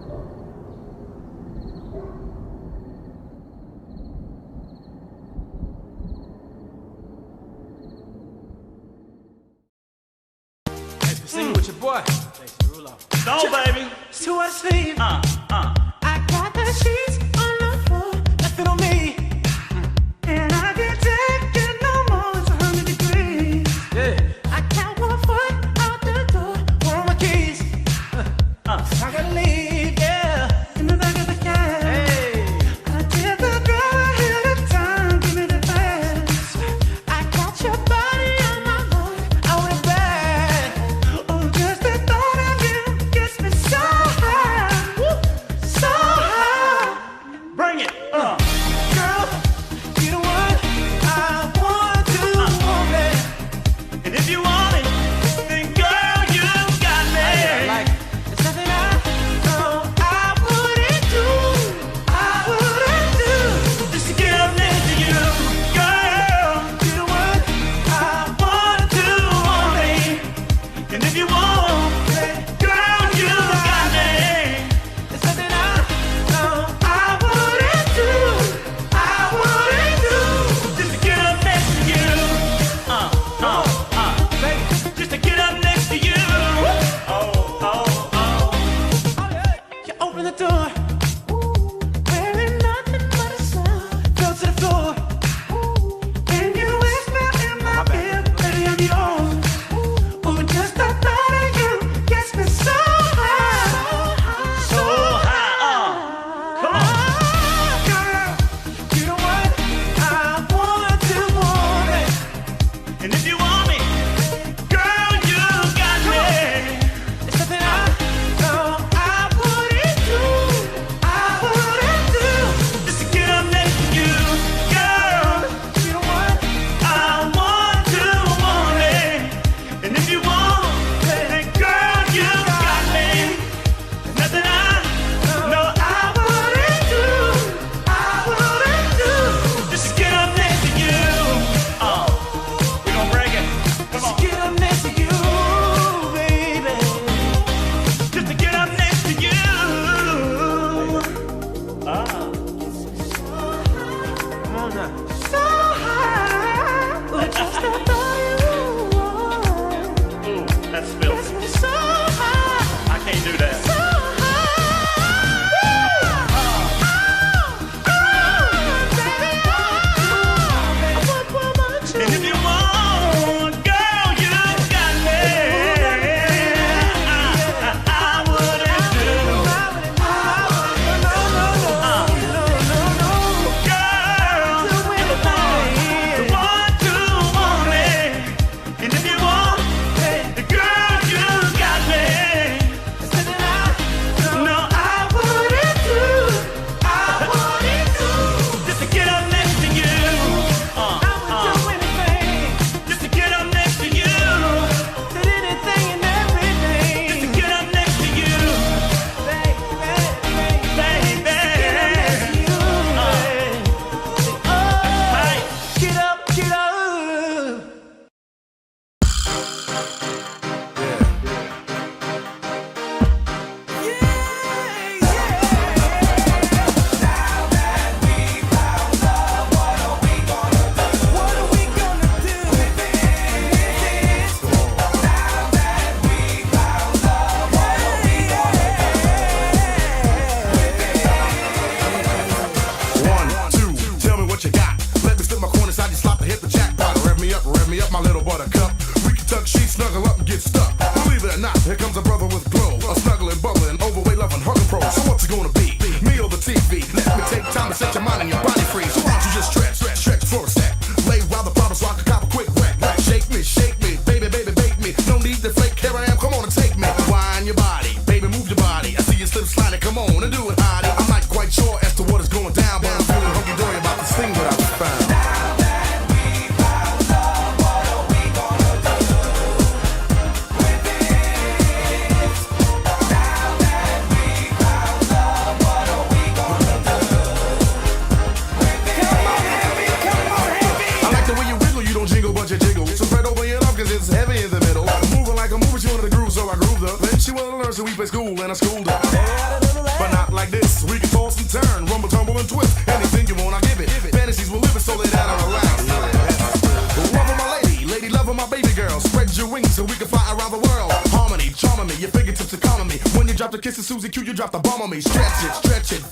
Sing with your boy. Go, baby. So I sleep. I got the sheets on the floor, nothing on me. And I can't take it no more. It's 100 degrees. Yeah. I count 1 foot out the door. Where are my keys? I gotta leave, yeah. In the back of the cab. Hey. I did the girl ahead of time. Give me the pass. I got your body on my mind. I went back. Oh, just the thought of you gets me so high. So high. you want, girl, you got me. There's something I know I wouldn't do. I wouldn't do just to get up next to you. Baby, just to get up next to you. You open the door, wearing nothing but a sound. Go to the floor, and you whisper in my ear, baby, I'm yours. Ooh, just the thought of you gets me so high, so high. Come on, girl, you know what? I want to want it, and if you want me, girl, you got me. It's something I know I wouldn't do. I wouldn't do just to get up next to you, girl. You know what? I want to want it, and if you want it, girl, you got me. There's nothing I know I wouldn't do. I wouldn't do just to get up next to you. We gon' break it. Come on. Just to get up next to you, baby. Just to get up next to you. Come on now. So high. Ooh, just the thought of you. Ooh, that's filthy. Gets me so high. I can't do that. So high. And if you want, girl, you got me. I wouldn't do. Girl, you want to want it. And if you want, girl, you got me. No, I wouldn't do. I wouldn't do just to get up next to you. I would do anything just to get up next to you. Did anything and everything just to get up next to you, baby. Hey, get up, get up. One, two, tell me what you got. Let me slip my corner side, you slop to hit the jackpot. Rev me up, my little buttercup. We can tuck sheets, snuggle up and get stuck. Believe it or not, here comes a brother with glow. A snuggling, bubbling, overweight, loving, hugging pro. So what's it gonna be? Me or the TV? Let me take time to set your mind and your body free. So why don't you just stretch for a sec. Lay while the problems so I can cop a quick wreck. Shake me, baby, bake me. No need to flake, here I am, come on and take me. Wind your body, baby, move your body. I see you slip sliding, come on and do it, hottie. I'm not quite sure as to what is going down, but I'm feeling hunky-dory about this thing that I was found. I like the way you wiggle, you don't jingle, but you jiggle. So spread over your love, cause it's heavy in the middle. Moving like a mover, she wanted the groove, so I grooved her. Then she wanted to learn, so we play school, and I schooled her. But not like this, we can toss and turn, rumble, tumble, and twist. Anything you want, I give it. Fantasies will live it, so lay down and relax. Love of my lady, love of my baby girl. Spread your wings so we can fly around the world. Harmony, charming me, your fingertips are calming me. When you drop the kiss of Susie Q, you drop the bomb on me. Stretch it, flex it.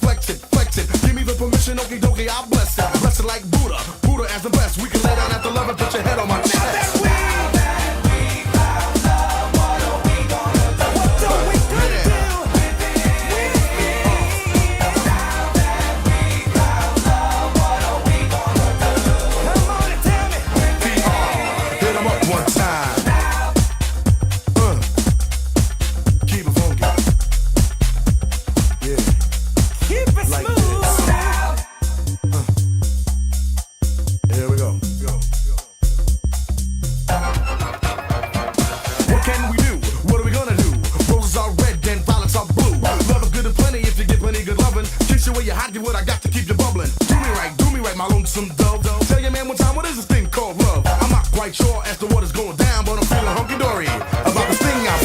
Give me the permission, okie dokie, I'll bless it. Bless it like Buddha as the best. We can lay down after love and put your head on my chest. Hit 'em up one time. Keep it funky. Yeah. Keep it Like smooth. Here we go. What can we do? What are we gonna do? Roses are red and violets are blue. Love is good and plenty if you get plenty good loving. Kiss you where you're hot, get what I got to keep you bubbling. Do me right, my lonesome dove. Tell your man one time, what is this thing called love? I'm not quite sure as to what is going down, but I'm feeling hunky-dory about this thing I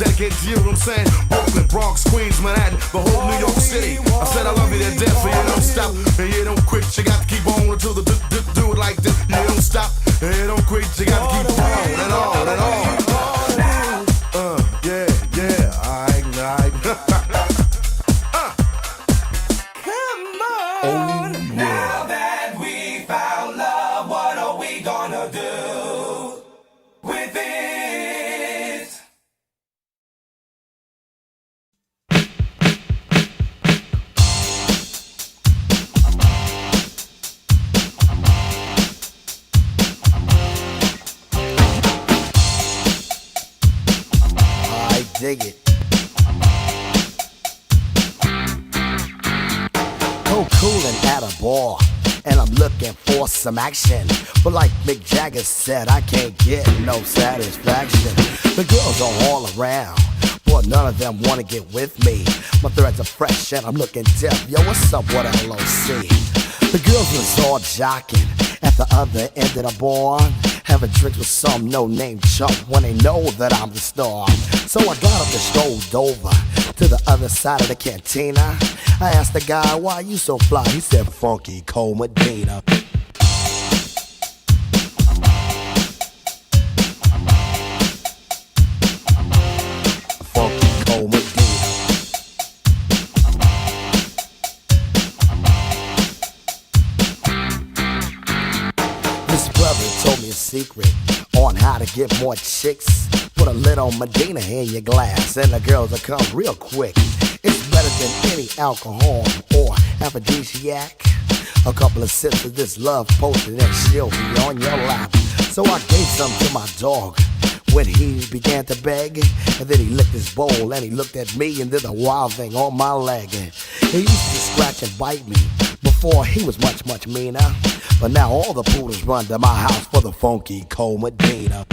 dedicated to you, know what I'm saying? Brooklyn, Bronx, Queens, Manhattan, the whole New York City. I said I love you to death, so you don't stop, and you don't quit. You got to keep on until the do it like this. You don't stop, and you don't quit. You got to keep on and on and on. Yeah, alright. Come on. Now that we found love, what are we gonna do with it? I dig it. Coolin' at a bar, and I'm looking for some action. But like Mick Jagger said, I can't get no satisfaction. The girls are all around, but none of them wanna get with me. My threads are fresh and I'm looking deaf. Yo, what's up, what LOC? The girls was all jocking at the other end of the bar, having drinks with some no-name chump when they know that I'm the star. So I got up and strolled over to the other side of the cantina. I asked the guy, why you so fly? He said, Funky Cole Medina. Funky Cole Medina. This brother told me a secret on how to get more chicks. Put a little Medina in your glass and the girls will come real quick. It's better than any alcohol or aphrodisiac. A couple of sips of this love potion and she'll be on your lap. So I gave some to my dog when he began to beg. And then he licked his bowl and he looked at me and did a wild thing on my leg. He used to scratch and bite me before he was much, much meaner. But now all the poodles run to my house for the Funky Cole Medina.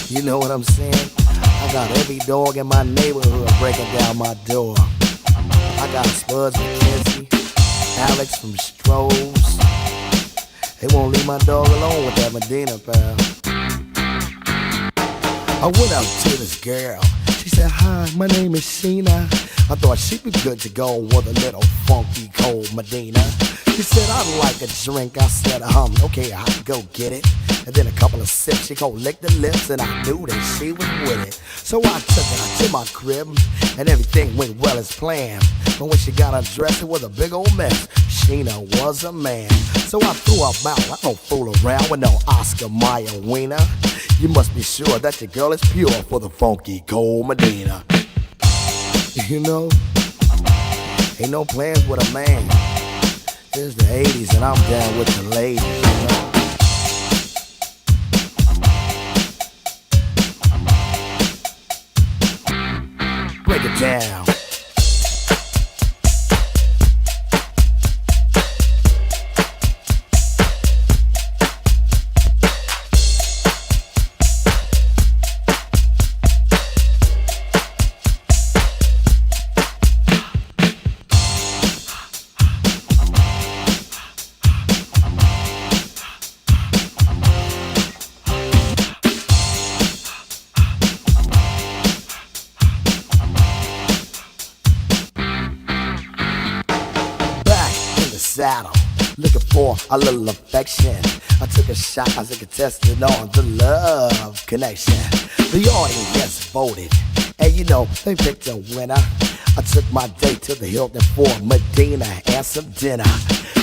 You know what I'm saying? I got every dog in my neighborhood breaking down my door. I got Spuds McKenzie, Alex from Strohs. They won't leave my dog alone with that Medina, pal. I went up to this girl. She said, hi, my name is Sheena. I thought she'd be good to go with a little Funky Cole Medina. She said, I'd like a drink. I said, okay, I'll go get it. And then a couple of sips, she gon' lick the lips, and I knew that she was with it. So I took her to my crib, and everything went well as planned. But when she got undressed, it was a big old mess. Sheena was a man. So I threw her out. I don't fool around with no Oscar Mayer wiener. You must be sure that your girl is pure for the Funky Cole Medina. You know, ain't no plans with a man. It's the 80s and I'm down with the ladies, you know. Break it down. Saddle, looking for a little affection. I took a shot as a contestant on the love connection. The audience voted, and you know, they picked a winner. I took my date to the Hilton for Medina and some dinner.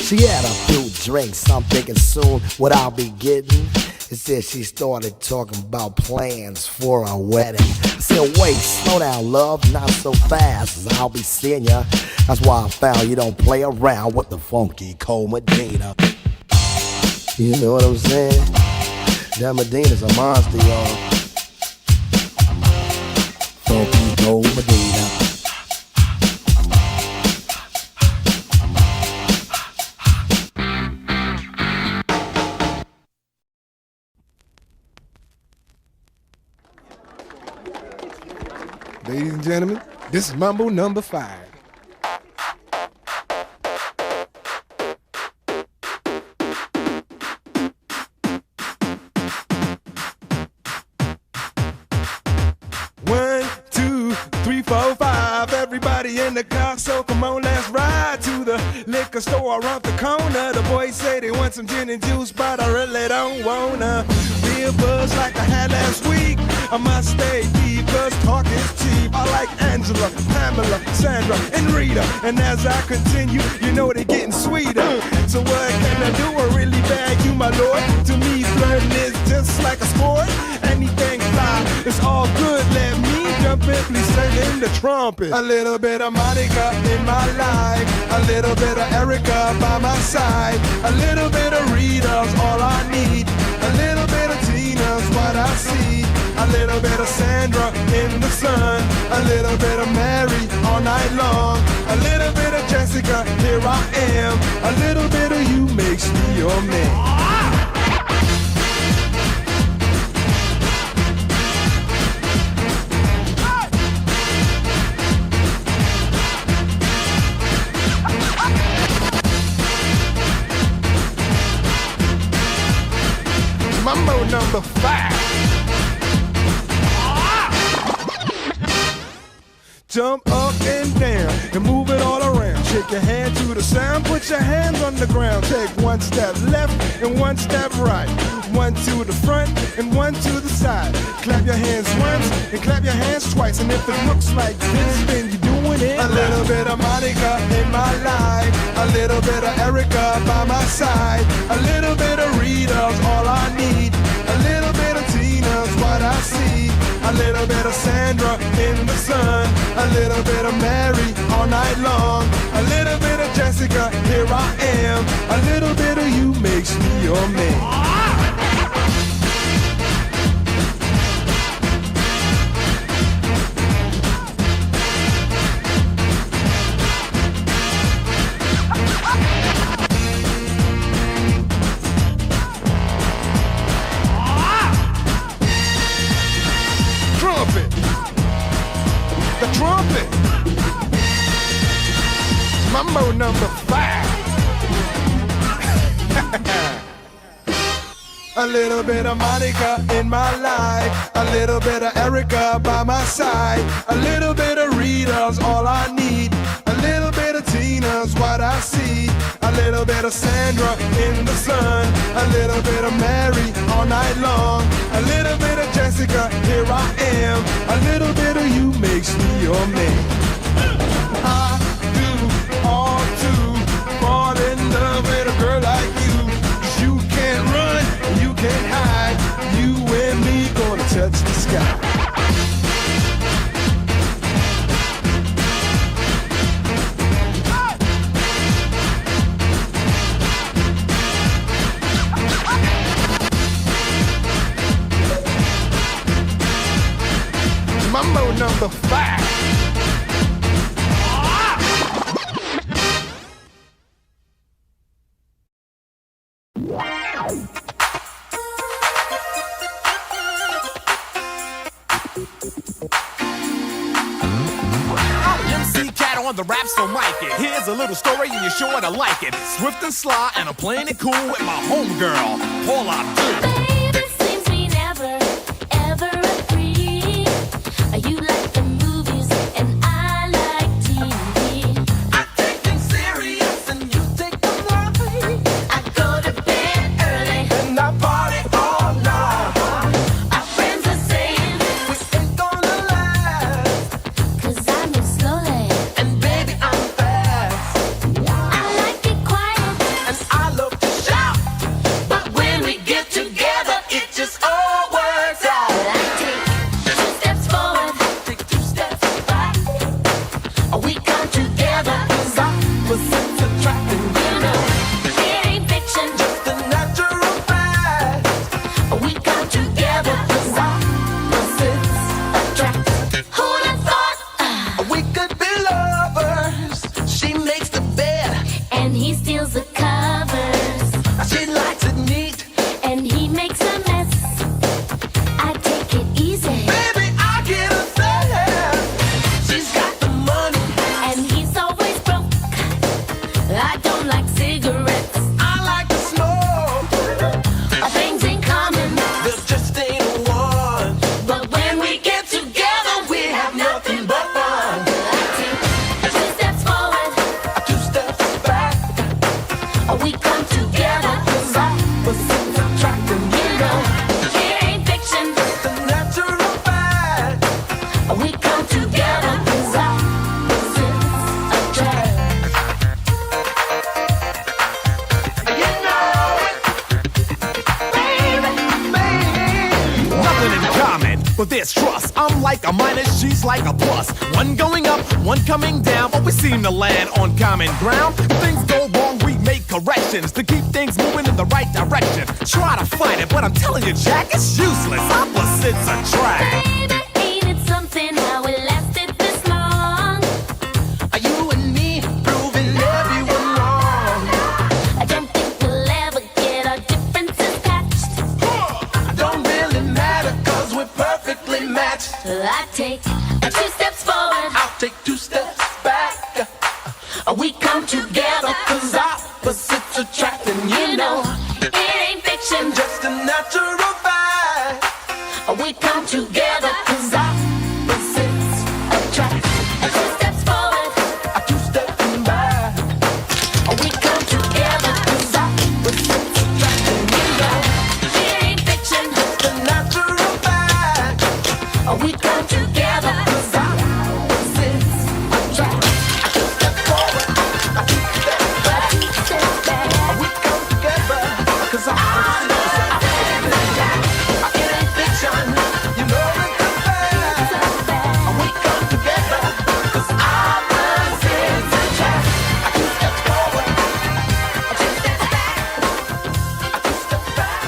She had a few drinks, I'm thinking soon what I'll be getting. Instead she started talking about plans for a wedding. I said, wait, slow down, love, not so fast, I'll be seeing ya. That's why I found you don't play around with the Funky Cole Medina. You know what I'm saying? That Medina's a monster, y'all. Funky Cole Medina. Ladies and gentlemen, this is Mambo number 5. One, 4, 5. Everybody in the car, so come on, let's ride to the liquor store around the corner. The boys say they want some gin and juice, but I really don't wanna be a buzz like I had last week. I must stay deep, cause talk is cheap. I like Angela, Pamela, Sandra, and Rita. And as I continue, you know they're getting sweeter. So what can I do? I really bag you, my lord. To me, flirting is just like a sport. Anything fly, it's all good. Let me jump in, please sing in the trumpet. A little bit of Monica in my life, a little bit of Erica by my side, a little bit of Rita's all I need, a little bit of Tina's what I see, a little bit of Sandra in the sun, a little bit of Mary all night long, a little bit of Jessica, here I am, a little bit of you makes me your man. Mambo number 5. Jump up and down and move it all around. Shake your hand to the sound, put your hands on the ground. Take one step left and one step right. One to the front and one to the side. Clap your hands once and clap your hands twice. And if it looks like this, then you're doing it. A little bit of Monica in my life, a little bit of Erica by my side, a little bit of Rita's all I need, a little bit of Tina's what I see, a little bit of Sandra in the sun, a little bit of Mary all night long, a little bit of Jessica, here I am, a little bit of you makes me your man. The trumpet. Mambo number 5. A little bit of Monica in my life, a little bit of Erica by my side, a little bit of Rita's all I need, a little bit of Tina's what I see, a little bit of Sandra in the sun, a little bit of Mary all night long, a little bit of Jessica, here I am, a little bit of you makes me your man. I do all to fall in love with a girl like you, 'cause you can't run, you can't hide, you and me gonna touch the sky. Mambo number 5. MC Cat on the rap, so mic it. Here's a little story and you're sure to like it. Swift and sly and I'm playing it cool with my homegirl, Paula Abdul. Baby, seems we never, ever agree. You like the movies and I like TV. I take things serious and you take them light. I go to bed early. And I party all night. Our friends are saying, We ain't gonna last. 'cause I move slowly. And baby, I'm fast. I like it quiet. And I love to shout. But when we get together, like a minus, she's like a plus. One going up, one coming down, but we seem to land on common ground. If things go wrong, we make corrections to keep things moving in the right direction. Try to fight it, but I'm telling you, Jack, it's useless. Opposites attract. Baby, ain't it something how it lasted this long? Are you and me proving everyone wrong? I don't think we'll ever get our differences patched. Don't really matter, cause we're perfectly matched. I take 2 steps forward. I'll take 2 steps back. We come together, cause opposites attract, and you know, It ain't fiction. just a natural vibe. We come together, cause opposites attract. 2 steps forward. 2 steps back. We come together, cause opposites attract, and you know, It ain't fiction. just a natural vibe. We come together, cause opposites attract. 2 steps forward, 2 steps back. We come together, cause opposites attract. It ain't fiction, you know it's a fact. We come together, cause opposites attract. 2 steps forward, 2 steps back. 2 steps back.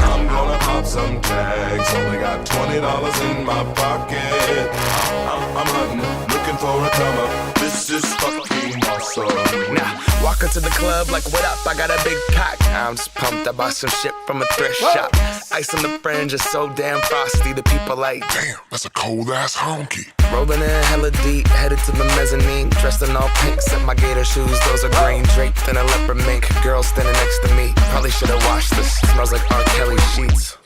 I'm gonna pop some tags. Only got $20 in my pocket. I'm hunting, looking for a come up. This is fucking awesome. Now, walk into the club like, what up? I got a big cock. I'm just pumped. I bought some shit from a thrift shop. Ice on the fringe is so damn frosty. The people like, Damn, that's a cold ass honky. rolling in hella deep, headed to the mezzanine. Dressed in all pink, set my gator shoes. Those are green, draped in a leopard mink. Girl standing next to me. Probably should've washed this. Smells like R. Kelly sheets.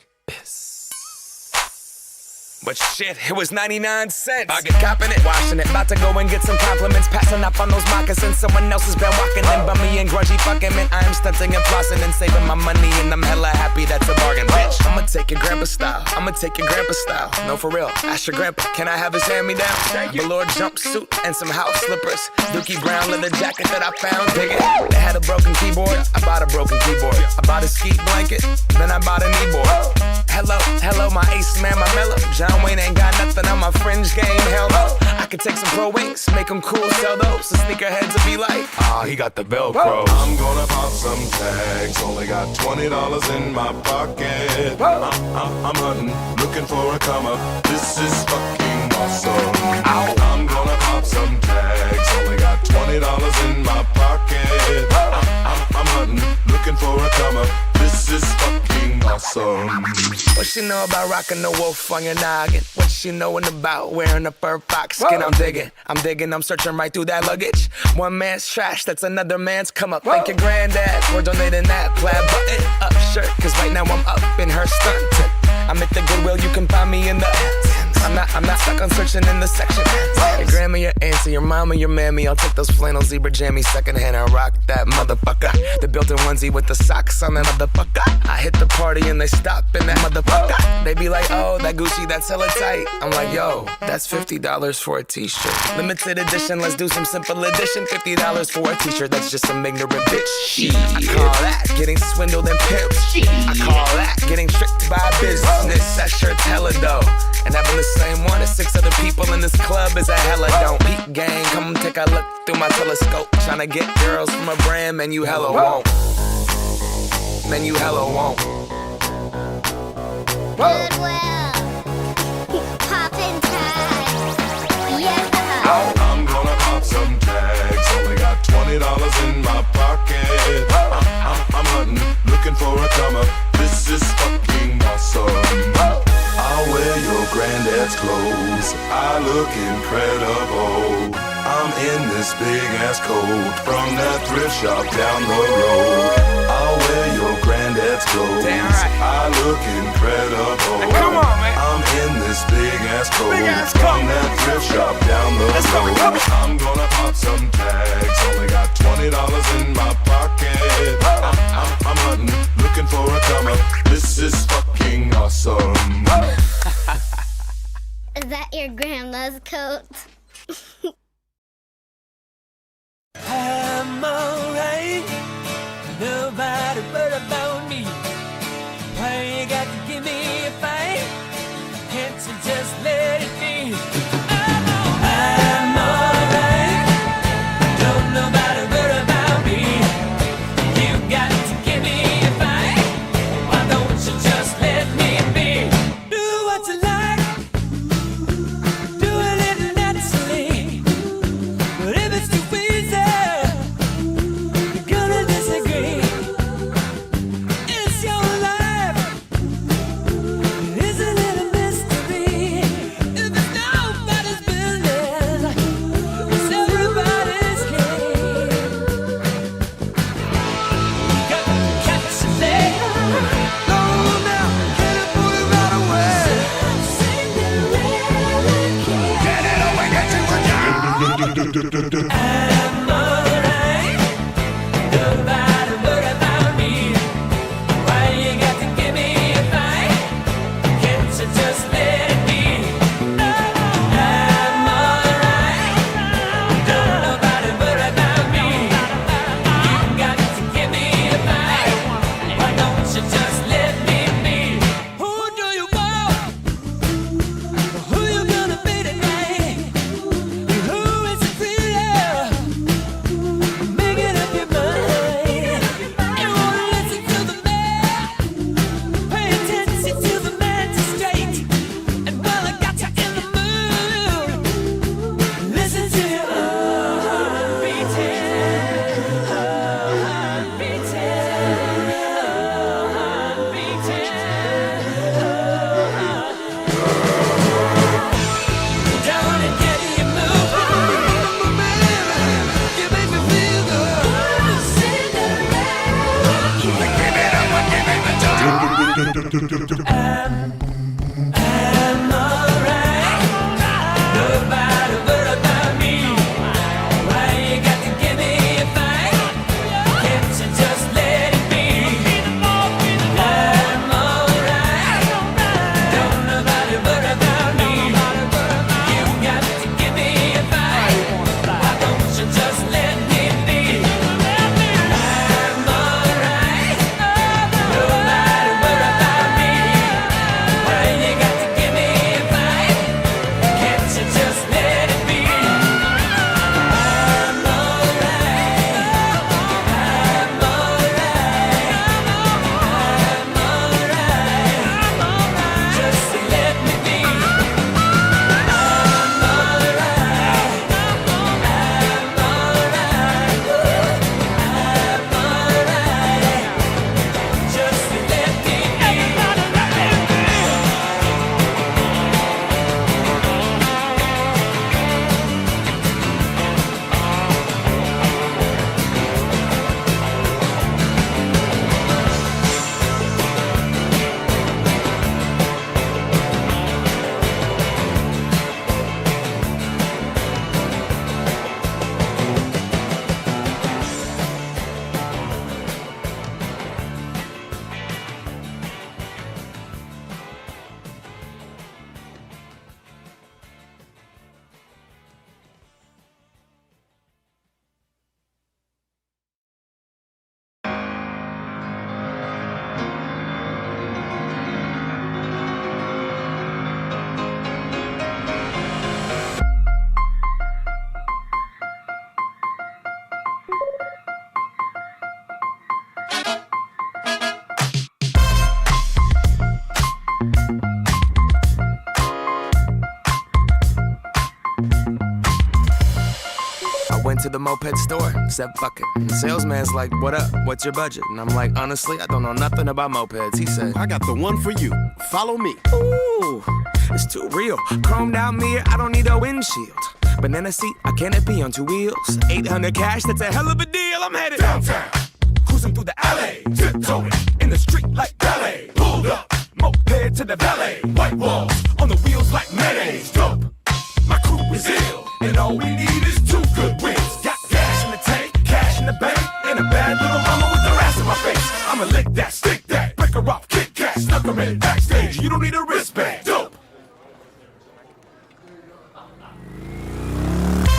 But shit, it was 99 cents. I get copping it, washing it. About to go and get some compliments. Passing up on those moccasins. Someone else has been walking in. Bummy and grungy fucking man. I am stunting and flossing and saving my money. And I'm hella happy that's a bargain, bitch. I'ma take your grandpa style. I'ma take your grandpa style. No, for real. Ask your grandpa, can I have his hand-me-down? Velour jumpsuit and some house slippers. Dookie brown leather jacket that I found. Dig it. They had a broken keyboard. I bought a broken keyboard. I bought a ski blanket. Then I bought a kneeboard. Hello, my ace man, my mellow. John Wayne ain't got nothing on my fringe game, hell no. I could take some pro wings, make them cool, sell those. The sneakerheads will be like, he got the Velcro. I'm gonna pop some tags. Only got $20 in my pocket. I'm hunting, looking for a come up. This is fucking awesome. I'm gonna pop some tags. Only got $20 in my pocket. I'm hunting, looking for a come up. This is fucking awesome. What she know about rocking the wolf on your noggin? What she knowin' about wearing a fur fox skin? I'm digging, I'm searching right through that luggage. One man's trash, that's another man's come up. Thank your granddad for donating that plaid button up shirt. Cause right now I'm up in her skirt. I'm at the Goodwill, you can find me in the I'm not stuck on searching in the section. Your grandma, your auntie, your mama, your mammy. I'll take those flannel zebra jammies secondhand and rock that motherfucker. The built-in onesie with the socks on that motherfucker. I hit the party and they stop in that motherfucker. They be like, oh, that Gucci, that's hella tight. I'm like, yo, that's $50 for a t-shirt. Limited edition, let's do some simple edition. $50 for a t-shirt, that's just some ignorant bitch. I call that getting swindled and pimped. I call that getting tricked by business. That shirt's hella dope. And having the same one as 6 other people in this club is a hella don't. Peak gang, come take a look through my telescope. Tryna get girls from a brand, man, you hella won't. Man, you hella won't. Goodwill. Poppin' tags. Yeah. I'm gonna pop some tags. Only got $20 in my pocket. I'm hunting, looking for a come up. This is fucking awesome. I'll wear your granddad's granddad's clothes. I look incredible. I'm in this big ass coat from that thrift shop down the road. I'll wear your granddad's clothes. Damn right. I look incredible. Hey, come on, man. I'm in this big ass coat Big ass from coat. that thrift shop down the Let's go, road. come on. I'm gonna pop some tags. Only got $20 in my pocket. I'm hunting, looking for a come up. This is fucking awesome. Is that your grandma's coat? I'm alright. Nobody but about me. Why you got to give me a fight? Can't you just let it be? I'm alright. Don't nobody but about me. You got to give me a fight. Why don't you just let me be? Do what you like. Do it naturally. But if it's too easy, you're gonna disagree. It's your life. Isn't it a mystery? If it's nobody's business, it's everybody's game. Got to catch a day. No, now, get it, put it right away. Get it away, get you a job. I'm alright. Nobody worry about me. Why you got to give me a fight? Can't you just let it be? I'm alright. Don't nobody worry about me. You got to give me a fight. Why don't you just let me be? Who do you want? Who you gonna be tonight? Who is it really? Making up your mind. You wanna listen to the man? Pay attention to the magistrate. And while I got you in the mood, listen to your heart beating, heart beating, heart beating. Down and get you moving. You make me feel good. I'm alright. Nobody worry about me. Why you got to give me a fight? Can't you just let it be? I'm alright. Don't nobody worry about me. You got to give me a fight. Why don't you just let me be? I'm alright. Nobody worry about me. Why you got to give me a fight? Can't you just let it be? I'm alright. I'm alright. I'm alright. Just let me be. I'm alright. I'm alright. I'm alright. Just let me be. I went to the moped store, said fuck it. And the salesman's like, what up? What's your budget? And I'm like, honestly, I don't know nothing about mopeds. He said, I got the one for you. Follow me. ooh, It's too real. Chromed out mirror, I don't need a windshield. Banana seat, a canopy on 2 wheels. 800 cash, that's a hell of a deal. I'm headed downtown, cruising through the alley, tiptoeing in the street like ballet. Pulled up, moped to the valet. White walls on the wheels like mayonnaise. Dope, my crew is ill, and all we need is 2 good wins. Got gas in the tank, cash in the bank, and a bad little mama with her ass in my face. I'ma lick that, stick that, break her off, kick cash, snuck her in backstage. You don't need a wristband. Dope.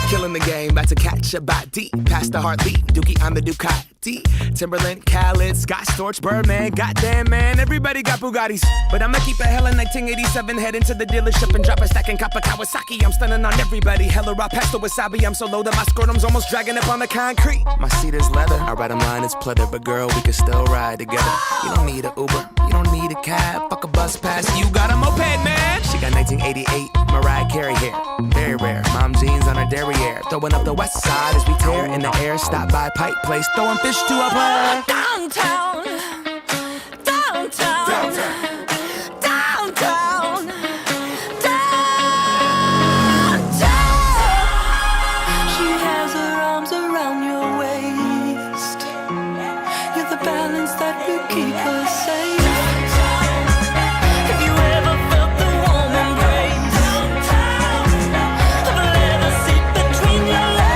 Killing the game, about to catch a body. Past the heartbeat, Dookie, I'm the Ducati. Timberland, Khaled, Scott Storch, Birdman. Goddamn, man, everybody got Bugattis. But I'ma keep it hella 1987. Head into the dealership and drop a stack and cop a Kawasaki. I'm stunning on everybody. Hella raw past the wasabi. I'm so low that my scrotum's almost dragging up on the concrete. My seat is leather. I ride a line, it's pleather. But girl, we can still ride together. You don't need a Uber. You don't need a cab. Fuck a bus pass. You got a moped, man. She got 1988 Mariah Carey hair. Very rare. Mom jeans on her derriere. Throwing up the west side as we tear in the air. Stop by Pipe Place. Throwing fish to a bar. Downtown, downtown, downtown, downtown, downtown. She has her arms around your waist. You're the balance that will keep her safe. Have you ever felt the warm embrace of a leather seat between your legs?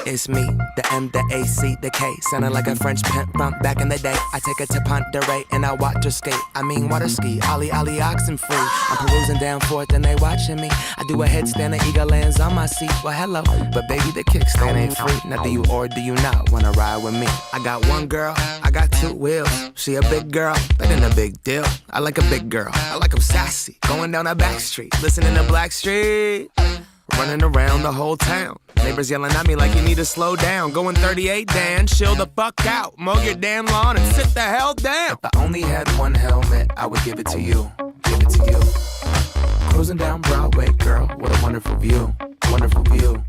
It's me, the M, the A, C, the K. Sounding like a French pimp from back in the day. I take her to Ponderay and I watch her skate. I mean water ski, ollie, oxen free. I'm perusing down Fourth and they watching me. I do a headstand, the eagle lands on my seat. Well, hello, but baby, the kickstand ain't free. Now do you or do you not wanna ride with me? I got one girl, I got 2 wheels. She a big girl, that ain't a big deal. I like a big girl, I like 'em sassy. Going down a back street, listening to Black Street. Running around the whole town. Neighbors yelling at me like you need to slow down. Going 38, Dan, chill the fuck out. Mow your damn lawn and sit the hell down. If I only had one helmet, I would give it to you. Give it to you. Cruising down Broadway, girl, what a wonderful view. Wonderful view.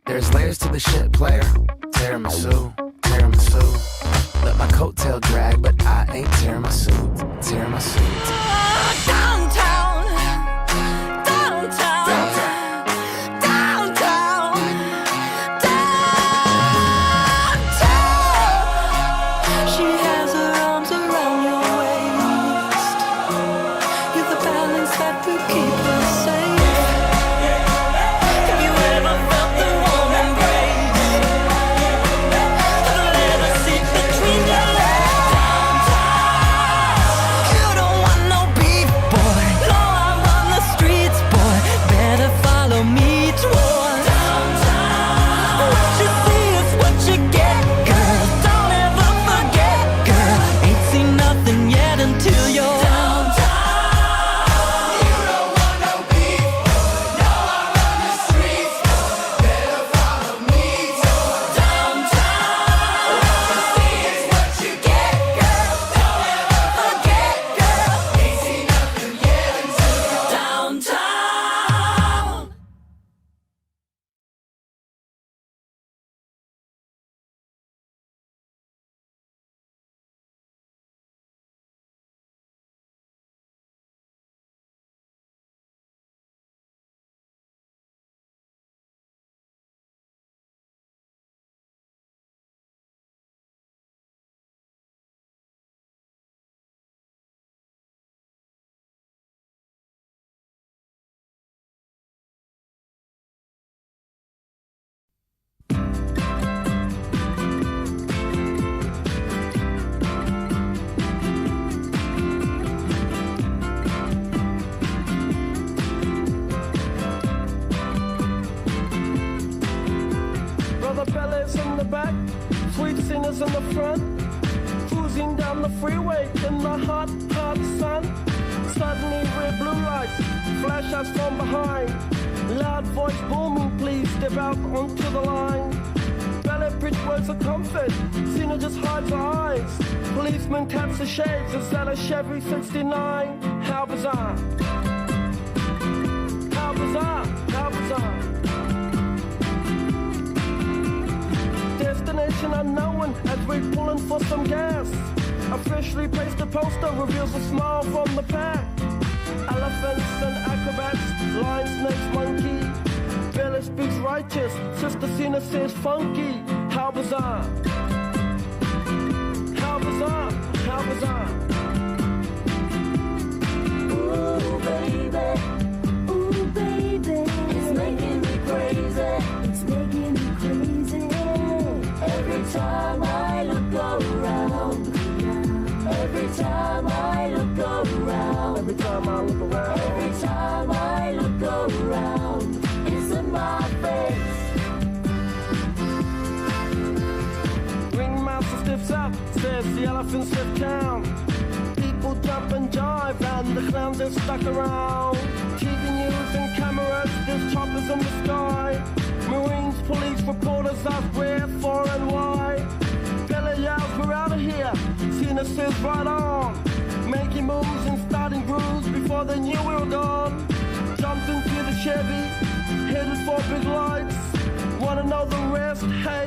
There's layers to the shit, player. Tiramisu, tiramisu. Let my coattail drag, but I ain't tearing my suit. Tearing my suit. Downtown, downtown, downtown. Boy, the bellies in the back, sweet singers in the front, cruising down the freeway in the hot, hot sun. Suddenly red blue lights flash us from behind. Loud voice booming, please step out onto the line. Ballet bridge words of comfort, Cena just hides her eyes. Policeman taps the shades, is that a Chevy 69? How bizarre. How bizarre, how bizarre. Destination unknown as we're pulling for some gas. Officially placed a poster reveals a smile from the pack. Elephants and acrobats, lion, snakes, monkey. Billy speaks righteous, Sister Cena says funky. How bizarre. How bizarre, how bizarre. Ooh, baby, it's making me crazy. It's making me crazy. Every time I look around. Every time I look around. Every time I look around. Every time I look around. It's in my face. Ringmaster stiffs up, says the elephants left town. People jump and jive and the clowns are stuck around. TV news and cameras, there's choppers in the sky. Marines, police, reporters ask where, for and why. Billy yells, we're out of here. Cena says right on. Making moves and starting grooves before they knew we were gone. Jumped into the Chevy, headed for big lights. Wanna know the rest? Hey,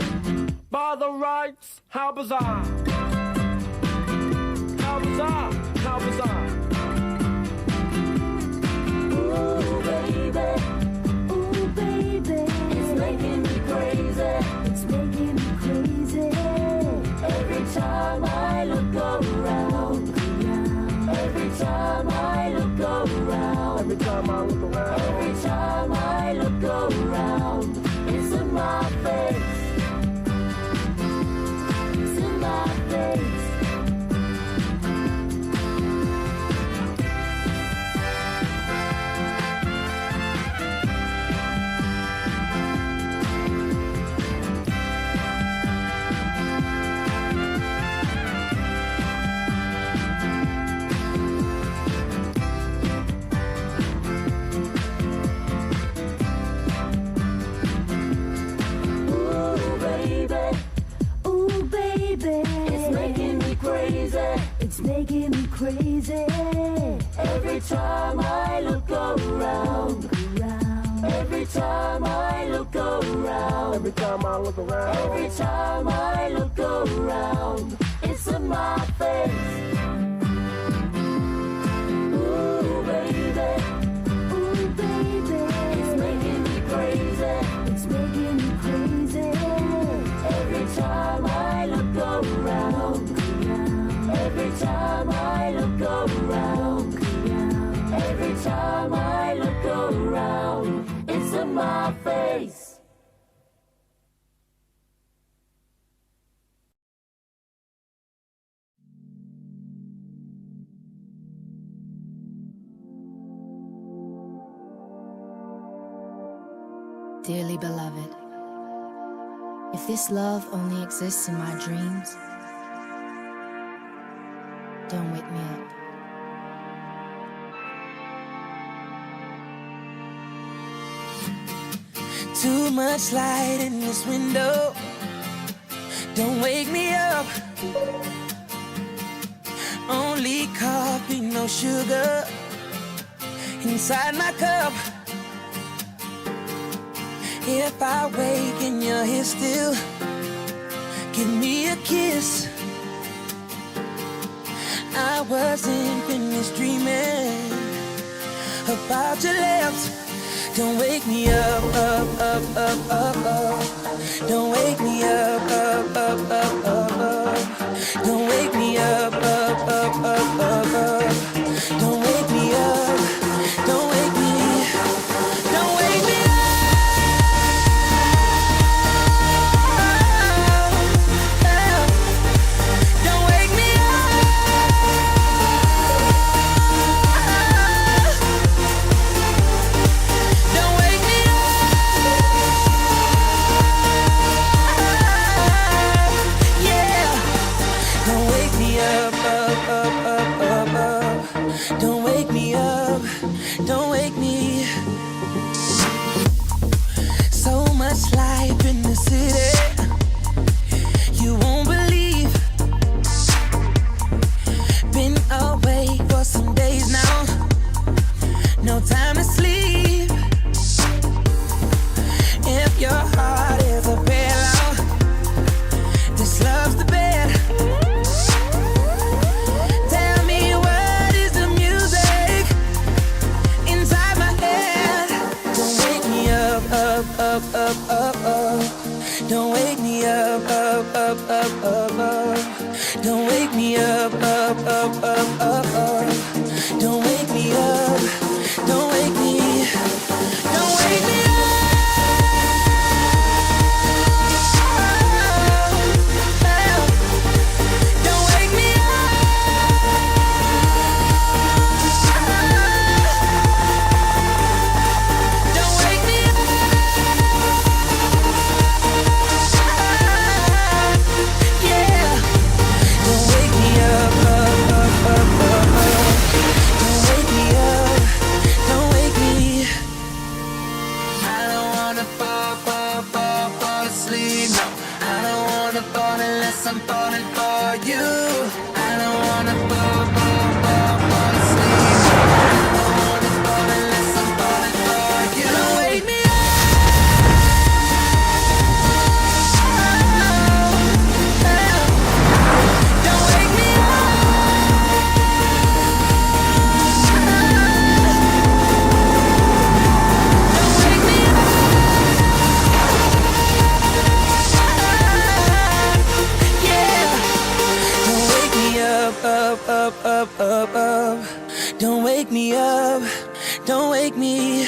by the rights. How bizarre. How bizarre, how bizarre. Ooh, baby, it's making me crazy. It's making me crazy. Every time I look around. Every time I look around. Every time I look around. Every time I look around. It's in my face. It's in my face. It's making me crazy. It's making me crazy. Every time I look around. Every time I look around. Every time I look around. Every time I look around. It's in my face. Ooh, baby. It's making me crazy. It's making me crazy. Every time I look around. Every time I look around. Every time I look around. It's in my face. Dearly beloved, if this love only exists in my dreams, don't wake me up. Too much light in this window. Don't wake me up. Only coffee, no sugar inside my cup. If I wake and you're here still, give me a kiss. I wasn't finished dreaming about your lips. Don't wake me up, up, up, up, up, up. Don't wake me up, up, up, up, up, up. Don't wake me up, up, up, up, up, up. Don't wake me up. Don't wake me. Don't wake me up. Don't wake me up. Don't wake me up. up, up, up, up, up. Don't wake me up, up, up, up, up, up. Don't wake me up, up, up, up, up, up. Don't wake me up, don't wake me, don't wake me up. I'm falling for you. I don't wanna fall asleep. I don't wanna fall unless I'm falling for you. Don't wake me up. Don't wake me up. Don't wake me up, up, up, up, up. Don't wake me up, don't wake me.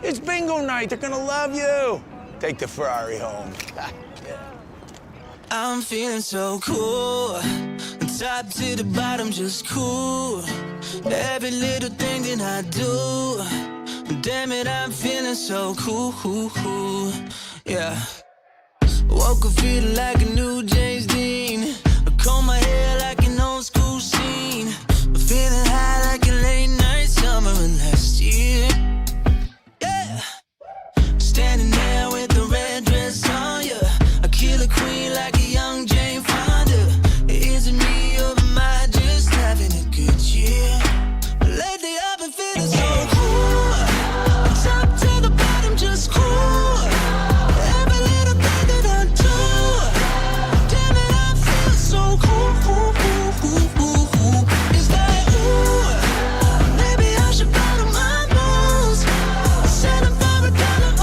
It's bingo night, they're gonna love you. Take the Ferrari home. I'm feeling so cool, top to the bottom, just cool. Every little thing that I do, damn it, I'm feeling so cool, yeah. Woke up feeling like a new James Dean. I comb my hair like an old school scene. Feeling high like a late night summer of last year, yeah. Standing there with the red dress on, yeah. I kill a queen like a young Jane Fonda. Is it me or am I just having a good year? Lately I've been feeling so cool, top to the bottom, just cool. Every little thing that I do, damn it, I feel so cool. It's like, ooh, maybe I should bottle my nose, settle for $1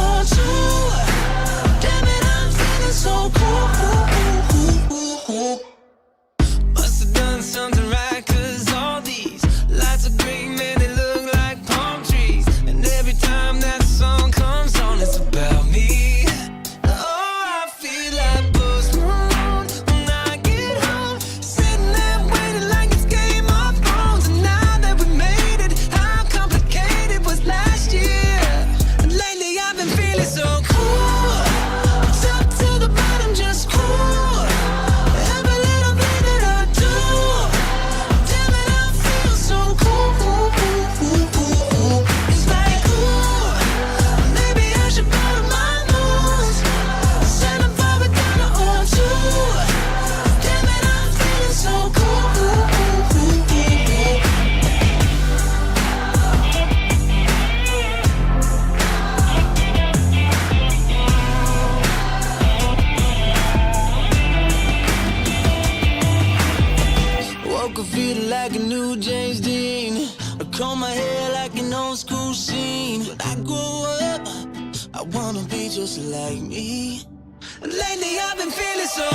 or $2. Damn it, I'm feeling so cool. Must have done something right, 'cause all these lights are green, man, they look like palm trees. And every time that song comes on, it's about me. Oh, I feel like Post Malone when I get home, sitting there waiting like it's Game of Thrones. And now that we made it, how complicated was last year? And lately I've been feeling so cool, top to the bottom, just cool. Every little thing that I do, damn it, I feel so cool. It's like, ooh, maybe I should bottle my nose, settle for $1 or $2. Damn it, I'm feeling so cool. Woke up feeling like a new James Dean. I comb my hair like an old school scene. When I grow up, I wanna be just like me. Lately I've been feeling so